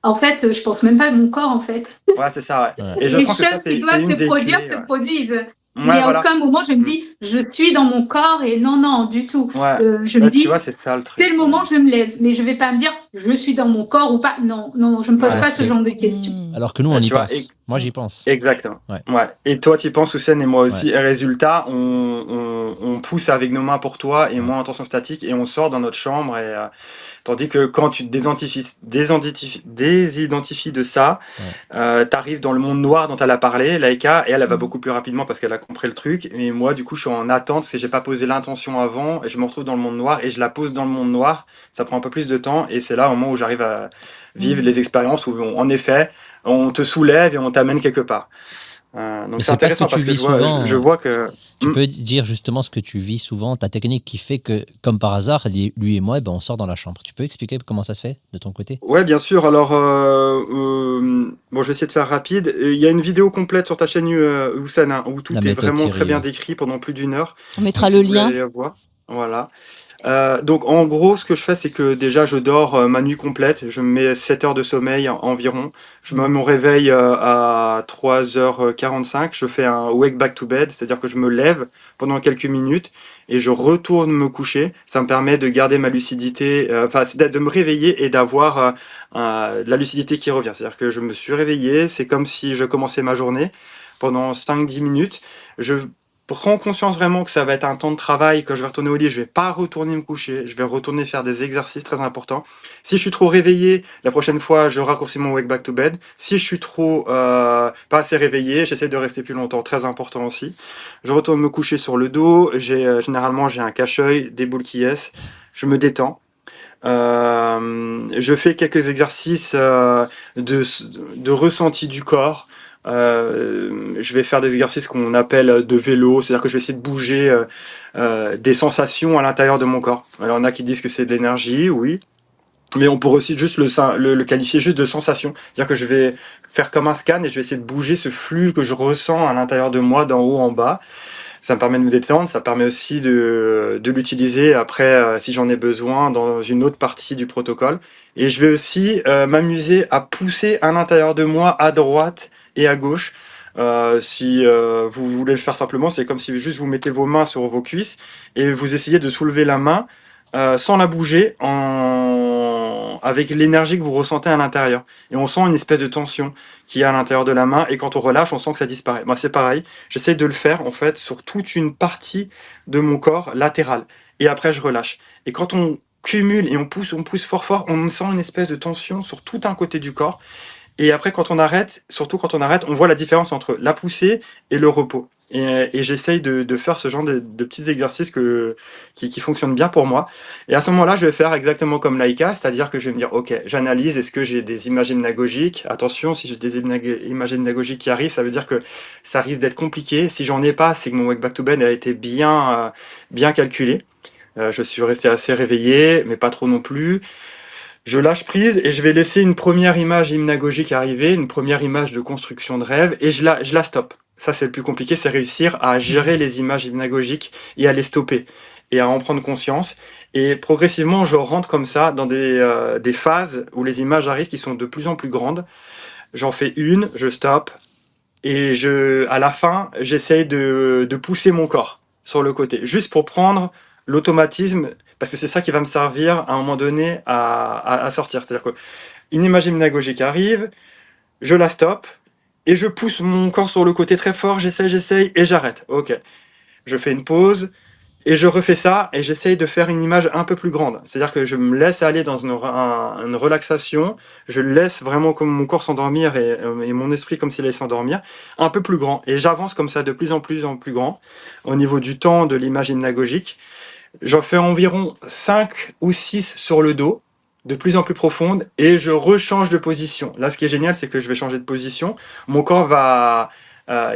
S3: En fait, je pense même pas à mon corps, en fait.
S4: Ouais, c'est ça, ouais. Et je
S3: Les
S4: pense que ça,
S3: choses qui doivent
S4: c'est une
S3: se
S4: des
S3: produire
S4: clés,
S3: se
S4: ouais.
S3: produisent.
S4: Ouais,
S3: Mais à
S4: voilà.
S3: aucun moment, je me dis, je suis dans mon corps et non, du tout.
S4: Ouais.
S3: Je me dis,
S4: tu vois, c'est ça le truc.
S3: tel moment, je me lève. Mais je vais pas me dire, je suis dans mon corps ou pas. Non, je me pose pas ce genre de questions.
S2: Alors que nous, on y
S4: tu vois,
S2: pense. Moi, j'y pense.
S4: Exactement.
S2: Ouais.
S4: Et toi, tu y penses, Ousseyne, et moi aussi. Et résultat, on pousse avec nos mains pour toi et moi en tension statique et on sort dans notre chambre. Tandis que quand tu te désidentifies de ça, t'arrives dans le monde noir dont elle a parlé, Laïka, et elle va beaucoup plus rapidement parce qu'elle a compris le truc. Et moi, du coup, je suis en attente parce que j'ai pas posé l'intention avant et je me retrouve dans le monde noir et je la pose dans le monde noir. Ça prend un peu plus de temps et c'est là au moment où j'arrive à vivre les expériences où, en effet, on te soulève et on t'amène quelque part. Donc c'est intéressant parce que je vois que...
S2: Tu peux dire justement ce que tu vis souvent, ta technique qui fait que, comme par hasard, lui et moi, on sort dans la chambre. Tu peux expliquer comment ça se fait de ton côté ?
S4: Ouais, bien sûr. Alors, bon, je vais essayer de faire rapide. Il y a une vidéo complète sur ta chaîne Ousseyne, où tout est vraiment très bien décrit pendant plus d'1 heure.
S1: On mettra le lien.
S4: Voilà. Donc en gros, ce que je fais, c'est que déjà je dors ma nuit complète. Je me mets 7 heures de sommeil environ. Je me mets mon réveil à 3h45. Je fais un wake back to bed, c'est-à-dire que je me lève pendant quelques minutes et je retourne me coucher. Ça me permet de garder ma lucidité, de me réveiller et d'avoir de la lucidité qui revient. C'est-à-dire que je me suis réveillé, c'est comme si je commençais ma journée pendant 5-10 minutes. Je prends conscience vraiment que ça va être un temps de travail, que je vais retourner au lit, je vais pas retourner me coucher, je vais retourner faire des exercices très importants. Si je suis trop réveillé, la prochaine fois, je raccourcis mon wake back to bed. Si je suis trop pas assez réveillé, j'essaie de rester plus longtemps, très important aussi. Je retourne me coucher sur le dos, généralement j'ai un cache-œil, des boules qui yes, je me détends. Je fais quelques exercices de ressenti du corps. Je vais faire des exercices qu'on appelle de vélo, c'est-à-dire que je vais essayer de bouger des sensations à l'intérieur de mon corps. Alors, il y en a qui disent que c'est de l'énergie, oui, mais on pourrait aussi juste le qualifier juste de sensation. C'est-à-dire que je vais faire comme un scan et je vais essayer de bouger ce flux que je ressens à l'intérieur de moi, d'en haut en bas. Ça me permet de me détendre, ça permet aussi de l'utiliser après, si j'en ai besoin, dans une autre partie du protocole. Et je vais aussi m'amuser à pousser à l'intérieur de moi, à droite et à gauche. Si vous voulez le faire simplement, c'est comme si juste vous mettez vos mains sur vos cuisses et vous essayez de soulever la main sans la bouger, avec l'énergie que vous ressentez à l'intérieur. Et on sent une espèce de tension qui est à l'intérieur de la main, et quand on relâche, on sent que ça disparaît. Moi, c'est pareil, j'essaie de le faire en fait sur toute une partie de mon corps latéral. Et après, je relâche. Et quand on cumule et on pousse fort, on sent une espèce de tension sur tout un côté du corps. Et après, quand on arrête, surtout quand on arrête, on voit la différence entre la poussée et le repos. Et j'essaye de faire ce genre de petits exercices qui fonctionnent bien pour moi. Et à ce moment-là, je vais faire exactement comme Laïka, c'est-à-dire que je vais me dire, OK, j'analyse, est-ce que j'ai des images hypnagogiques? Attention, si j'ai des images hypnagogiques qui arrivent, ça veut dire que ça risque d'être compliqué. Si j'en ai pas, c'est que mon wake back to bed a été bien calculé. Je suis resté assez réveillé, mais pas trop non plus. Je lâche prise et je vais laisser une première image hypnagogique arriver, une première image de construction de rêve, et je la stoppe. Ça, c'est le plus compliqué, c'est réussir à gérer les images hypnagogiques et à les stopper et à en prendre conscience. Et progressivement, je rentre comme ça dans des phases où les images arrivent qui sont de plus en plus grandes. J'en fais une, je stoppe, et à la fin, j'essaye de pousser mon corps sur le côté, juste pour prendre l'automatisme, parce que c'est ça qui va me servir à un moment donné à sortir. C'est-à-dire qu'une image hypnagogique arrive, je la stoppe, et je pousse mon corps sur le côté très fort, j'essaye, et j'arrête. Ok, je fais une pause, et je refais ça, et j'essaye de faire une image un peu plus grande. C'est-à-dire que je me laisse aller dans une relaxation, je laisse vraiment comme mon corps s'endormir et mon esprit comme s'il allait s'endormir, un peu plus grand. Et j'avance comme ça de plus en plus grand, au niveau du temps de l'image hypnagogique. J'en fais environ 5 ou 6 sur le dos, de plus en plus profonde, et je rechange de position. Là, ce qui est génial, c'est que je vais changer de position. Mon corps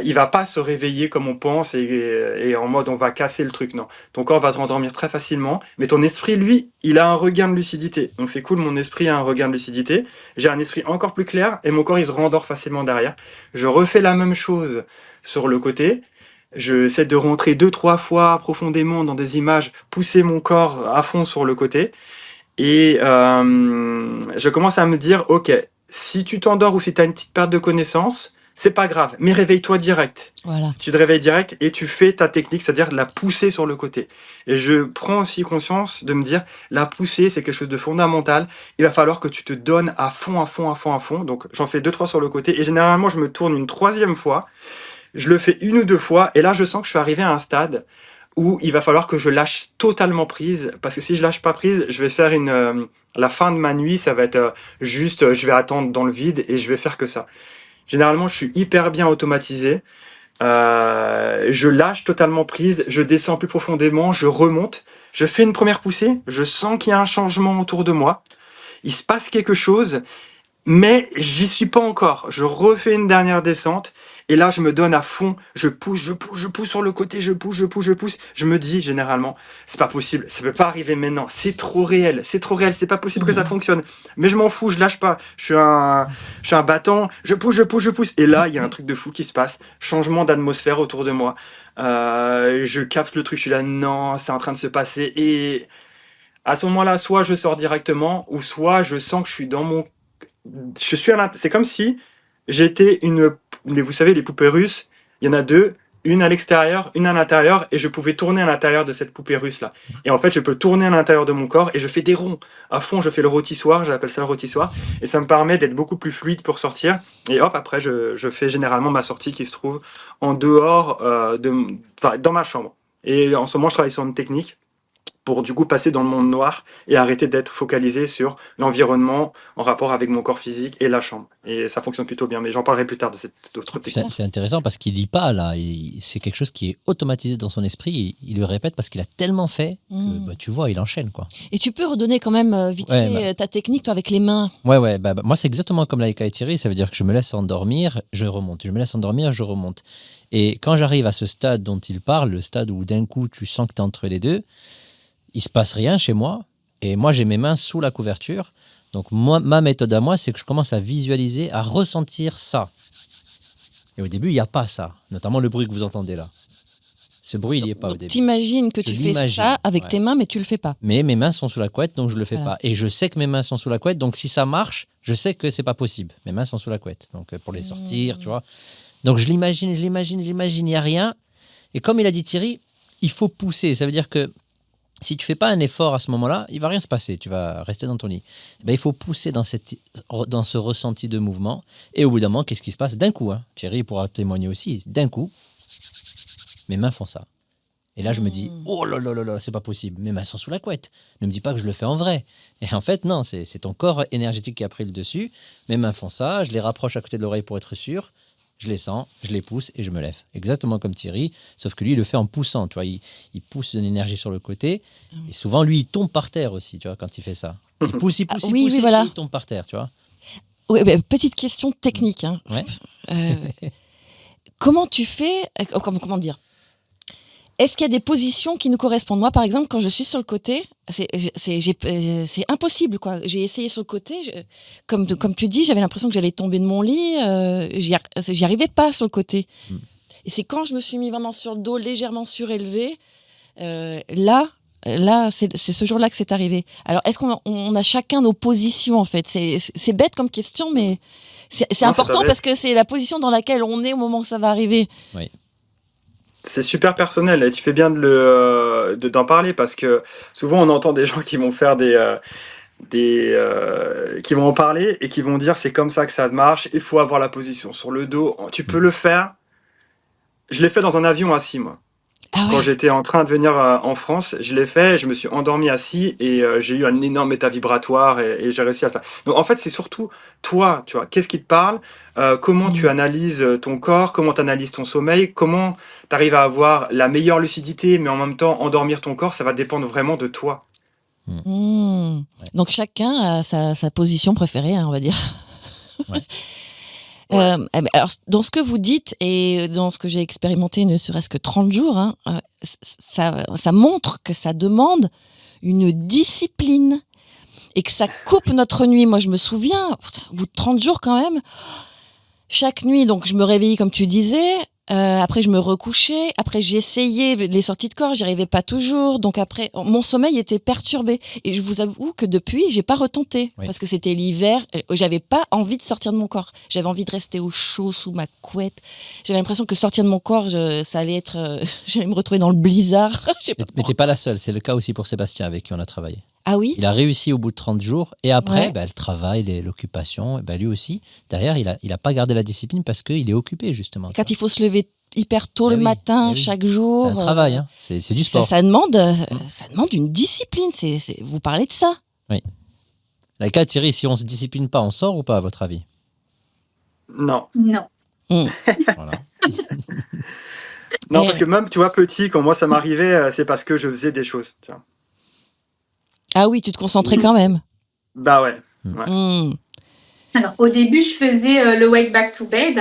S4: il va pas se réveiller comme on pense et en mode on va casser le truc. Non, ton corps va se rendormir très facilement, mais ton esprit, lui, il a un regain de lucidité. Donc c'est cool, mon esprit a un regain de lucidité. J'ai un esprit encore plus clair et mon corps, il se rendort facilement derrière. Je refais la même chose sur le côté. J'essaie de rentrer 2-3 fois profondément dans des images, pousser mon corps à fond sur le côté. Et je commence à me dire, ok, si tu t'endors ou si tu as une petite perte de connaissance, c'est pas grave, mais réveille-toi direct.
S1: Voilà.
S4: Tu te réveilles direct et tu fais ta technique, c'est-à-dire la pousser sur le côté. Et je prends aussi conscience de me dire, la poussée, c'est quelque chose de fondamental. Il va falloir que tu te donnes à fond, à fond, à fond, à fond. Donc j'en fais 2-3 sur le côté et généralement je me tourne une 3e fois. Je le fais 1 ou 2 fois et là je sens que je suis arrivé à un stade où il va falloir que je lâche totalement prise, parce que si je lâche pas prise, je vais faire la fin de ma nuit, ça va être juste, je vais attendre dans le vide et je vais faire que ça. Généralement, je suis hyper bien automatisé, je lâche totalement prise, je descends plus profondément, je remonte, je fais une première poussée, je sens qu'il y a un changement autour de moi, il se passe quelque chose, mais j'y suis pas encore. Je refais une dernière descente et là je me donne à fond. Je pousse sur le côté, je pousse. Je me dis généralement, c'est pas possible, ça peut pas arriver maintenant. C'est trop réel, c'est pas possible que ça fonctionne. Mais je m'en fous, je lâche pas. Je suis un battant. Je pousse. Et là il y a un truc de fou qui se passe. Changement d'atmosphère autour de moi. Je capte le truc. Je suis là, non, c'est en train de se passer. Et à ce moment-là, soit je sors directement, ou soit je sens que je suis dans mon c'est comme si j'étais vous savez, les poupées russes, il y en a 2, une à l'extérieur, une à l'intérieur, et je pouvais tourner à l'intérieur de cette poupée russe là. Et en fait, je peux tourner à l'intérieur de mon corps et je fais des ronds. À fond, je fais le rôtissoir, j'appelle ça le rôtissoir, et ça me permet d'être beaucoup plus fluide pour sortir. Et hop, après, je fais généralement ma sortie qui se trouve en dehors, dans ma chambre. Et en ce moment, je travaille sur une technique pour du coup passer dans le monde noir et arrêter d'être focalisé sur l'environnement en rapport avec mon corps physique et la chambre. Et ça fonctionne plutôt bien, mais j'en parlerai plus tard de cette autre technique.
S2: C'est intéressant parce qu'il dit pas là, c'est quelque chose qui est automatisé dans son esprit, il le répète parce qu'il a tellement fait que tu vois, il enchaîne quoi.
S1: Et tu peux redonner quand même vite fait ta technique toi avec les mains.
S2: Ouais, moi c'est exactement comme Laïka et Thierry, ça veut dire que je me laisse endormir, je remonte, je me laisse endormir, je remonte. Et quand j'arrive à ce stade dont il parle, le stade où d'un coup tu sens que tu es entre les deux, il se passe rien chez moi et moi j'ai mes mains sous la couverture. Donc ma méthode à moi, c'est que je commence à visualiser, à ressentir ça. Et au début, il n'y a pas ça, notamment le bruit que vous entendez là. Ce bruit, il n'y est pas au début.
S1: T'imagines que tu fais ça avec tes mains, mais tu le fais pas.
S2: Mais mes mains sont sous la couette, donc je le fais pas. Et je sais que mes mains sont sous la couette, donc si ça marche, je sais que c'est pas possible. Mes mains sont sous la couette, donc pour les sortir, tu vois. Donc je l'imagine, il n'y a rien. Et comme il a dit Thierry, il faut pousser. Ça veut dire que si tu fais pas un effort à ce moment-là, il va rien se passer. Tu vas rester dans ton lit. Il faut pousser dans ce ressenti de mouvement. Et au bout d'un moment, qu'est-ce qui se passe ? D'un coup, Thierry pourra témoigner aussi. D'un coup, mes mains font ça. Et là, je me dis, oh là là là là, c'est pas possible. Mes mains sont sous la couette. Ne me dis pas que je le fais en vrai. Et en fait, non, c'est ton corps énergétique qui a pris le dessus. Mes mains font ça, je les rapproche à côté de l'oreille pour être sûr. Je les sens, je les pousse et je me lève. Exactement comme Thierry, sauf que lui, il le fait en poussant. Tu vois, il pousse une énergie sur le côté. Et souvent, lui, il tombe par terre aussi, tu vois, quand il fait ça. Il pousse, il pousse, il pousse, et
S1: voilà.
S2: il tombe par terre, tu vois.
S1: Oui, petite question technique. Hein.
S2: Ouais.
S1: Comment tu fais comment dire? Est-ce qu'il y a des positions qui nous correspondent? Moi, par exemple, quand je suis sur le côté, c'est impossible, quoi. J'ai essayé sur le côté, comme tu dis, j'avais l'impression que j'allais tomber de mon lit. J'y arrivais pas sur le côté. Et c'est quand je me suis mis vraiment sur le dos, légèrement surélevé, là, c'est ce jour-là que c'est arrivé. Alors, est-ce qu'on a chacun nos positions, en fait? C'est bête comme question, mais c'est important parce que c'est la position dans laquelle on est au moment où ça va arriver.
S2: Oui.
S4: C'est super personnel et tu fais bien d'en parler parce que souvent on entend des gens qui vont faire qui vont en parler et qui vont dire c'est comme ça que ça marche, il faut avoir la position sur le dos, tu peux le faire. Je l'ai fait dans un avion assis, moi. Quand j'étais en train de venir en France, je l'ai fait, je me suis endormi assis et j'ai eu un énorme état vibratoire et j'ai réussi à le faire. Donc en fait, c'est surtout toi, tu vois, qu'est-ce qui te parle, comment tu analyses ton corps, comment tu analyses ton sommeil, comment tu arrives à avoir la meilleure lucidité, mais en même temps endormir ton corps, ça va dépendre vraiment de toi.
S1: Donc chacun a sa position préférée, hein, on va dire.
S2: Ouais.
S1: Alors, dans ce que vous dites et dans ce que j'ai expérimenté, ne serait-ce que 30 jours, hein, ça montre que ça demande une discipline et que ça coupe notre nuit. Moi, je me souviens, au bout de 30 jours quand même, chaque nuit, donc je me réveillais comme tu disais, après je me recouchais, après j'essayais les sorties de corps, j'y arrivais pas toujours, donc après mon sommeil était perturbé et je vous avoue que depuis j'ai pas retenté parce que c'était l'hiver, j'avais pas envie de sortir de mon corps, j'avais envie de rester au chaud sous ma couette, j'avais l'impression que sortir de mon corps ça allait être, j'allais me retrouver dans le blizzard.
S2: Mais t'es pas la seule, c'est le cas aussi pour Sébastien avec qui on a travaillé.
S1: Ah oui?
S2: Il a réussi au bout de 30 jours et après, le travail, l'occupation, lui aussi, derrière, il a pas gardé la discipline parce qu'il est occupé justement.
S1: Quand il faut se lever hyper tôt le matin, chaque jour.
S2: C'est un travail, hein. C'est du sport.
S1: Ça demande une discipline, vous parlez de ça.
S2: Oui. Là, Thierry, si on se discipline pas, on sort ou pas à votre avis?
S4: Non.
S2: Voilà.
S4: Non, parce que même, tu vois, petit, quand moi ça m'arrivait, c'est parce que je faisais des choses, tu vois.
S1: Ah oui, tu te concentrais quand même.
S4: Bah ouais.
S3: Alors, au début, je faisais le Wake Back to Bed,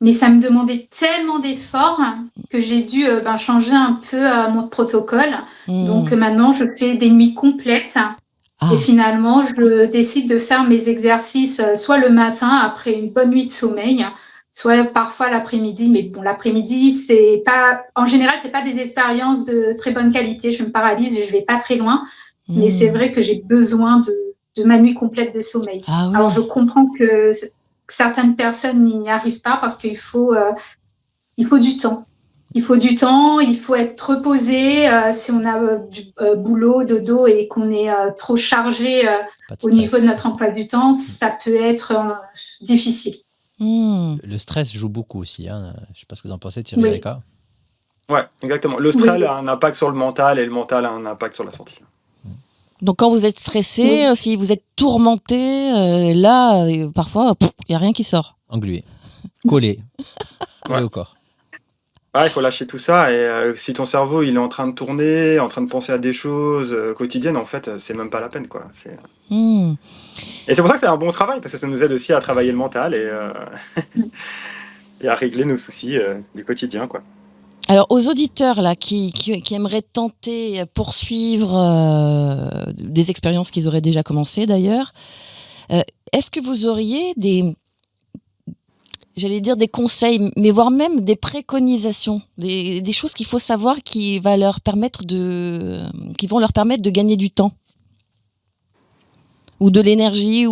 S3: mais ça me demandait tellement d'efforts que j'ai dû changer un peu mon protocole. Donc maintenant, je fais des nuits complètes. Et finalement, je décide de faire mes exercices soit le matin, après une bonne nuit de sommeil, soit parfois l'après-midi. Mais bon, l'après-midi, en général, c'est pas des expériences de très bonne qualité. Je me paralyse et je vais pas très loin. Mais c'est vrai que j'ai besoin de ma nuit complète de sommeil. Alors, je comprends que certaines personnes n'y arrivent pas parce qu'il faut du temps. Il faut du temps, il faut être reposé. Si on a du boulot, dodo et qu'on est trop chargé au niveau de notre emploi du temps, ça peut être difficile.
S2: Le stress joue beaucoup aussi. Hein. Je ne sais pas ce que vous en pensez, Thierry Reka.
S4: Ouais, exactement. Le stress a un impact sur le mental et le mental a un impact sur la santé.
S1: Donc quand vous êtes stressé, si vous êtes tourmenté, là, parfois, il n'y a rien qui sort.
S2: Englué, collé au corps.
S4: Ouais, il faut lâcher tout ça et si ton cerveau il est en train de tourner, en train de penser à des choses quotidiennes, en fait, c'est même pas la peine, quoi. Et c'est pour ça que c'est un bon travail parce que ça nous aide aussi à travailler le mental et à régler nos soucis du quotidien, quoi.
S1: Alors, aux auditeurs là, qui aimeraient tenter, poursuivre des expériences qu'ils auraient déjà commencées d'ailleurs, est-ce que vous auriez des conseils, mais voire même des préconisations, des choses qu'il faut savoir qui vont leur permettre de gagner du temps ou de l'énergie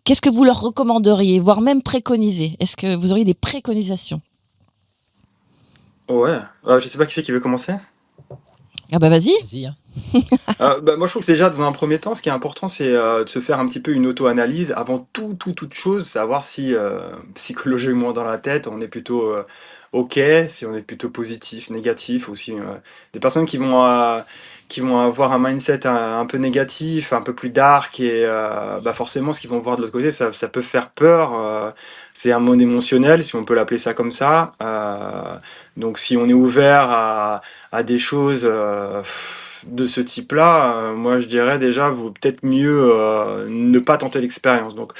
S1: qu'est-ce que vous leur recommanderiez, voire même préconiser? Est-ce que vous auriez des préconisations?
S4: Ouais, je sais pas qui c'est qui veut commencer.
S1: Ah bah vas-y.
S2: Vas-y, hein.
S4: Moi, je trouve que déjà, dans un premier temps, ce qui est important, c'est de se faire un petit peu une auto-analyse avant toute chose, savoir si psychologiquement dans la tête, on est plutôt OK, si on est plutôt positif, négatif, ou si des personnes qui vont avoir un mindset un peu négatif, un peu plus dark, et forcément, ce qu'ils vont voir de l'autre côté, ça peut faire peur. C'est un monde émotionnel, si on peut l'appeler ça comme ça. Donc, si on est ouvert à des choses de ce type-là, moi je dirais déjà, vaut peut-être mieux ne pas tenter l'expérience. Donc,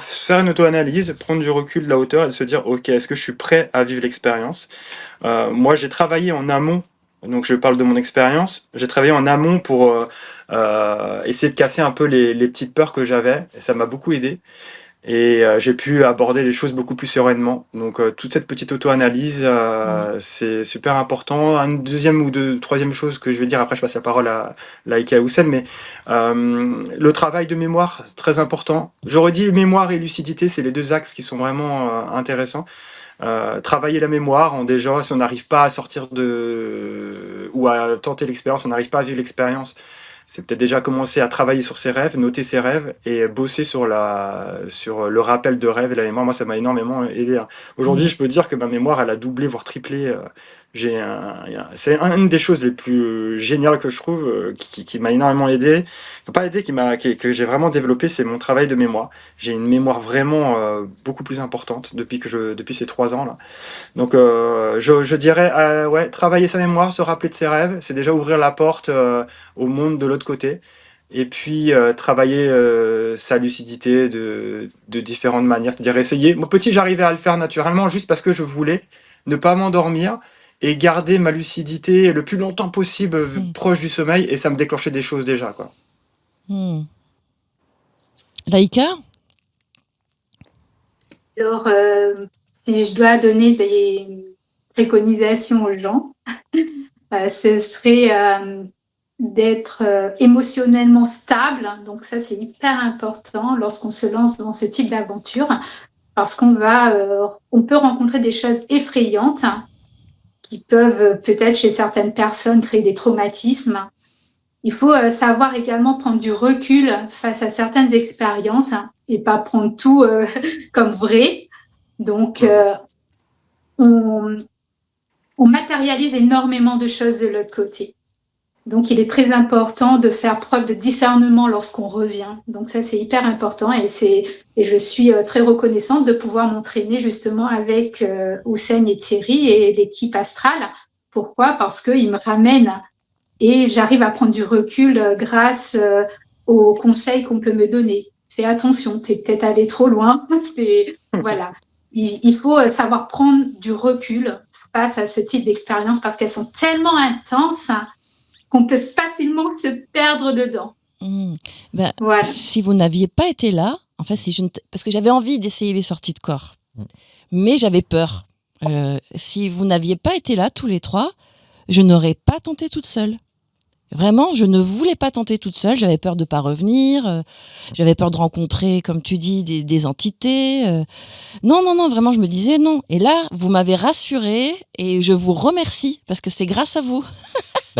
S4: faire une auto-analyse, prendre du recul, de la hauteur et se dire, ok, est-ce que je suis prêt à vivre l'expérience? Moi, j'ai travaillé en amont, donc je parle de mon expérience. J'ai travaillé en amont pour essayer de casser un peu les petites peurs que j'avais, et ça m'a beaucoup aidé. Et j'ai pu aborder les choses beaucoup plus sereinement. Donc toute cette petite auto-analyse, c'est super important. Une deuxième ou troisième chose que je vais dire, après je passe la parole à Laïka et Houssen, mais le travail de mémoire, c'est très important. J'aurais dit mémoire et lucidité, c'est les deux axes qui sont vraiment intéressants. Travailler la mémoire, déjà, si on n'arrive pas à sortir ou à tenter l'expérience, on n'arrive pas à vivre l'expérience, c'est peut-être déjà commencer à travailler sur ses rêves, noter ses rêves et bosser sur le rappel de rêves et la mémoire. Moi, ça m'a énormément aidé, hein. Aujourd'hui, je peux dire que ma mémoire, elle a doublé, voire triplé. C'est une des choses les plus géniales que je trouve, qui m'a énormément aidé. Pas aidé, que j'ai vraiment développé, c'est mon travail de mémoire. J'ai une mémoire vraiment beaucoup plus importante depuis ces 3 ans là. Donc, je dirais, ouais, travailler sa mémoire, se rappeler de ses rêves, c'est déjà ouvrir la porte au monde de l'autre côté. Et puis, travailler sa lucidité de différentes manières, c'est-à-dire essayer. Moi, petit, j'arrivais à le faire naturellement juste parce que je voulais ne pas m'endormir et garder ma lucidité le plus longtemps possible proche du sommeil, et ça me déclenchait des choses déjà, quoi.
S1: Laïka?
S3: Alors, si je dois donner des préconisations aux gens, ce serait d'être émotionnellement stable. Donc ça, c'est hyper important lorsqu'on se lance dans ce type d'aventure, parce on peut rencontrer des choses effrayantes qui peuvent peut-être chez certaines personnes créer des traumatismes. Il faut savoir également prendre du recul face à certaines expériences et pas prendre tout comme vrai. Donc, on matérialise énormément de choses de l'autre côté. Donc, il est très important de faire preuve de discernement lorsqu'on revient. Donc, ça, c'est hyper important, et je suis très reconnaissante de pouvoir m'entraîner justement avec Houssen et Thierry et l'équipe Astrale. Pourquoi? Parce qu'ils me ramènent et j'arrive à prendre du recul grâce aux conseils qu'on peut me donner. Fais attention, t'es peut-être allé trop loin. Voilà. Il faut savoir prendre du recul face à ce type d'expériences, parce qu'elles sont tellement intenses qu'on peut facilement se perdre dedans.
S1: Voilà. Si vous n'aviez pas été là, en fait, parce que j'avais envie d'essayer les sorties de corps, mais j'avais peur. Si vous n'aviez pas été là, tous les trois, je n'aurais pas tenté toute seule. Vraiment, je ne voulais pas tenter toute seule. J'avais peur de ne pas revenir. J'avais peur de rencontrer, comme tu dis, des entités. Non, vraiment, je me disais non. Et là, vous m'avez rassurée et je vous remercie parce que c'est grâce à vous.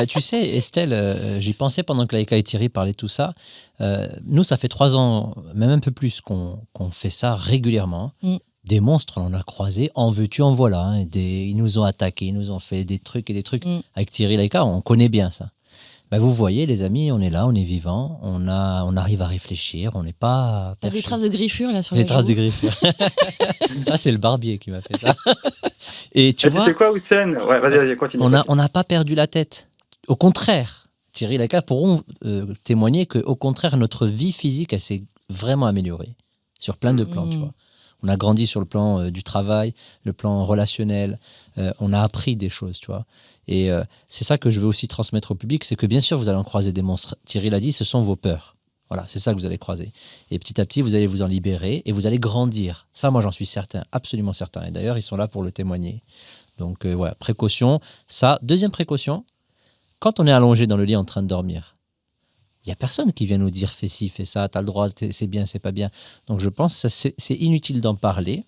S2: Tu sais, Estelle, j'y pensais pendant que Laïka et Thierry parlaient de tout ça. Nous, ça fait 3 ans, même un peu plus, qu'on fait ça régulièrement. Des monstres, on en a croisé, en veux-tu, en voilà. Hein. Ils nous ont attaqués, ils nous ont fait des trucs et des trucs. Avec Thierry et Laïka, on connaît bien ça. Vous voyez, les amis, on est là, on est vivant, on arrive à réfléchir, on n'est pas...
S1: T'as des traces de griffures là sur
S2: les
S1: la joue.
S2: Traces de griffures. Ça, c'est le barbier qui m'a fait ça. Et tu vois,
S4: sais quoi, Houssen? Ouais, vas-y, continue.
S2: On n'a pas perdu la tête. Au contraire, Thierry et Laïka pourront témoigner qu'au contraire, notre vie physique, elle s'est vraiment améliorée sur plein de plans, tu vois. On a grandi sur le plan du travail, le plan relationnel. On a appris des choses, tu vois. Et c'est ça que je veux aussi transmettre au public, c'est que bien sûr, vous allez en croiser des monstres. Thierry l'a dit, ce sont vos peurs. Voilà, c'est ça que vous allez croiser. Et petit à petit, vous allez vous en libérer et vous allez grandir. Ça, moi, j'en suis certain, absolument certain. Et d'ailleurs, ils sont là pour le témoigner. Donc, voilà, précaution. Ça, deuxième précaution, quand on est allongé dans le lit en train de dormir, il n'y a personne qui vient nous dire « fais ci, fais ça, t'as le droit, c'est bien, c'est pas bien ». Donc je pense que c'est inutile d'en parler.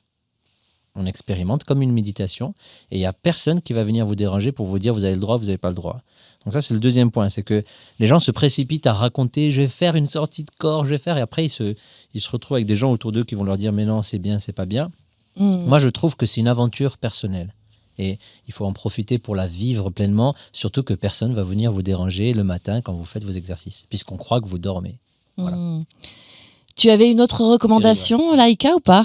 S2: on expérimente comme une méditation et il n'y a personne qui va venir vous déranger pour vous dire vous avez le droit, vous n'avez pas le droit. Donc ça, c'est le deuxième point, c'est que les gens se précipitent à raconter je vais faire une sortie de corps, je vais faire, et après ils se retrouvent avec des gens autour d'eux qui vont leur dire mais non, c'est bien, c'est pas bien. Moi, je trouve que c'est une aventure personnelle. Et il faut en profiter pour la vivre pleinement, surtout que personne ne va venir vous déranger le matin quand vous faites vos exercices, puisqu'on croit que vous dormez. Voilà.
S1: Tu avais une autre recommandation, Laïka, ou pas?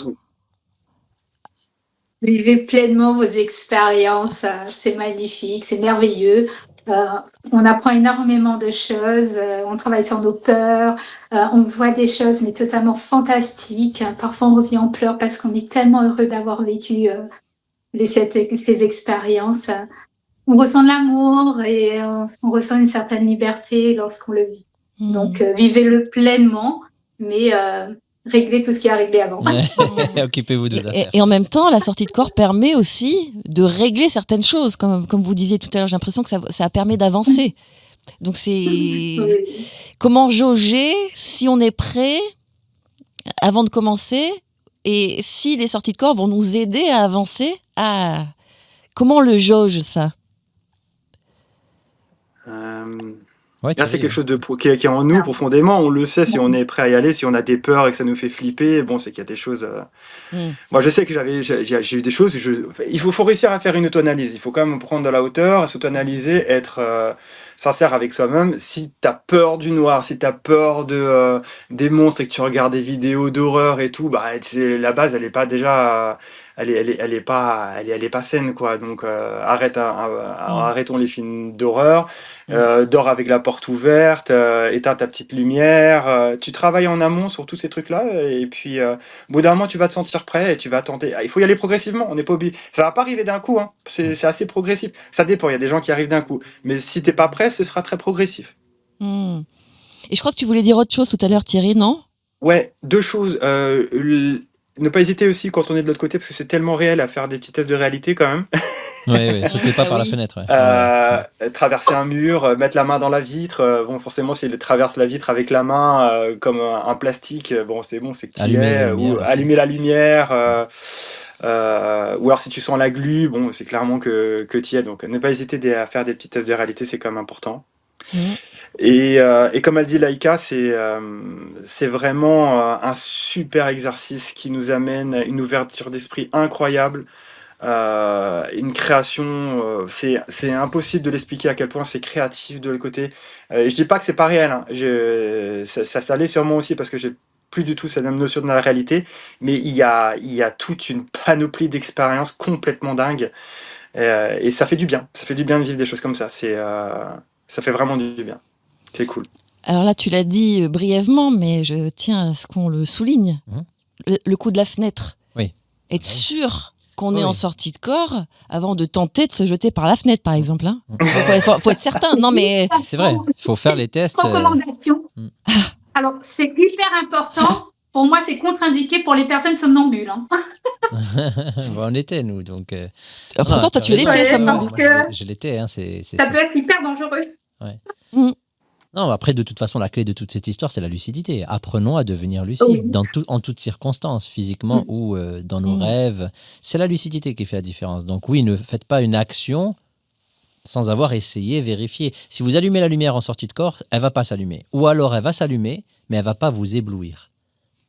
S3: Vivez pleinement vos expériences, c'est magnifique, c'est merveilleux. On apprend énormément de choses, on travaille sur nos peurs, on voit des choses mais totalement fantastiques. Parfois on revient en pleurs parce qu'on est tellement heureux d'avoir vécu ces expériences. On ressent de l'amour et on ressent une certaine liberté lorsqu'on le vit. Donc vivez-le pleinement, mais réglez tout ce qui est réglé avant.
S2: Occupez-vous de vos affaires.
S1: Et en même temps, la sortie de corps permet aussi de régler certaines choses. Comme vous disiez tout à l'heure, j'ai l'impression que ça permet d'avancer. Donc c'est comment jauger si on est prêt avant de commencer et si les sorties de corps vont nous aider à avancer. Comment on le jauge, ça?
S2: Ouais,
S4: Là, c'est quelque chose qui est en nous profondément. On le sait si on est prêt à y aller, si on a des peurs et que ça nous fait flipper. Bon, c'est qu'il y a des choses. Moi, je sais que j'ai eu des choses. Il faut réussir à faire une auto-analyse. Il faut quand même prendre de la hauteur, s'auto-analyser, être sincère avec soi-même. Si tu as peur du noir, si tu as peur des monstres et que tu regardes des vidéos d'horreur et tout, bah, la base, elle est pas déjà. Elle est pas saine, quoi. Donc arrêtons les films d'horreur. Dors avec la porte ouverte, éteins ta petite lumière, tu travailles en amont sur tous ces trucs-là et puis au bout d'un moment tu vas te sentir prêt et tu vas tenter. Il faut y aller progressivement, on n'est pas obligé. Ça va pas arriver d'un coup, hein. C'est assez progressif. Ça dépend, il y a des gens qui arrivent d'un coup, mais si t'es pas prêt, ce sera très progressif.
S1: Et je crois que tu voulais dire autre chose tout à l'heure, Thierry, non?
S4: Ouais, deux choses. Ne pas hésiter aussi quand on est de l'autre côté parce que c'est tellement réel à faire des petits tests de réalité quand même.
S2: Ouais, sautez pas par la fenêtre. Ouais.
S4: Traverser un mur, mettre la main dans la vitre. Bon, forcément, si elle traverse la vitre avec la main comme un plastique, bon, c'est que tu y es. Ou allumer la lumière. Ou alors, si tu sens la glu, bon, c'est clairement que tu y es. Donc, ne pas hésiter à faire des petits tests de réalité, c'est quand même important. Et comme elle dit Laïka, c'est vraiment un super exercice qui nous amène une ouverture d'esprit incroyable. Une création, c'est impossible de l'expliquer à quel point c'est créatif de l'autre côté. Je dis pas que c'est pas réel, hein. Ça l'est sur moi aussi parce que j'ai plus du tout cette même notion de la réalité, mais il y a toute une panoplie d'expériences complètement dingues et ça fait du bien. Ça fait du bien de vivre des choses comme ça. Ça fait vraiment du bien. C'est cool.
S1: Alors là, tu l'as dit brièvement, mais je tiens à ce qu'on le souligne. Le coup de la fenêtre.
S2: Oui.
S1: Être sûr qu'on est en sortie de corps avant de tenter de se jeter par la fenêtre, par exemple. Hein. Faut être certain. Non, mais
S2: c'est vrai. Il faut faire les tests.
S3: Recommandation. Alors, c'est hyper important. Pour moi, c'est contre-indiqué pour les personnes somnambules. Hein.
S2: On était, nous. Donc,
S1: pourtant, toi, tu l'étais, somnambule.
S2: Je l'étais. Hein,
S3: ça peut être hyper dangereux.
S2: Ouais. Non, après, de toute façon, la clé de toute cette histoire, c'est la lucidité. Apprenons à devenir lucide en toutes circonstances, physiquement ou dans nos rêves. C'est la lucidité qui fait la différence. Donc oui, ne faites pas une action sans avoir essayé, vérifié. Si vous allumez la lumière en sortie de corps, elle ne va pas s'allumer. Ou alors, elle va s'allumer, mais elle ne va pas vous éblouir.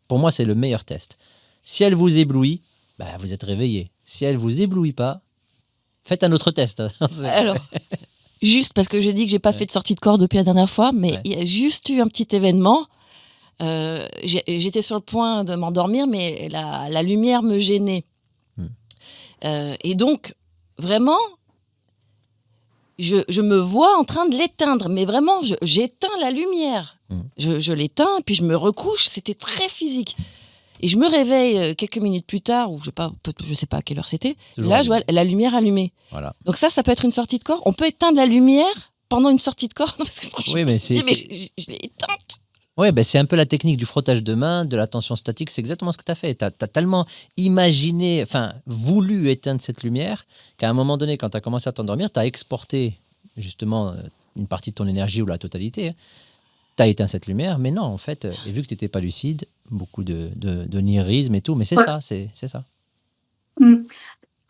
S2: Pour moi, c'est le meilleur test. Si elle vous éblouit, vous êtes réveillé. Si elle ne vous éblouit pas, faites un autre test.
S1: Alors... Juste parce que j'ai dit que j'ai pas fait de sortie de corps depuis la dernière fois, mais il y a juste eu un petit événement. J'étais sur le point de m'endormir, mais la lumière me gênait. Et donc, vraiment, je me vois en train de l'éteindre. Mais vraiment, j'éteins la lumière. Je l'éteins, puis je me recouche. C'était très physique. Et je me réveille quelques minutes plus tard, ou je sais pas à quelle heure c'était. Là, je vois la lumière allumée.
S2: Voilà.
S1: Donc ça peut être une sortie de corps. On peut éteindre la lumière pendant une sortie de corps. Non, parce que
S2: oui, mais
S1: je l'ai éteinte.
S2: Oui, c'est un peu la technique du frottage de main, de la tension statique. C'est exactement ce que tu as fait. Tu as tellement imaginé, voulu éteindre cette lumière, qu'à un moment donné, quand tu as commencé à t'endormir, tu as exporté justement une partie de ton énergie ou la totalité. Tu as éteint cette lumière, mais non, en fait, et vu que tu n'étais pas lucide, beaucoup de nihilisme et tout, mais c'est ça.
S3: Mm.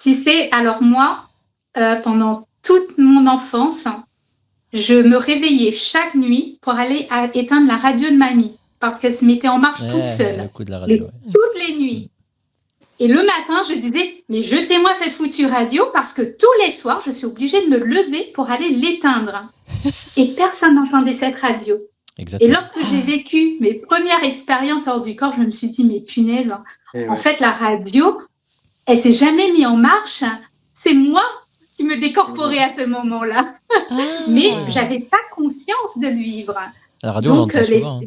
S3: Tu sais, alors moi, pendant toute mon enfance, je me réveillais chaque nuit pour aller éteindre la radio de mamie parce qu'elle se mettait en marche toute
S2: Le
S3: seule,
S2: coup de la radio. Ouais.
S3: toutes les nuits. Et le matin, je disais, mais jetez-moi cette foutue radio parce que tous les soirs, je suis obligée de me lever pour aller l'éteindre. Et personne n'entendait cette radio.
S2: Exactement.
S3: Et lorsque j'ai vécu mes premières expériences hors du corps, je me suis dit, mais punaise, en fait, la radio, elle s'est jamais mise en marche. C'est moi qui me décorporais à ce moment-là. Mais j'avais pas conscience de le vivre.
S2: La radio,
S3: donc,
S2: on souvent,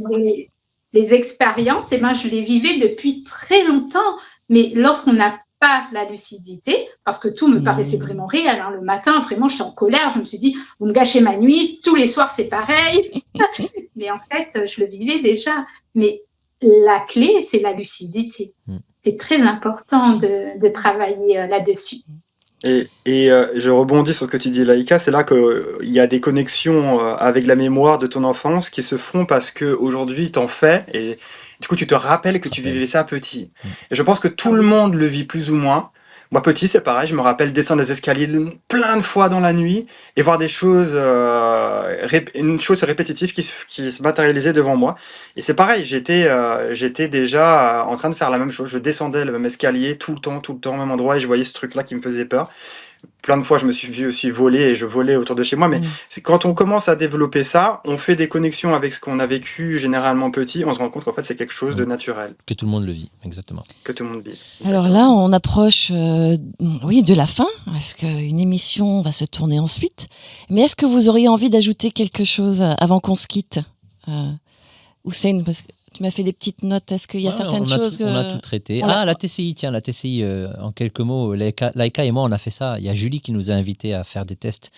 S3: les expériences, je les vivais depuis très longtemps. Mais lorsqu'on n'a pas la lucidité, parce que tout me paraissait vraiment réel. Hein. Le matin, vraiment, j'étais en colère. Je me suis dit, vous me gâchez ma nuit. Tous les soirs, c'est pareil. Mais en fait, je le vivais déjà. Mais la clé, c'est la lucidité. C'est très important de travailler là-dessus.
S4: Et je rebondis sur ce que tu dis, Laïka, c'est là qu'il y a des connexions avec la mémoire de ton enfance qui se font parce qu'aujourd'hui, t'en fais et du coup, tu te rappelles que tu vivais ça petit. Et je pense que tout le monde le vit plus ou moins. Moi, petit, c'est pareil, je me rappelle descendre des escaliers plein de fois dans la nuit et voir des choses, une chose répétitive qui se matérialisait devant moi. Et c'est pareil, j'étais déjà en train de faire la même chose. Je descendais le même escalier tout le temps, au même endroit et je voyais ce truc-là qui me faisait peur. Plein de fois, je me suis vu aussi voler et je volais autour de chez moi. Mais quand on commence à développer ça, on fait des connexions avec ce qu'on a vécu généralement petit. On se rend compte qu'en fait, c'est quelque chose de naturel.
S2: Que tout le monde le vit, exactement.
S4: Que tout le monde vit.
S1: Alors là, on approche de la fin, parce qu'une émission va se tourner ensuite. Mais est-ce que vous auriez envie d'ajouter quelque chose avant qu'on se quitte, Hussein, parce que tu m'as fait des petites notes. Est-ce qu'il y a certaines choses que...
S2: On a tout traité. La TCI, tiens, la TCI, en quelques mots, Laïka et moi, on a fait ça. Il y a Julie qui nous a invités à faire des tests.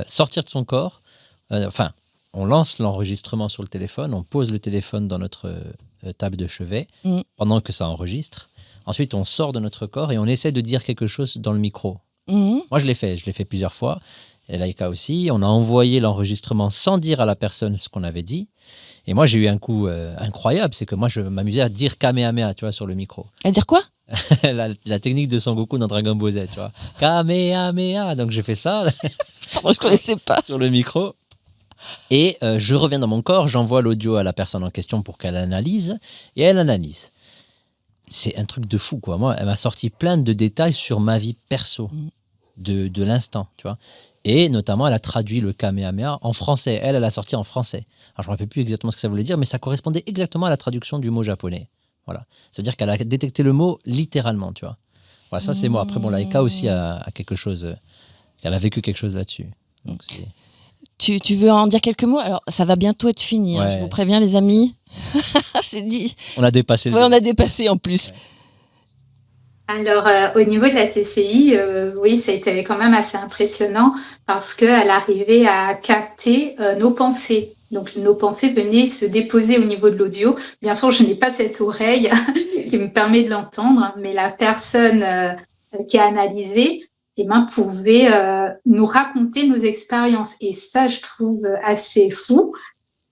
S2: Sortir de son corps. On lance l'enregistrement sur le téléphone, on pose le téléphone dans notre table de chevet pendant que ça enregistre. Ensuite, on sort de notre corps et on essaie de dire quelque chose dans le micro. Moi, je l'ai fait plusieurs fois. Et Laïka aussi. On a envoyé l'enregistrement sans dire à la personne ce qu'on avait dit. Et moi, j'ai eu un coup incroyable, c'est que moi, je m'amusais à dire Kamehameha, tu vois, sur le micro.
S1: À dire quoi?
S2: la technique de Son Goku dans Dragon Ball Z, tu vois. Kamehameha. Donc, j'ai fait ça.
S1: Moi, je connaissais pas.
S2: Sur le micro. Et je reviens dans mon corps, j'envoie l'audio à la personne en question pour qu'elle analyse. Et elle analyse. C'est un truc de fou, quoi. Moi, elle m'a sorti plein de détails sur ma vie perso, de l'instant, tu vois. Et notamment, elle a traduit le Kamehameha en français. Elle a sorti en français. Alors, je ne me rappelle plus exactement ce que ça voulait dire, mais ça correspondait exactement à la traduction du mot japonais. Voilà. C'est-à-dire qu'elle a détecté le mot littéralement, tu vois. Voilà, ça, c'est moi. Après, bon, Laïka aussi a quelque chose... Elle a vécu quelque chose là-dessus. Donc,
S1: tu veux en dire quelques mots? Alors, ça va bientôt être fini. Ouais. Je vous préviens, les amis. C'est dit.
S2: On a dépassé.
S1: On a dépassé en plus.
S2: Ouais.
S3: Alors, au niveau de la TCI, oui, ça a été quand même assez impressionnant parce qu'elle arrivait à capter nos pensées. Donc, nos pensées venaient se déposer au niveau de l'audio. Bien sûr, je n'ai pas cette oreille qui me permet de l'entendre, mais la personne qui a analysé pouvait nous raconter nos expériences. Et ça, je trouve assez fou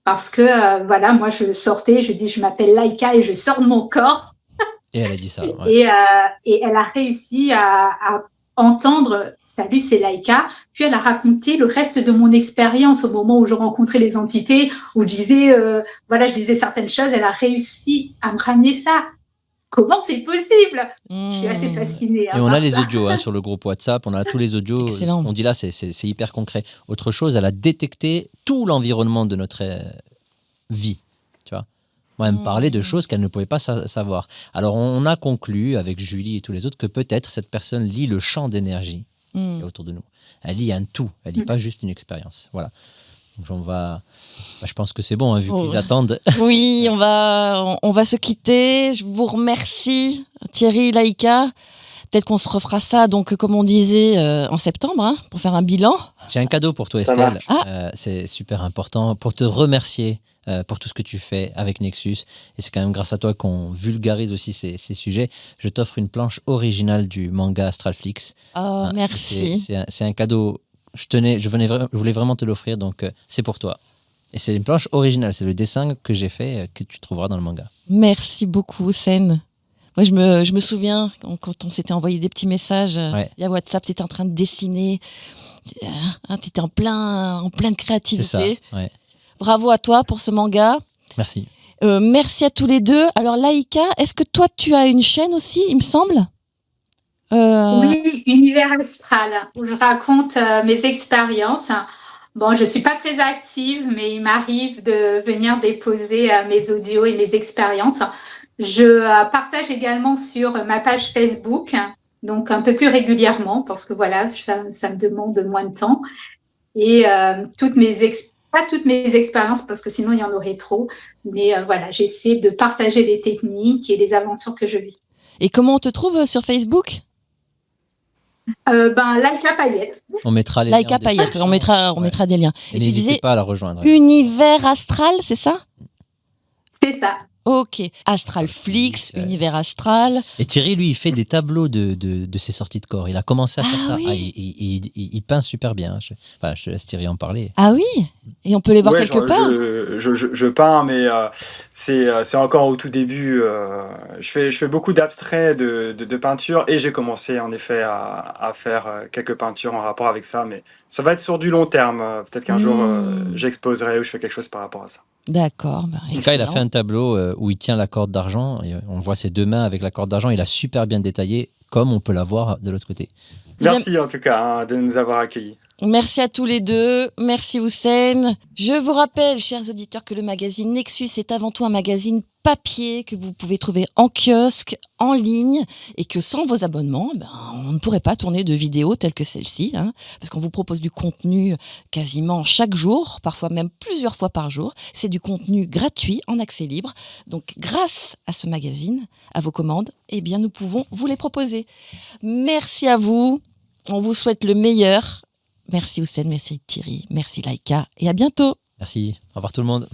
S3: parce que, moi, je sortais, je dis, je m'appelle Laïka et je sors de mon corps.
S2: Et elle a dit ça. Ouais.
S3: Et elle a réussi à entendre « Salut, c'est Laïka ». Puis elle a raconté le reste de mon expérience au moment où je rencontrais les entités, où je disais, je disais certaines choses. Elle a réussi à me ramener ça. Comment c'est possible? Je suis assez fascinée.
S2: Et on a les audios sur le groupe WhatsApp, on a tous les audios.
S1: Excellent.
S2: Ce qu'on dit là, c'est hyper concret. Autre chose, elle a détecté tout l'environnement de notre vie. Tu vois? Moi, elle me parlait de choses qu'elle ne pouvait pas savoir. Alors, on a conclu avec Julie et tous les autres que peut-être cette personne lit le champ d'énergie autour de nous. Elle lit un tout, elle lit pas juste une expérience. Voilà. Donc, je pense que c'est bon, vu qu'ils attendent.
S1: Oui, on va se quitter. Je vous remercie, Thierry, Laïka. Peut-être qu'on se refera ça, donc, comme on disait, en septembre, pour faire un bilan.
S2: J'ai un cadeau pour toi, Estelle. C'est super important pour te remercier pour tout ce que tu fais avec Nexus. Et c'est quand même grâce à toi qu'on vulgarise aussi ces sujets. Je t'offre une planche originale du manga Astralflix.
S1: Oh, merci.
S2: C'est un cadeau. Je voulais vraiment te l'offrir, donc c'est pour toi. Et c'est une planche originale. C'est le dessin que j'ai fait que tu trouveras dans le manga.
S1: Merci beaucoup, Sen. Moi, je me souviens quand on s'était envoyé des petits messages via WhatsApp, tu étais en train de dessiner, tu étais en pleine créativité.
S2: C'est ça, ouais.
S1: Bravo à toi pour ce manga.
S2: Merci.
S1: Merci à tous les deux. Alors Laïka, est-ce que toi tu as une chaîne aussi, il me semble?
S3: Oui, Univers Astral, où je raconte mes expériences. Bon, je suis pas très active, mais il m'arrive de venir déposer mes audios et mes expériences. Je partage également sur ma page Facebook, donc un peu plus régulièrement, parce que voilà, ça me demande moins de temps. Et pas toutes mes expériences, parce que sinon il y en aurait trop, mais voilà, j'essaie de partager les techniques et les aventures que je vis.
S1: Et comment on te trouve sur Facebook?
S3: Laïka Payette.
S2: On mettra les
S1: Laïka
S2: liens en
S1: Payette,
S2: description.
S1: on mettra des liens.
S2: Et
S1: Et tu
S2: n'hésitez
S1: disais
S2: pas à la rejoindre.
S1: Univers Astral, c'est ça?
S3: C'est ça.
S1: Ok, Astralflix, Univers Astral.
S2: Et Thierry, lui, il fait des tableaux de ses sorties de corps. Il a commencé à faire ça.
S1: Oui.
S2: Il peint super bien. Je te laisse Thierry en parler.
S1: Ah oui? Et on peut les voir quelque part?
S4: Je peins, mais c'est encore au tout début. Je fais beaucoup d'abstraits de peinture et j'ai commencé en effet à faire quelques peintures en rapport avec ça, mais ça va être sur du long terme. Peut-être qu'un jour j'exposerai ou je fais quelque chose par rapport à ça.
S1: D'accord.
S2: En tout cas, il a fait un tableau où il tient la corde d'argent. Et on voit ses deux mains avec la corde d'argent. Il a super bien détaillé, comme on peut la voir de l'autre côté.
S4: Merci en tout cas de nous avoir accueillis.
S1: Merci à tous les deux. Merci Houssen. Je vous rappelle, chers auditeurs, que le magazine Nexus est avant tout un magazine papier que vous pouvez trouver en kiosque, en ligne, et que sans vos abonnements, on ne pourrait pas tourner de vidéos telles que celle-ci, parce qu'on vous propose du contenu quasiment chaque jour, parfois même plusieurs fois par jour. C'est du contenu gratuit, en accès libre. Donc, grâce à ce magazine, à vos commandes, nous pouvons vous les proposer. Merci à vous. On vous souhaite le meilleur. Merci Houssen, merci Thierry, merci Laïka, et à bientôt.
S2: Merci. Au revoir tout le monde.